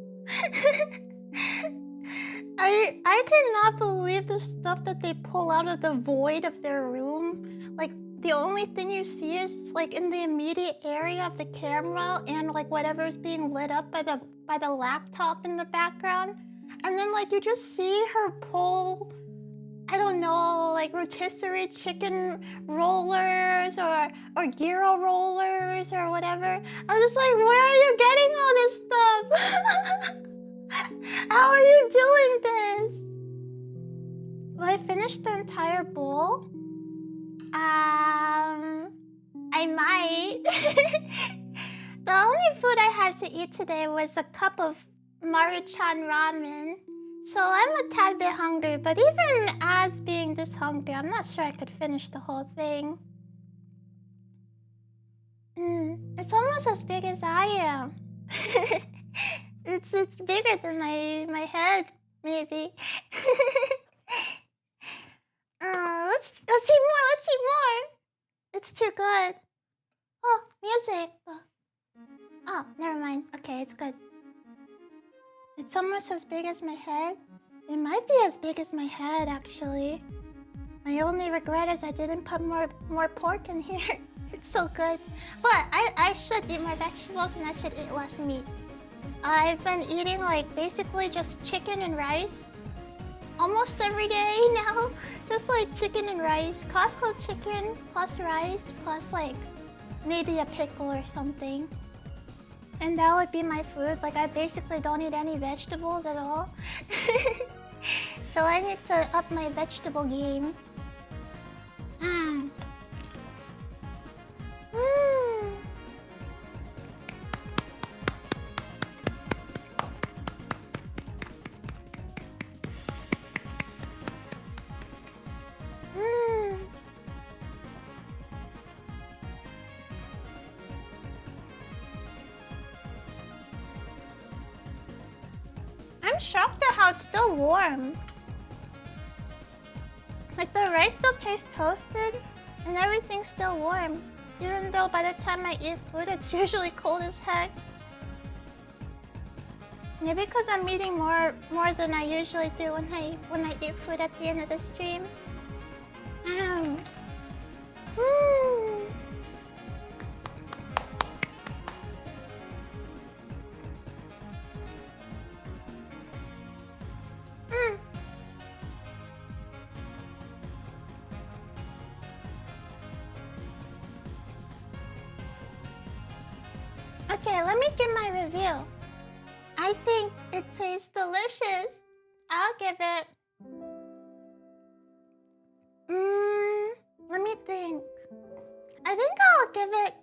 I cannot believe the stuff that they pull out of the void of their room. Like, the only thing you see is like in the immediate area of the camera and like whatever is being lit up by the laptop in the background. And then like you just see her pull, I don't know, like rotisserie chicken rollers or gyro rollers or whatever. I'm just like, where are you getting all this stuff? How are you doing this? Will I finish the entire bowl? I might. The only food I had to eat today was a cup of Maruchan ramen. So I'm a tad bit hungry, but even as being this hungry, I'm not sure I could finish the whole thing. It's almost as big as I am. It's bigger than my head, maybe. Let's eat more. Let's eat more. It's too good. Oh, music. Oh, never mind. Okay, it's good. It's almost as big as my head. It might be as big as my head, actually. My only regret is I didn't put more pork in here. It's so good. But I should eat more vegetables and I should eat less meat. I've been eating like basically just chicken and rice. almost every day now. Just like chicken and rice. Costco chicken plus rice plus like maybe a pickle or something. And that would be my food. Like I basically don't eat any vegetables at all. So I need to up my vegetable game. Mmm. Mmm. Mmm. I'm shocked at how it's still warm. Like the rice still tastes toasted and everything's still warm. Even though by the time I eat food it's usually cold as heck. Maybe because I'm eating more than I usually do when I eat food at the end of the stream. Mmm. Mmm. Mm. Okay, let me give my review. I think it tastes delicious. I'll give it... let me think. I think I'll give it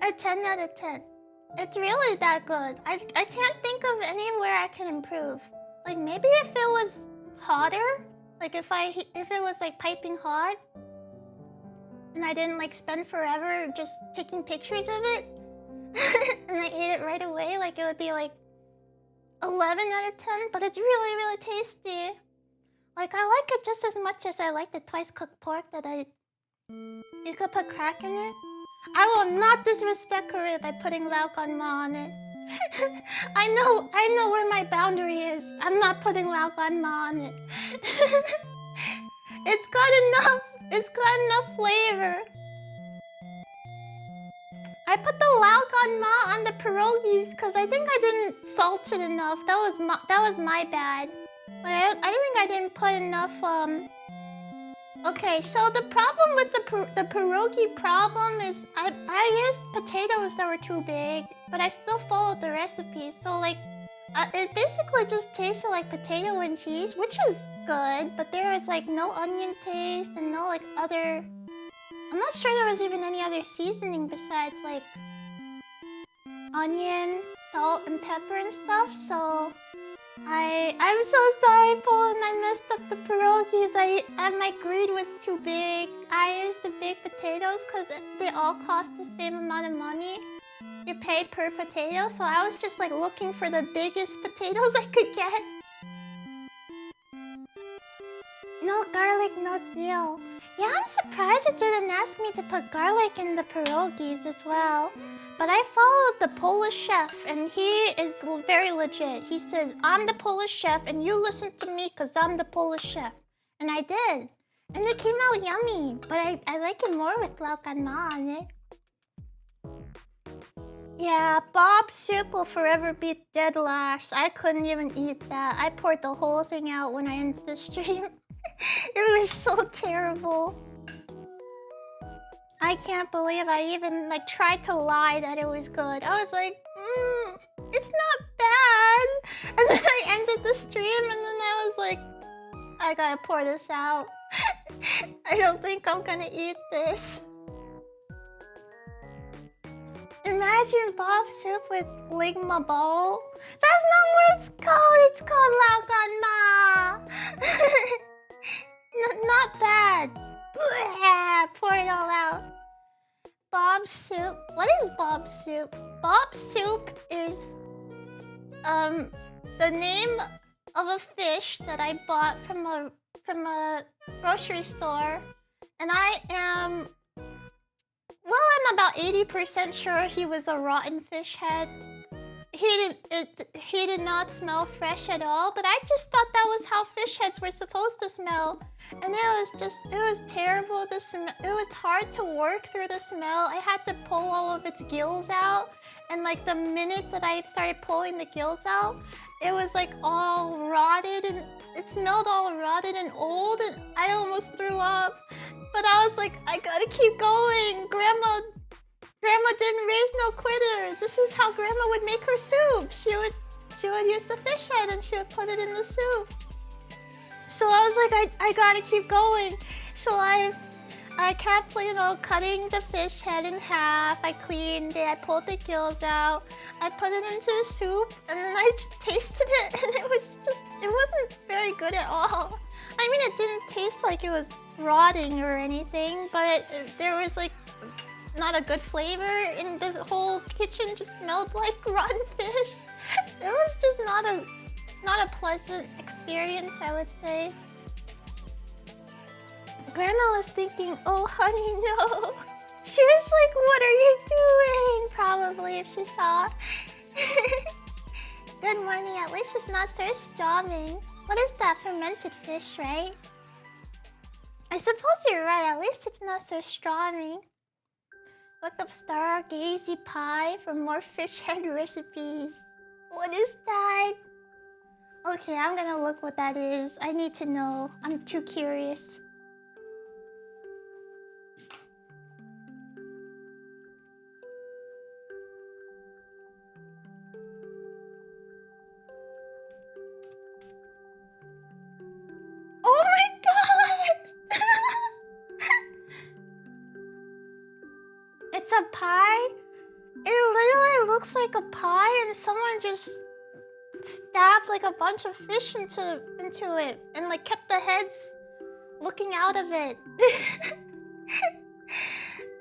a 10 out of 10. It's really that good. I can't think of anywhere I can improve. Like maybe if it was hotter, like if it was like piping hot, and I didn't like spend forever just taking pictures of it, and I ate it right away, like it would be like 11 out of 10. But it's really, really tasty. Like I like it just as much as I like the twice cooked pork that you could put crack in it. I will not disrespect Korea by putting laoganma on it. I know where my boundary is. I'm not putting laoganma on it. It's got enough flavor. I put the laoganma on the pierogies because I think I didn't salt it enough. That was my bad. Like I think I didn't put enough Okay, so the problem with the pierogi problem is I used potatoes that were too big, but I still followed the recipe. So like it basically just tasted like potato and cheese, which is good, but there was like no onion taste and no like other... I'm not sure there was even any other seasoning besides like onion, salt, and pepper and stuff, so... I'm so sorry, Paul, and I messed up the pierogies. My greed was too big. I used the big potatoes because they all cost the same amount of money. You pay per potato, so I was just like looking for the biggest potatoes I could get. No garlic, no deal. Yeah, I'm surprised it didn't ask me to put garlic in the pierogies as well. But I followed the Polish chef, and he is very legit. He says, I'm the Polish chef, and you listen to me because I'm the Polish chef. And I did. And it came out yummy, but I like it more with laoganma on it. Yeah, Bob's soup will forever be dead last. I couldn't even eat that. I poured the whole thing out when I ended the stream. It was so terrible. I can't believe I even like tried to lie that it was good. I was like, it's not bad. And then I ended the stream and then I was like, I gotta pour this out. I don't think I'm gonna eat this. Imagine Bob soup with ligma ball. That's not what it's called. It's called laoganma. Not bad. Pour it all out. Bob soup. What is Bob soup? Bob soup is the name of a fish that I bought from a grocery store, and I'm about 80% sure he was a rotten fish head. He did not smell fresh at all, but I just thought that was how fish heads were supposed to smell. And it was terrible. It was hard to work through the smell. I had to pull all of its gills out. And like the minute that I started pulling the gills out, it was like all rotted and it smelled all rotted and old and I almost threw up. But I was like, I gotta keep going. Grandma didn't raise no quitter. This is how Grandma would make her soup. She would use the fish head and she would put it in the soup. So I was like, I gotta keep going. So I kept, cutting the fish head in half. I cleaned it. I pulled the gills out. I put it into the soup, and then I tasted it, and it wasn't very good at all. I mean, it didn't taste like it was rotting or anything, but there was like not a good flavor, and the whole kitchen just smelled like rotten fish. It was just not a pleasant experience, I would say. Grandma was thinking, oh honey, no. She was like, what are you doing? Probably if she saw. Good morning, at least it's not so storming. What is that, fermented fish, right? I suppose you're right, at least it's not so storming. Look up stargazy pie for more fish head recipes. What is that? Okay, I'm gonna look what that is. I need to know. I'm too curious. Oh my god! It's a pie? It literally looks like a pie and someone just stabbed like a bunch of fish into it and like kept the heads looking out of it.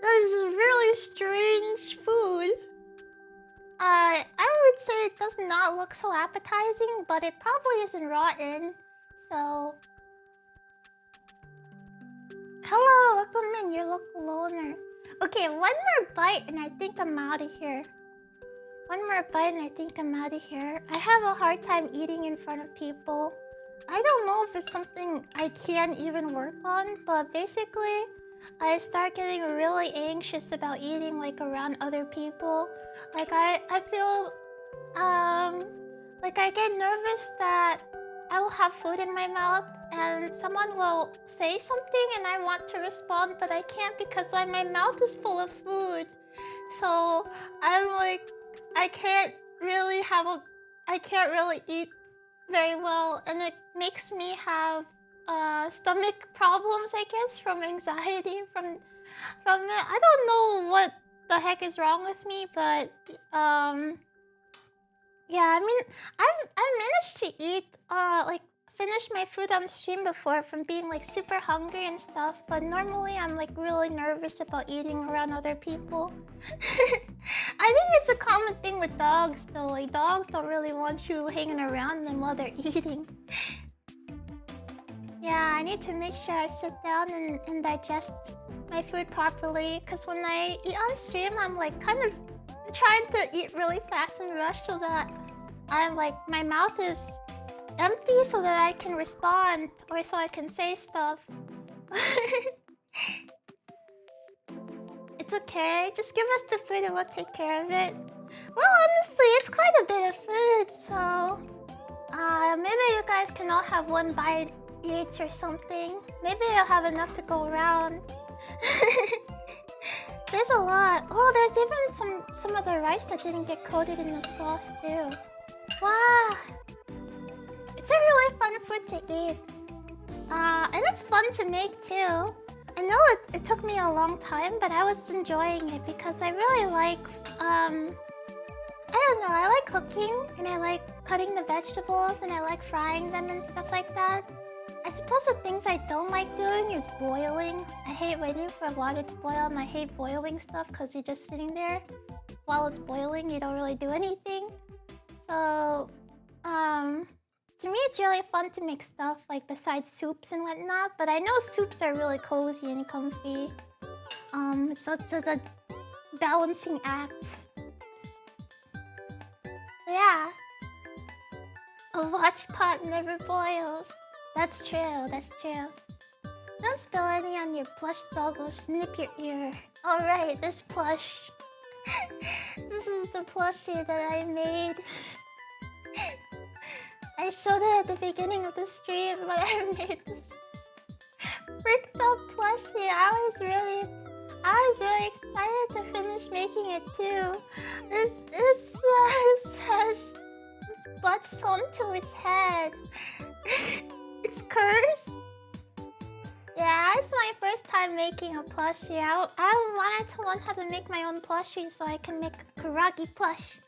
That is really strange food. I would say it does not look so appetizing, but it probably isn't rotten. So hello, welcome in, your local loner. Okay, one more bite and I think I'm out of here. One more bite and I think I'm out of here. I have a hard time eating in front of people. I don't know if it's something I can even work on, but basically, I start getting really anxious about eating like around other people. Like I feel, like I get nervous that I will have food in my mouth and someone will say something and I want to respond, but I can't because my mouth is full of food. So I'm like, I can't really eat very well, and it makes me have stomach problems, I guess, from anxiety from it. I don't know what the heck is wrong with me, but yeah, I mean, I've managed to eat like finish my food on stream before from being like super hungry and stuff, but normally I'm like really nervous about eating around other people. I think it's a common thing with dogs though, like dogs don't really want you hanging around them while they're eating. Yeah, I need to make sure I sit down and digest my food properly, because when I eat on stream I'm like kind of trying to eat really fast and rush so that I'm like, my mouth is empty so that I can respond or so I can say stuff. It's okay, just give us the food and we'll take care of it. Well, honestly, it's quite a bit of food, so maybe you guys can all have one bite each or something. Maybe I'll have enough to go around. There's a lot. Oh, there's even some of the rice that didn't get coated in the sauce too. Wow. It's a really fun food to eat. And it's fun to make too. I know it took me a long time, but I was enjoying it because I really like, I don't know, I like cooking and I like cutting the vegetables and I like frying them and stuff like that. I suppose the things I don't like doing is boiling. I hate waiting for water to boil and I hate boiling stuff because you're just sitting there while it's boiling, you don't really do anything. So, to me it's really fun to make stuff like besides soups and whatnot, but I know soups are really cozy and comfy. So it's a balancing act. Yeah. A watch pot never boils. That's true, that's true. Don't spill any on your plush dog, will snip your ear. Alright, this plush. This is the plushie that I made. I showed it at the beginning of the stream, but I made this freaked out plushie. I was really excited to finish making it too. It says butt sewn to its head. It's cursed. Yeah, it's my first time making a plushie. I wanted to learn how to make my own plushie so I can make a Koragi plush.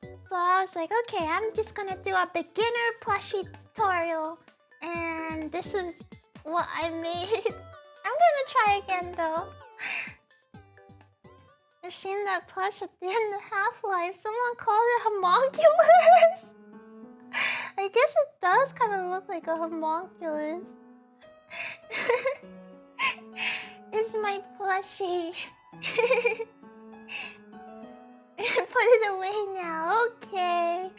So I was like, okay, I'm just gonna do a beginner plushie tutorial. And this is what I made. I'm gonna try again though. It seemed that plush at the end of Half-Life. Someone called it homunculus. I guess it does kind of look like a homunculus. It's my plushie. Put it away now, okay.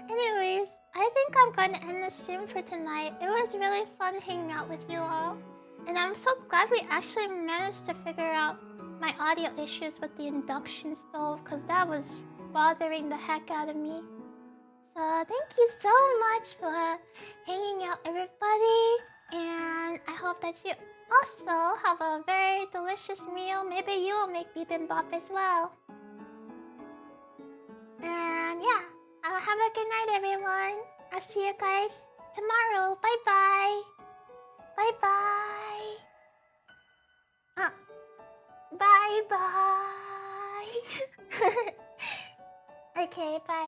Anyways, I think I'm gonna end the stream for tonight. It was really fun hanging out with you all. And I'm so glad we actually managed to figure out my audio issues with the induction stove, because that was bothering the heck out of me. So thank you so much for hanging out, everybody. And I hope that you also have a very delicious meal. Maybe you will make bibimbap as well. And yeah, have a good night, everyone. I'll see you guys tomorrow. Bye-bye. Bye-bye. Bye-bye. Okay, bye.